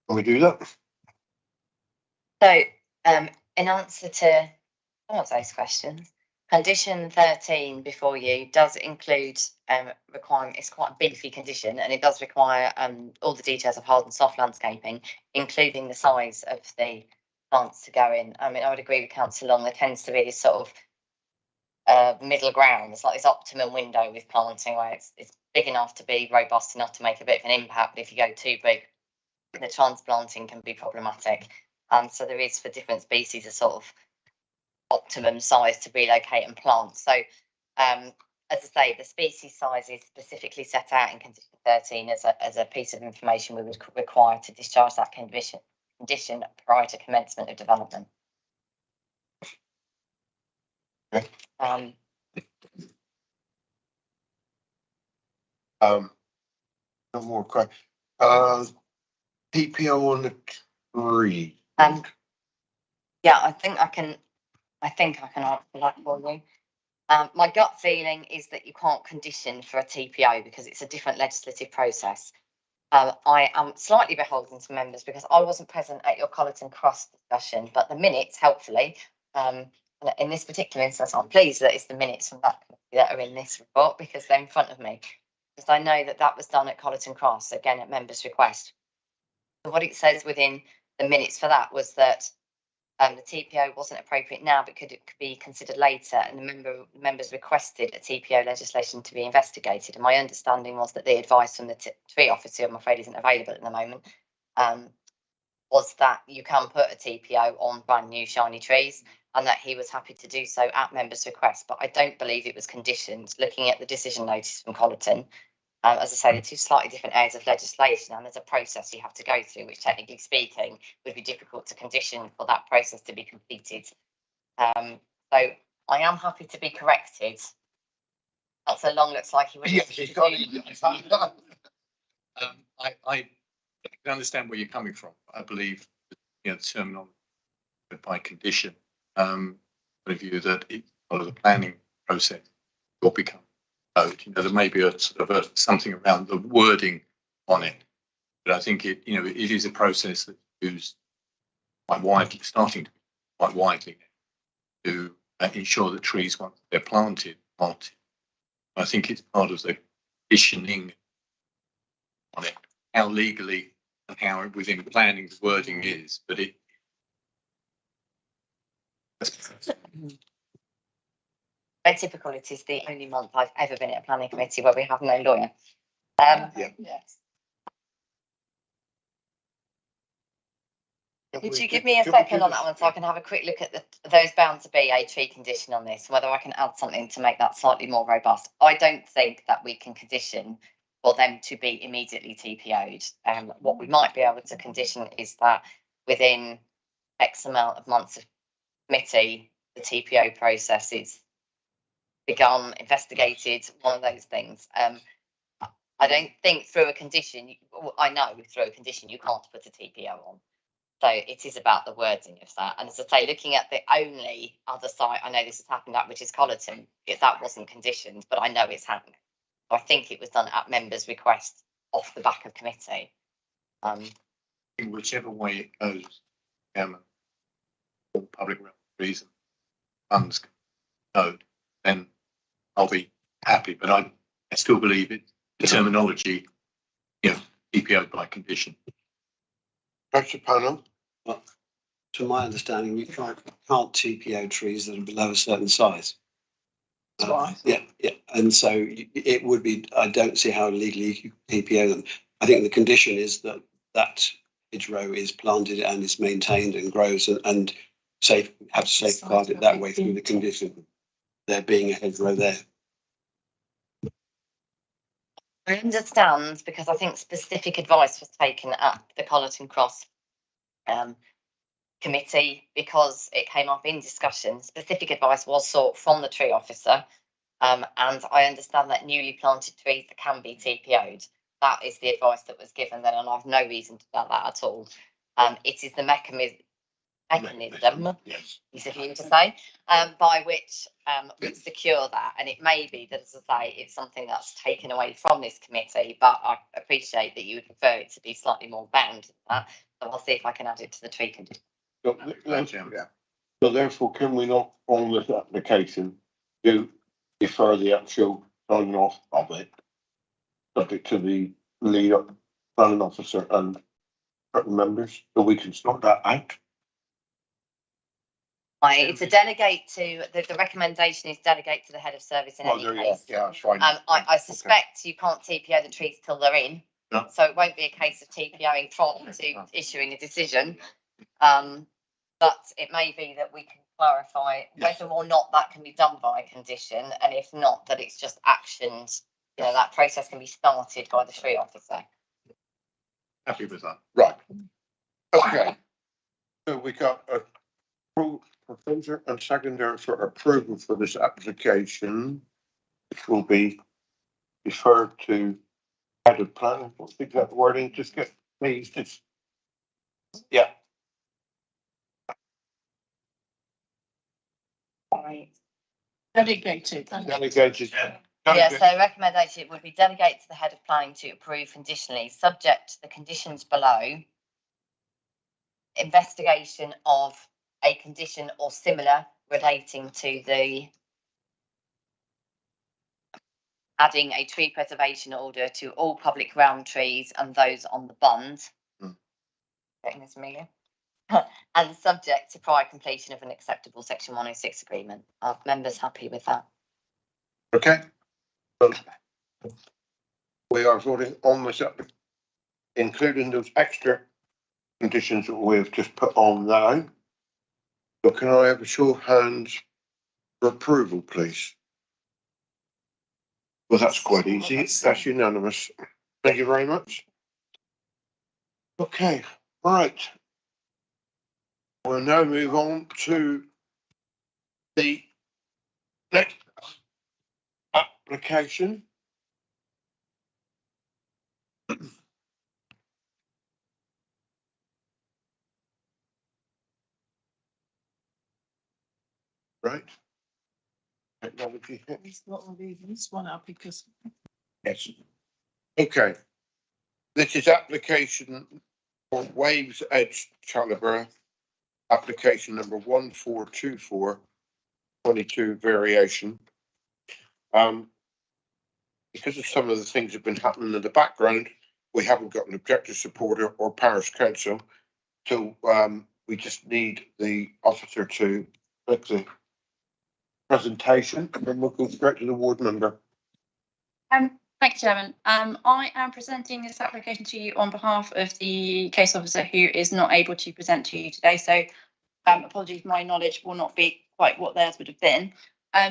Can we do that? So, in answer to some of those questions, condition 13 before you does include requirement. It's quite a beefy condition, and it does require all the details of hard and soft landscaping, including the size of the plants to go in. I mean, I would agree with Councillor Long. There tends to be this sort of middle ground. It's like this optimum window with planting where it's big enough to be robust enough to make a bit of an impact, but if you go too big, the transplanting can be problematic. So there is for different species a sort of optimum size to relocate and plant. So as I say, the species size is specifically set out in condition 13 as a piece of information we would require to discharge that condition prior to commencement of development. Okay. No more questions. TPO on the tree. Yeah, I think I can answer that for you. My gut feeling is that you can't condition for a TPO because it's a different legislative process. I am slightly beholden to members because I wasn't present at your Colleton Cross discussion, but the minutes, helpfully, in this particular instance, I'm pleased that it's the minutes from that committee that are in this report because they're in front of me. Because I know that was done at Colleton Cross, again at members' request. So what it says within the minutes for that was that the TPO wasn't appropriate now, but could be considered later, and the members requested a TPO legislation to be investigated. And my understanding was that the advice from the tree officer, I'm afraid isn't available at the moment, was that you can put a TPO on brand new shiny trees, and that he was happy to do so at members' request. But I don't believe it was conditioned. Looking at the decision notice from Colleton, as I say, they're two slightly different areas of legislation, and there's a process you have to go through, which technically speaking would be difficult to condition for that process to be completed. So I am happy to be corrected. That's a long looks like he was. Yes, I can understand where you're coming from. I believe, the terminology by condition, the view that it's part of the planning process will become. There may be a sort of something around the wording on it, but I think it is a process that's used quite widely, starting to be quite widely, to ensure that trees, once they're planted. I think it's part of the conditioning on it, how legally and how within planning the wording is, but it. Very typical. It is the only month I've ever been at a planning committee where we have no lawyer. Yes. Could you give me a second on that one so I can have a quick look at those bound to be a tree condition on this, whether I can add something to make that slightly more robust. I don't think that we can condition for them to be immediately TPO'd. What we might be able to condition is that within X amount of months of committee, the TPO process is begun, investigated, one of those things. I don't think through a condition, I know through a condition you can't put a TPO on. So it is about the wording of that. And as I say, looking at the only other site I know this has happened at, which is Colleton, that wasn't conditioned, but I know it's happened. I think it was done at members' request off the back of committee. In whichever way it goes, for public reason, funds go, then I'll be happy. But I still believe it. The terminology, TPO by condition. Councillor Panel. to my understanding, you can't TPO trees that are below a certain size. That's what I thought. Yeah. And so it would be, I don't see how legally you could TPO them. I think the condition is that that hedgerow is planted and is maintained and grows and have to safeguard it that way through the condition. There being a hedgerow there. I understand, because I think specific advice was taken at the Collerton Cross committee, because it came up in discussion. Specific advice was sought from the tree officer, and I understand that newly planted trees can be TPO'd. That is the advice that was given then, and I have no reason to doubt that at all. It is the mechanism, yes, easy for you to say, by which we secure that. And it may be that, as I say, it's something that's taken away from this committee, but I appreciate that you would prefer it to be slightly more bound than that. So I'll see if I can add it to the tree condition. So therefore, can we not, on this application, defer the actual signing off of it, subject to the lead planning officer and certain members, so we can sort that out? It's a delegate to the recommendation is delegate to the head of service in any case. Yeah, that's fine. I suspect you can't TPO the trees till they're in, no. So it won't be a case of TPOing prior to issuing a decision. But it may be that we can clarify whether or not that can be done by condition, and if not, that it's just actioned. You know, that process can be started by the tree officer. Happy with that, right? Okay. So we got a proposer and seconder for approval for this application, which will be referred to head of planning. What's the exact wording? Just get please. Just yeah. Right. Delegated. Delegated. Yeah, so recommendation would be delegate to the head of planning to approve conditionally, subject to the conditions below. Investigation of a condition or similar relating to the adding a tree preservation order to all public round trees and those on the bund. Getting this, Amelia? And subject to prior completion of an acceptable Section 106 agreement. Are members happy with that? Okay. We are voting on this up, including those extra conditions that we've just put on now. So can I have a show of hands for approval, please? Well, that's quite easy. That's unanimous. Thank you very much. Okay, right. We'll now move on to the next application. Right. Technology. It's not really this one up because. Yes. Okay. This is application for Waves Edge Calibre, application number 142422 variation. Because of some of the things that have been happening in the background, we haven't got an objective supporter or parish council. So we just need the officer to make the presentation, and then we'll go straight to the ward member. Thank you, Chairman. I am presenting this application to you on behalf of the case officer who is not able to present to you today. So apologies, my knowledge will not be quite what theirs would have been.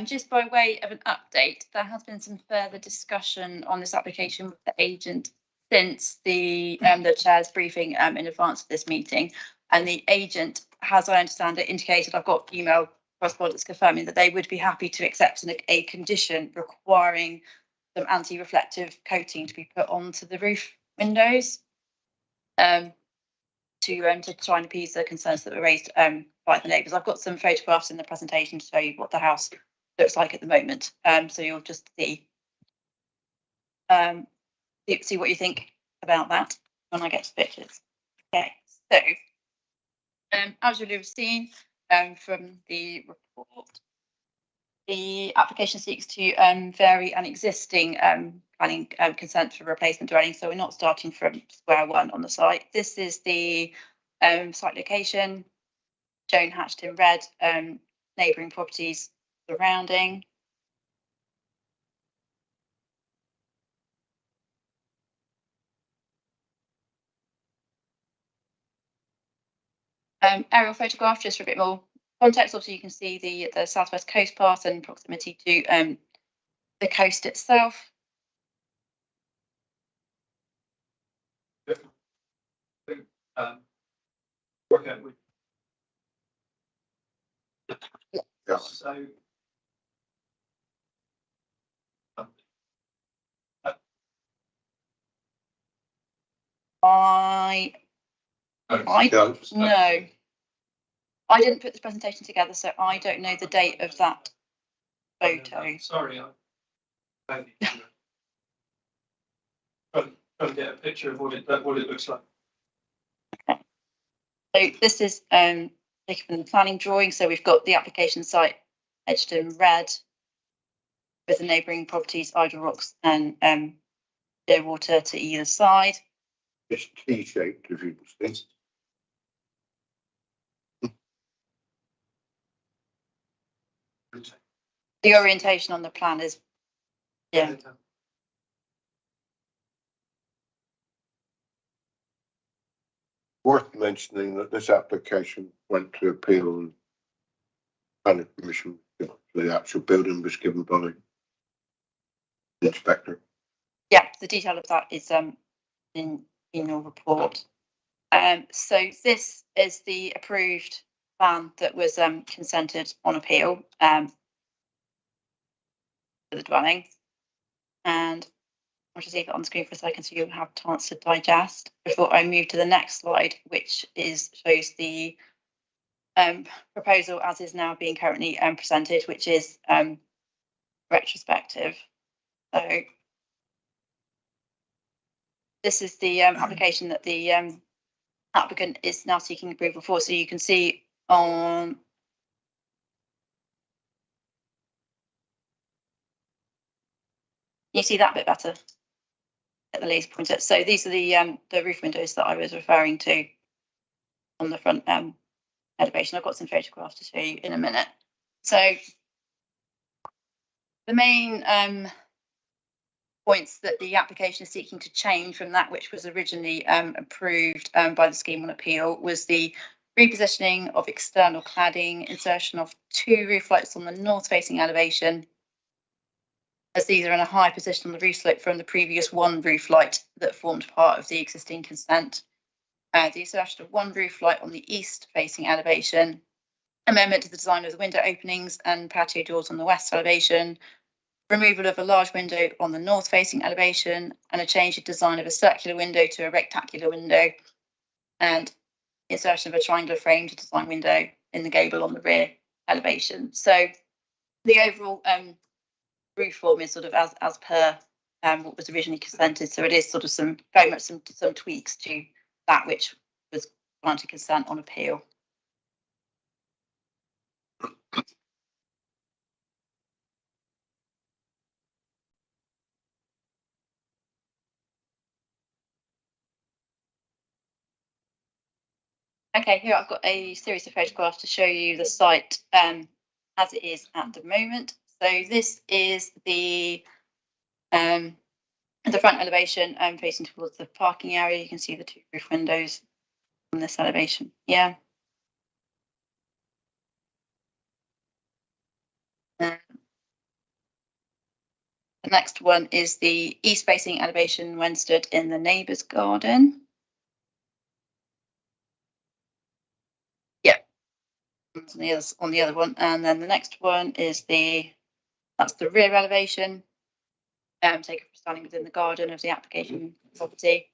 Just by way of an update, there has been some further discussion on this application with the agent since the chair's briefing in advance of this meeting. And the agent has, I understand it, indicated, I've got email correspondence confirming that they would be happy to accept a condition requiring some anti-reflective coating to be put onto the roof windows to try and appease the concerns that were raised by the neighbours. I've got some photographs in the presentation to show you what the house looks like at the moment. So you'll just see what you think about that when I get to pictures. Okay, so as you'll have seen from the report, the application seeks to vary an existing planning consent for replacement dwelling. So we're not starting from square one on the site. This is the site location. shown hatched in red, neighbouring properties surrounding. Aerial photograph, just for a bit more context. Obviously, you can see the southwest coast path and proximity to the coast itself. Work out with. Yeah. So. No, I didn't put this presentation together, so I don't know the date of that photo. Sorry, I'm trying to get a picture of what it looks like. So this is taken from the planning drawing. So we've got the application site edged in red with the neighbouring properties, idle rocks and clear water to either side. It's T-shaped, if you can see. The orientation on the plan is, yeah. Worth mentioning that this application went to appeal and planning permission. The actual building was given by the inspector. Yeah, the detail of that is in your report. So this is the approved plan that was consented on appeal for the dwelling. And I'll just leave it on the screen for a second so you'll have a chance to digest before I move to the next slide, which shows the proposal as is now being currently presented, which is retrospective. So this is the application that the applicant is now seeking approval for. So you can see on you see that bit better at the laser pointer. So these are the roof windows that I was referring to on the front elevation. I've got some photographs to show you in a minute. So the main points that the application is seeking to change from that which was originally approved by the scheme on appeal was the repositioning of external cladding, insertion of 2 roof lights on the north facing elevation, as these are in a high position on the roof slope from the previous 1 roof light that formed part of the existing consent. The insertion of 1 roof light on the east facing elevation, amendment to the design of the window openings and patio doors on the west elevation, removal of a large window on the north facing elevation, and a change in design of a circular window to a rectangular window, and insertion of a triangular framed design window in the gable on the rear elevation. So the overall roof form is sort of as per what was originally consented. So it is sort of very much some tweaks to that which was granted consent on appeal. Okay, here I've got a series of photographs to show you the site as it is at the moment. So this is the front elevation facing towards the parking area. You can see the 2 roof windows on this elevation. Yeah. The next one is the east facing elevation when stood in the neighbour's garden. Yeah, on the other one, and then the next one is that's the rear elevation, taken from standing within the garden of the application property.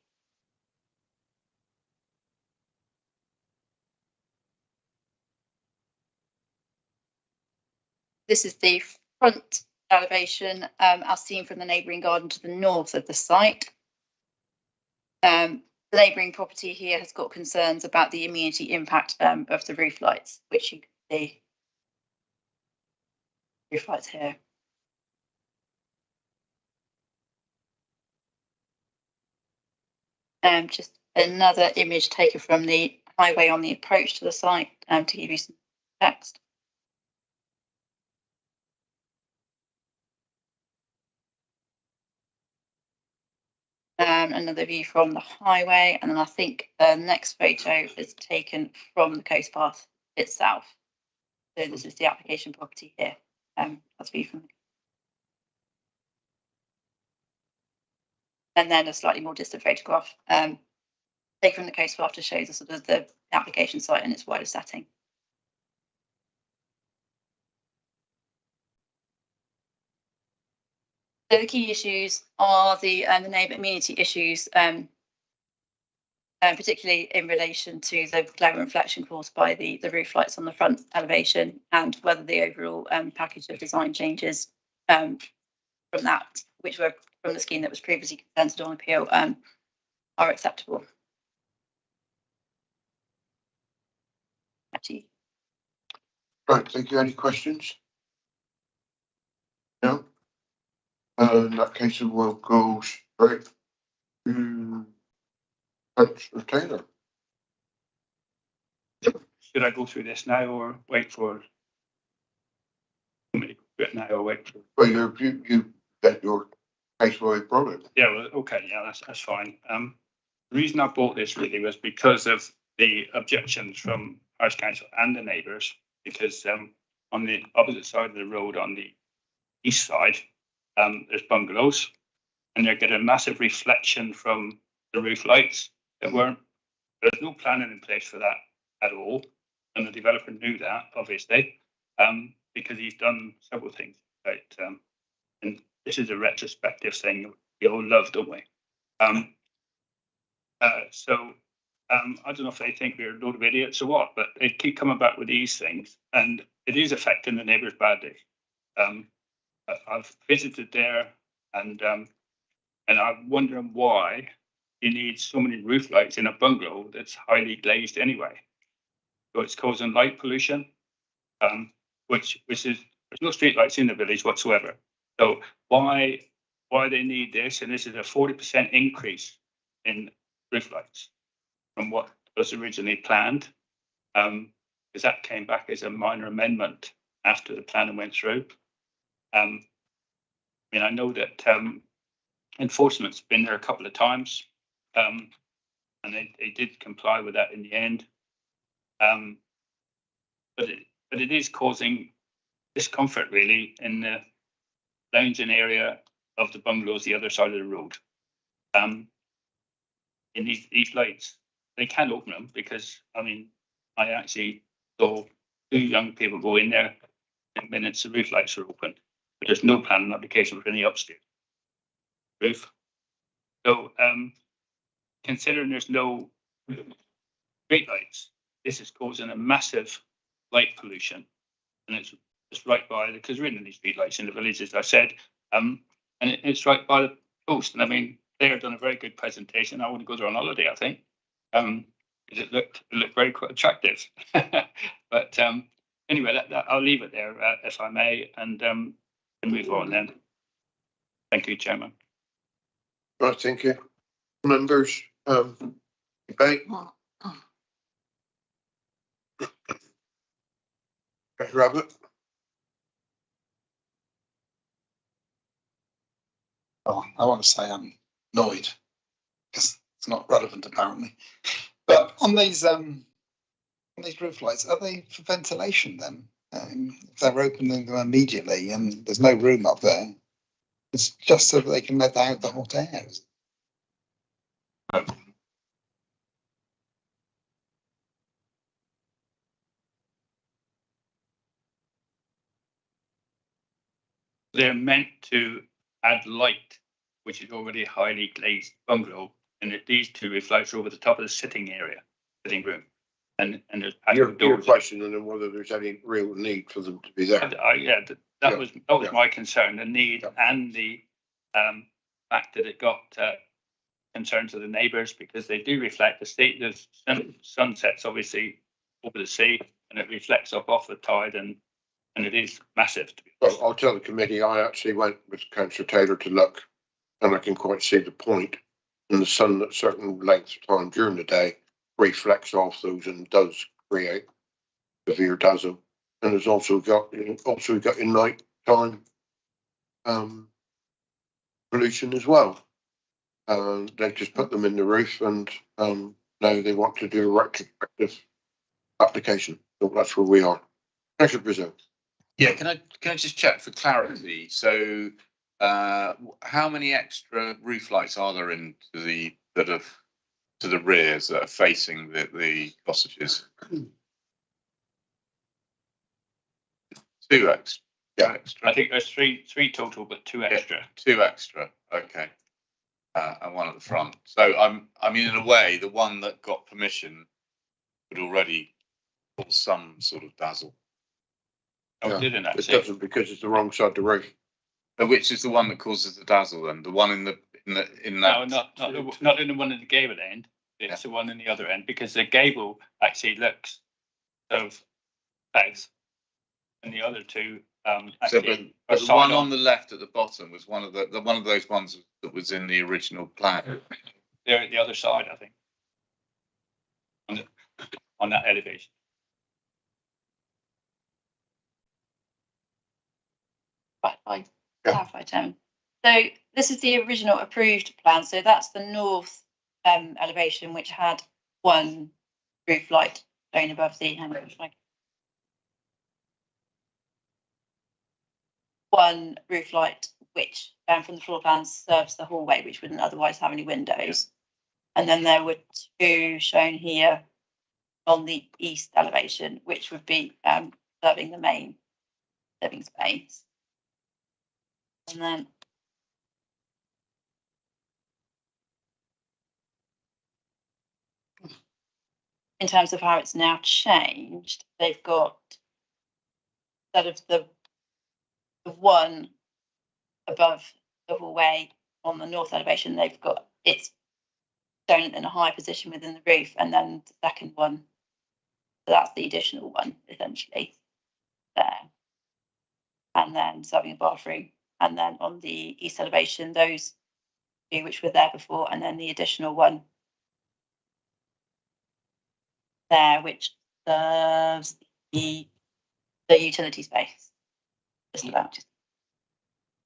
This is the front elevation as seen from the neighbouring garden to the north of the site. The neighbouring property here has got concerns about the amenity impact of the roof lights, which you can see. Roof lights here. Just another image taken from the highway on the approach to the site to give you some text. Another view from the highway, and then I think the next photo is taken from the coast path itself. So this is the application property here. That's view from. And then a slightly more distant photograph taken from the coast path to show the sort of the application site in its wider setting. So the key issues are the neighbour immunity issues, particularly in relation to the glare reflection caused by the roof lights on the front elevation, and whether the overall package of design changes from that, which were from the scheme that was previously consented on appeal, are acceptable. Actually. Right, thank you. Any questions? No? In that case, we'll go straight to Councillor Taylor. Should I go through this now or wait for? Now or wait for? Well, you bet your case where you brought it. Yeah, well, okay, yeah, that's fine. The reason I bought this really was because of the objections from Parish Council and the neighbours, because on the opposite side of the road, on the east side, there's bungalows, and they get a massive reflection from the roof lights that weren't. There's no planning in place for that at all, and the developer knew that, obviously, because he's done several things. Right, and this is a retrospective thing we all love, don't we? I don't know if they think we're a load of idiots or what, but they keep coming back with these things, and it is affecting the neighbours badly. I've visited there, and I'm wondering why you need so many roof lights in a bungalow that's highly glazed anyway. So it's causing light pollution, which is there's no street lights in the village whatsoever. So why they need this? And this is a 40% increase in roof lights from what was originally planned, because that came back as a minor amendment after the planning went through. I mean, I know that enforcement's been there a couple of times, and they did comply with that in the end. But it is causing discomfort really in the lounging area of the bungalows the other side of the road. In these lights, they can't open them because, I mean, I actually saw 2 young people go in there in minutes the roof lights are open, but there's no planning application for any upstairs roof. So considering there's no street lights, this is causing a massive light pollution, and it's right by because there isn't any street lights in the village, as I said, and it's right by the coast. And I mean, they have done a very good presentation. I want to go there on holiday, I think. It looked very quite attractive. But anyway, I'll leave it there if I may, and move on then. Thank you, Chairman. Right, thank you. Members, debate. Robert. Oh, I want to say I'm annoyed because it's not relevant apparently. But on these roof lights, are they for ventilation then? If they're opening them immediately and there's no room up there, it's just so that they can let out the hot air. They're meant to add light, which is already a highly glazed bungalow, and it needs to reflect over the top of the sitting room. And there's your question on whether there's any real need for them to be there. Yeah, that was my concern, the need and the fact that it got concern to the neighbours, because they do reflect the sun sets obviously over the sea, and it reflects off the tide, and it is massive. Well, I'll tell the committee I actually went with Councillor Taylor to look, and I can quite see the point in the sun at certain lengths of time during the day reflects off those and does create severe dazzle. And it's also got in night time pollution as well. They just put them in the roof, and now they want to do a retrospective application. So that's where we are. Councillor Brazil. Yeah, can I just check for clarity? So, how many extra roof lights are there in the to the rears that are facing the cottages? 2 extra. Yeah, extra. I think there's three total, but 2 extra. Yeah, 2 extra. Okay. And 1 at the front. So I mean, in a way, the one that got permission would already cause some sort of dazzle. Oh, Yeah, didn't it actually. doesn't, because it's the wrong side of the roof. Which is the one that causes the dazzle then? The one in that. No, not in the one in the gable end. It's the one in the other end, because the gable actually looks of south, and the other two So, actually. but the one on the left at the bottom was one of one of those ones that was in the original plan. They're at the other side, I think, on that elevation. Right, clarify, Chairman. So this is the original approved plan. So that's the north elevation, which had 1 roof light going above the one roof light, which from the floor plan serves the hallway, which wouldn't otherwise have any windows. And then there were 2 shown here on the east elevation, which would be serving the main living space. And then in terms of how it's now changed, they've got, instead of the 1 above the hallway on the north elevation, they've got it's shown in a high position within the roof, and then the second one, so that's the additional one essentially there, and then serving a bathroom. And then on the east elevation, those 2 which were there before, and then the additional one there, which serves the utility space. Just about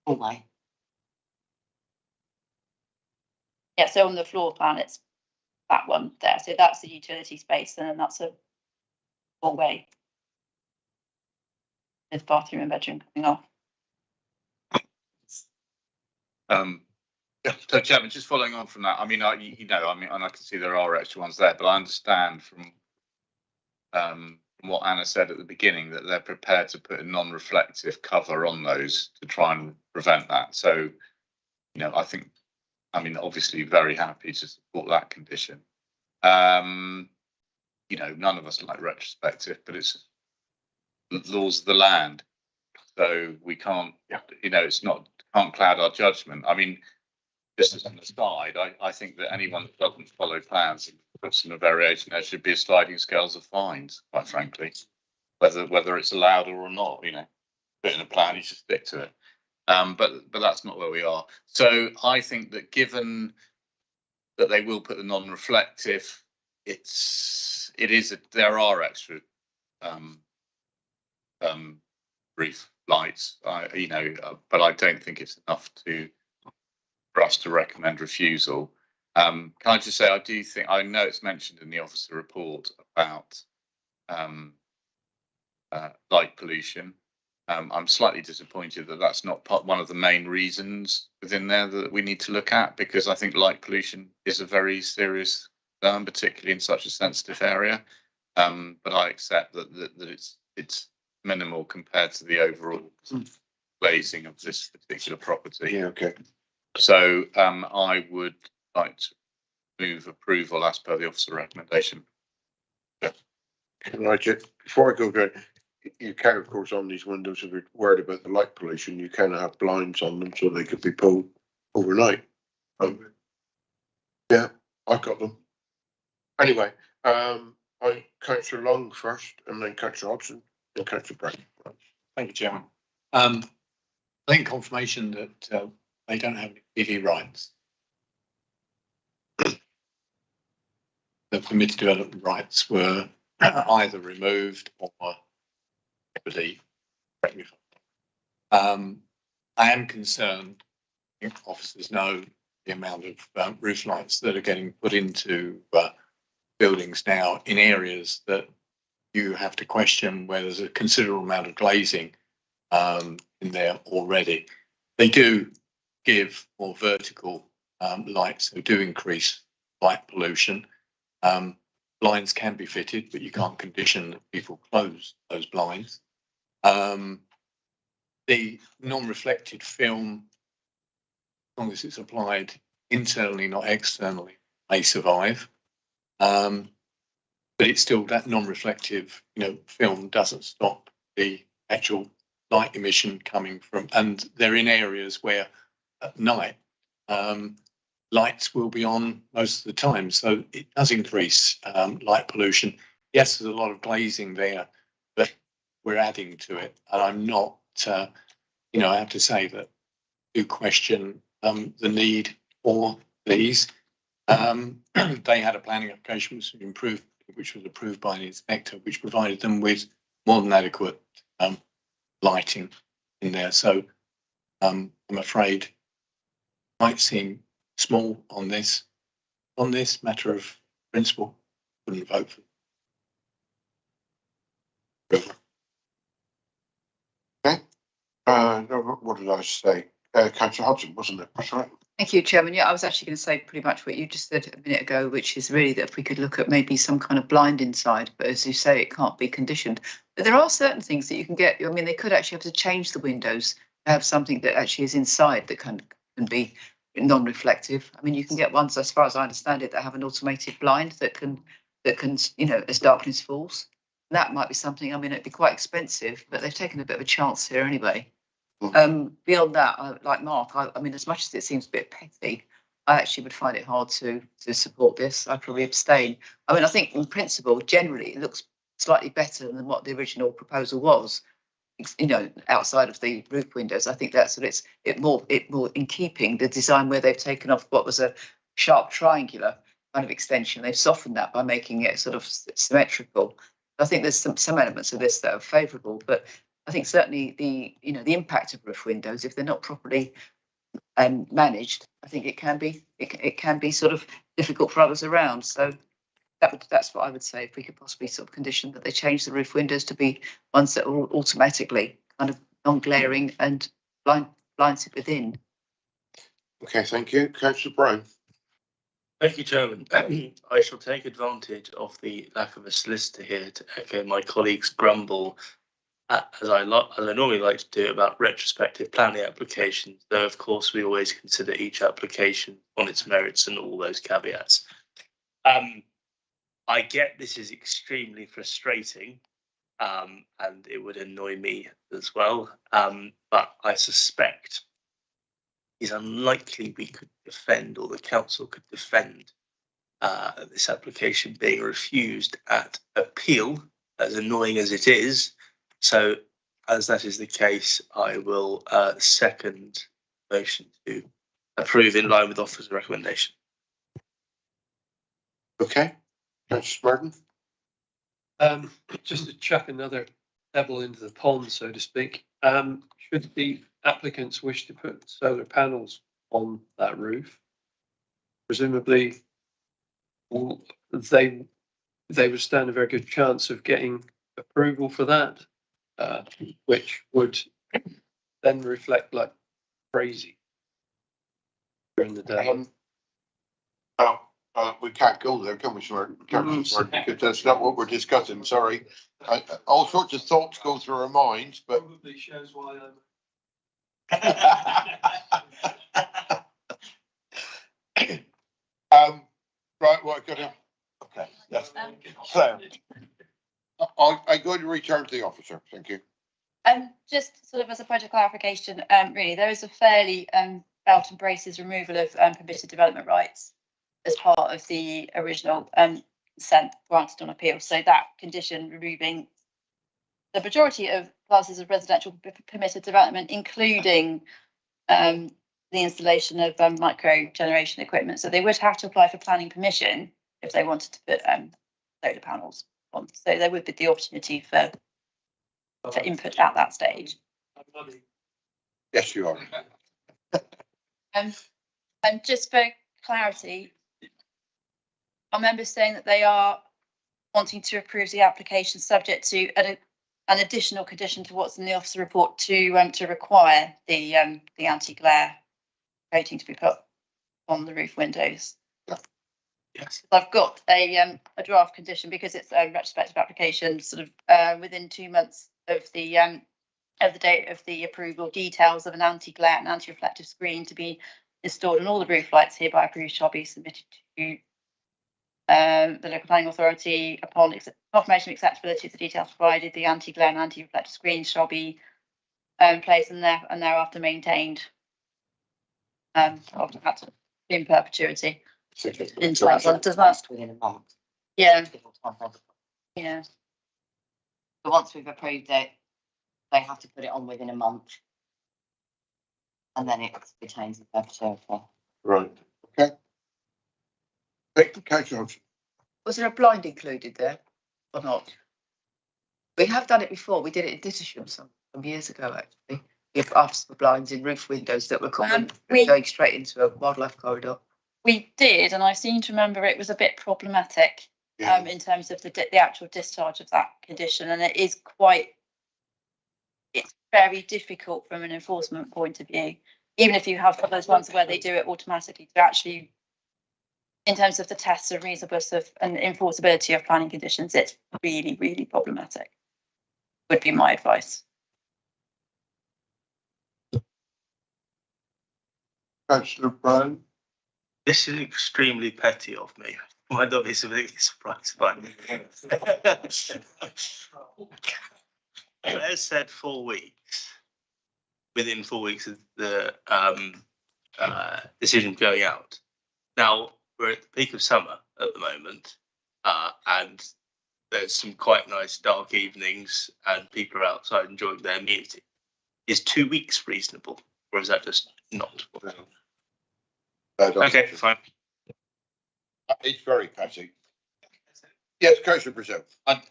hallway. Yeah, so on the floor plan, it's that one there. So that's the utility space, and then that's a hallway with bathroom and bedroom coming off. Yeah. So, Chairman, just following on from that, I mean, and I can see there are extra ones there, but I understand from what Anna said at the beginning that they're prepared to put a non-reflective cover on those to try and prevent that. So, obviously very happy to support that condition. None of us like retrospective, but it's the laws of the land. So we can't, can't cloud our judgment. I mean, just as an aside, I think that anyone that doesn't follow plans and puts in a variation, there should be a sliding scales of fines, quite frankly, whether it's allowed or not, put in a plan, you should stick to it. But that's not where we are. So I think that given that they will put the non-reflective, there are extra roof lights, but I don't think it's enough for us to recommend refusal. Can I just say, I know it's mentioned in the officer report about light pollution. I'm slightly disappointed that that's not one of the main reasons within there that we need to look at, because I think light pollution is a very serious, particularly in such a sensitive area. But I accept that it's minimal compared to the overall glazing of this particular property. Yeah, okay. So I would like to move approval as per the officer recommendation. Right, before I go there, you can, of course, on these windows, if you're worried about the light pollution, you can have blinds on them so they could be pulled overnight. Yeah, I've got them. Anyway, Councillor Long first, and then Councillor Hodgson, and Councillor Brown. Thank you, Chairman. I think confirmation that they don't have any PV rights. the permitted development rights were either removed or equity. I am concerned, officers know the amount of roof lights that are getting put into buildings now in areas that you have to question where there's a considerable amount of glazing in there already. They do give more vertical lights that do increase light pollution. Blinds can be fitted, but you can't condition that people close those blinds. The non-reflected film, as long as it's applied internally, not externally, may survive. But it's still that non-reflective, film doesn't stop the actual light emission coming from, and they're in areas where at night lights will be on most of the time, so it does increase light pollution. Yes, there's a lot of glazing there, but we're adding to it, and I'm not, I have to say that I do question the need for these. They had a planning application which was approved by the inspector, which provided them with more than adequate lighting in there. So I'm afraid it might seem small on this matter of principle. Wouldn't vote for it. Okay. What did I say? Councillor Hodgson, wasn't it? That's right. Thank you, Chairman. Yeah, I was actually going to say pretty much what you just said a minute ago, which is really that if we could look at maybe some kind of blind inside, but as you say, it can't be conditioned. But there are certain things that you can get. I mean, they could actually have to change the windows to have something that actually is inside that can be non-reflective. I mean, you can get ones, as far as I understand it, that have an automated blind that can, as darkness falls. That might be something. I mean, it'd be quite expensive, but they've taken a bit of a chance here anyway. Beyond that, like Mark, I mean, as much as it seems a bit petty, I actually would find it hard to support this. I'd probably abstain. I mean, I think in principle, generally, it looks slightly better than what the original proposal was. Outside of the roof windows, I think that's it's more in keeping the design where they've taken off what was a sharp triangular kind of extension. They've softened that by making it sort of symmetrical. I think there's some elements of this that are favourable, but I think certainly the impact of roof windows, if they're not properly managed, I think it can be sort of difficult for others around. So that's what I would say, if we could possibly sort of condition that they change the roof windows to be ones that are automatically kind of non-glaring and blinds it within. Okay, thank you. Councillor Brown. Thank you, Chairman. I shall take advantage of the lack of a solicitor here to echo my colleague's grumble, as I normally like to do, about retrospective planning applications, though of course we always consider each application on its merits and all those caveats. I get this is extremely frustrating, and it would annoy me as well, but I suspect it's unlikely we could defend, or the council could defend, this application being refused at appeal, as annoying as it is. So, as that is the case, I will second the motion to approve in line with officer's recommendation. Okay, Councillor Martin. Just to chuck another pebble into the pond, so to speak. Should the applicants wish to put solar panels on that roof, presumably they would stand a very good chance of getting approval for that, which would then reflect like crazy during the day. We can't go there, can we, Martin? Because that's not what we're discussing. Sorry. All sorts of thoughts go through our minds, but Probably shows why I'm. Right, well, okay, yes. So, I'm going to return to the officer. Thank you. Just sort of as a point of clarification, really, there is a fairly belt and braces removal of permitted development rights as part of the original consent granted on appeal. So that condition, removing the majority of classes of residential permitted development, including the installation of micro generation equipment. So they would have to apply for planning permission if they wanted to put solar panels on. So there would be the opportunity for input at that stage. Yes, you are. And just for clarity, are members saying that they are wanting to approve the application subject to an additional condition to what's in the officer report to require the anti-glare coating to be put on the roof windows? Yes. I've got a draft condition because it's a retrospective application, sort of within 2 months of the date of the approval. Details of an anti-glare and anti-reflective screen to be installed on all the roof lights hereby approved shall be submitted to the local planning authority. Upon confirmation of acceptability of the details provided, the anti-glare and anti-reflective screens shall be placed and thereafter maintained after that in perpetuity. In terms of, does that Within a month. Yeah. Yeah. But once we've approved it, they have to put it on within a month. And then it retains in perpetuity. Right, okay. Councillor Hodgson. Was there a blind included there or not? We have done it before. We did it in Dittisham some years ago, actually. We have asked for blinds in roof windows that were common, going straight into a wildlife corridor. We did, and I seem to remember it was a bit problematic in terms of the actual discharge of that condition, and it is it's very difficult from an enforcement point of view. Even if you have those ones where they do it automatically, to actually, in terms of the tests of reasonableness of and enforceability of planning conditions, it's really, really problematic. Would be my advice. Councillor Brown. This is extremely petty of me. Might not be something surprised by. Claire said 4 weeks. Within 4 weeks of the decision going out. Now we're at the peak of summer at the moment, and there's some quite nice dark evenings, and people are outside enjoying their music. Is 2 weeks reasonable, or is that just not? Okay, fine. It's very petty. Yes, Councillor Brazil. I'm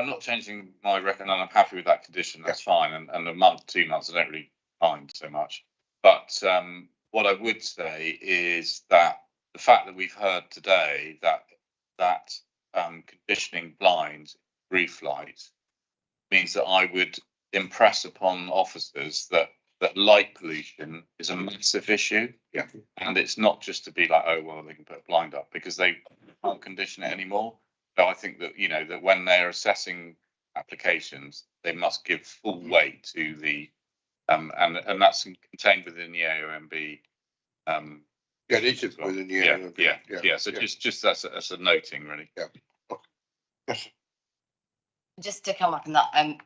not changing my reckon, and I'm happy with that condition. That's fine. And a month, 2 months, I don't really mind so much. But what I would say is that the fact that we've heard today that conditioning blinds, roof lights, means that I would impress upon officers that light pollution is a massive issue. Yeah. And it's not just to be like, oh, well, they can put a blind up, because they can't condition it anymore. So I think that, that when they're assessing applications, they must give full weight to the, and that's contained within the AOMB. Yeah, it is within the AOMB. Yeah. So just that's a noting, really. Yeah. Yes. Just to come up on that,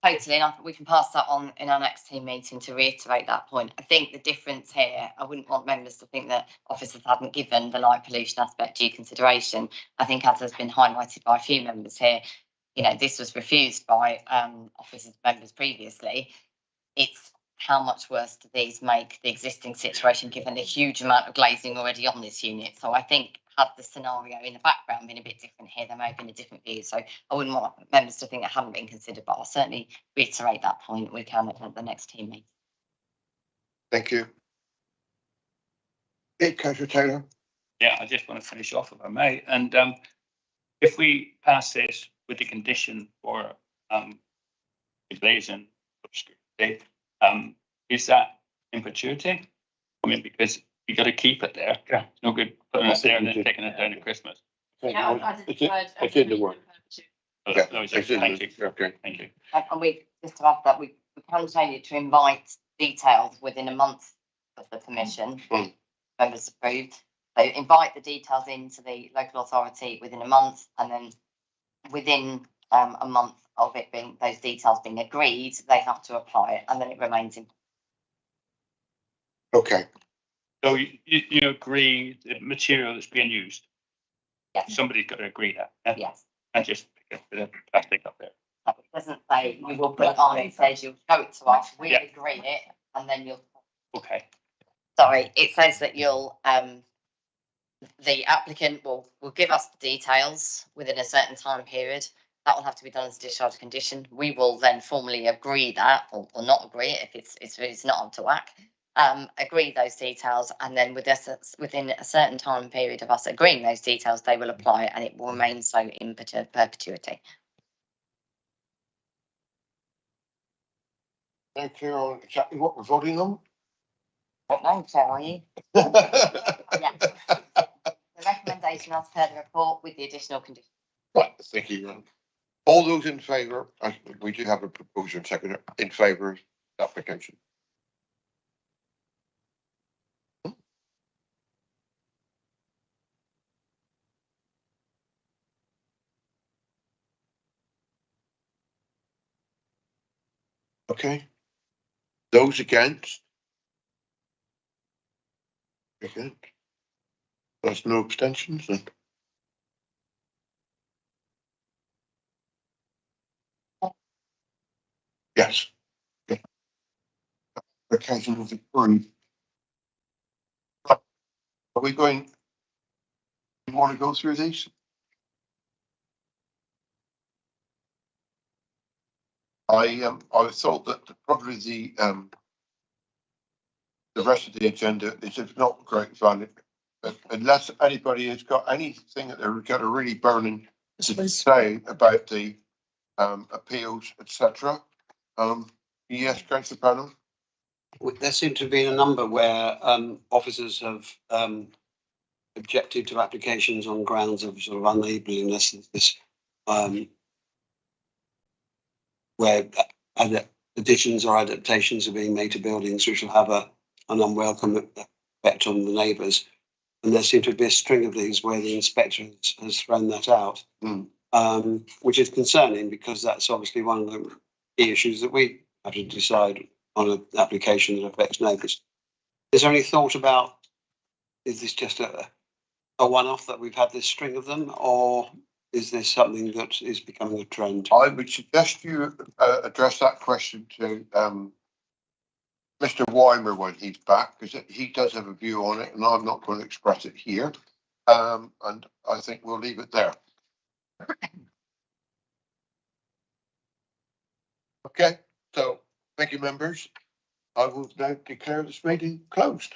totally, and I think we can pass that on in our next team meeting to reiterate that point. I think the difference here, I wouldn't want members to think that officers hadn't given the light pollution aspect due consideration. I think, as has been highlighted by a few members here, this was refused by officers members previously. It's how much worse do these make the existing situation, given the huge amount of glazing already on this unit? So I think, had the scenario in the background been a bit different here, there may have been a different view. So I wouldn't want members to think it hadn't been considered, but I'll certainly reiterate that point. We can at the next team meeting. Thank you. Councillor Taylor. Yeah, I just want to finish off if I may. And if we pass this with the condition for glazing, is that in perpetuity? I mean, because you got to keep it there. Yeah. It's no good putting it there and then taking it down at Christmas. Yeah, it's in the word. Yeah, thank you. Okay. Thank you. And we, just to add that, we continue to invite details within a month of the permission. Members approved. So invite the details into the local authority within a month, and then within a month of it being, those details being agreed, they have to apply it, and then it remains in. Okay. So you agree the material that's being used? Yes. Somebody's got to agree that. Yeah? Yes. And just pick a bit of plastic up there. It doesn't say you will put it on, it says you'll show it to us, we agree it, and then you'll. Okay. Sorry, it says that you'll the applicant will give us the details within a certain time period. That will have to be done as a discharge condition. We will then formally agree that, or not agree it if it's not up to whack. Agree those details, and then within a certain time period of us agreeing those details, they will apply, and it will remain so in perpetuity. Are you clear on exactly what we're voting on? Don't know, Chair, are you? Yeah. The recommendation as per the report with the additional condition. Right, thank you. All those in favour, we do have a proposal and second in favour of the application. Okay. Those against? Against? There's no abstentions then? Yes. Application is approved. Are we going? You want to go through these? I thought that probably the rest of the agenda is of not great value, but unless anybody has got anything that they're got a really burning to say about the appeals, etc. Yes, Councillor Panel. There seem to be a number where officers have objected to applications on grounds of sort of unenablingness of this, where additions or adaptations are being made to buildings which will have an unwelcome effect on the neighbours. And there seem to be a string of these where the inspector has thrown that out, which is concerning because that's obviously one of the key issues that we have to decide on an application that affects neighbours. Is there any thought about, is this just a one-off that we've had this string of them, or is this something that is becoming a trend? I would suggest you address that question to Mr. Weimer when he's back, because he does have a view on it, and I'm not going to express it here. And I think we'll leave it there. Okay, so thank you, members. I will now declare this meeting closed.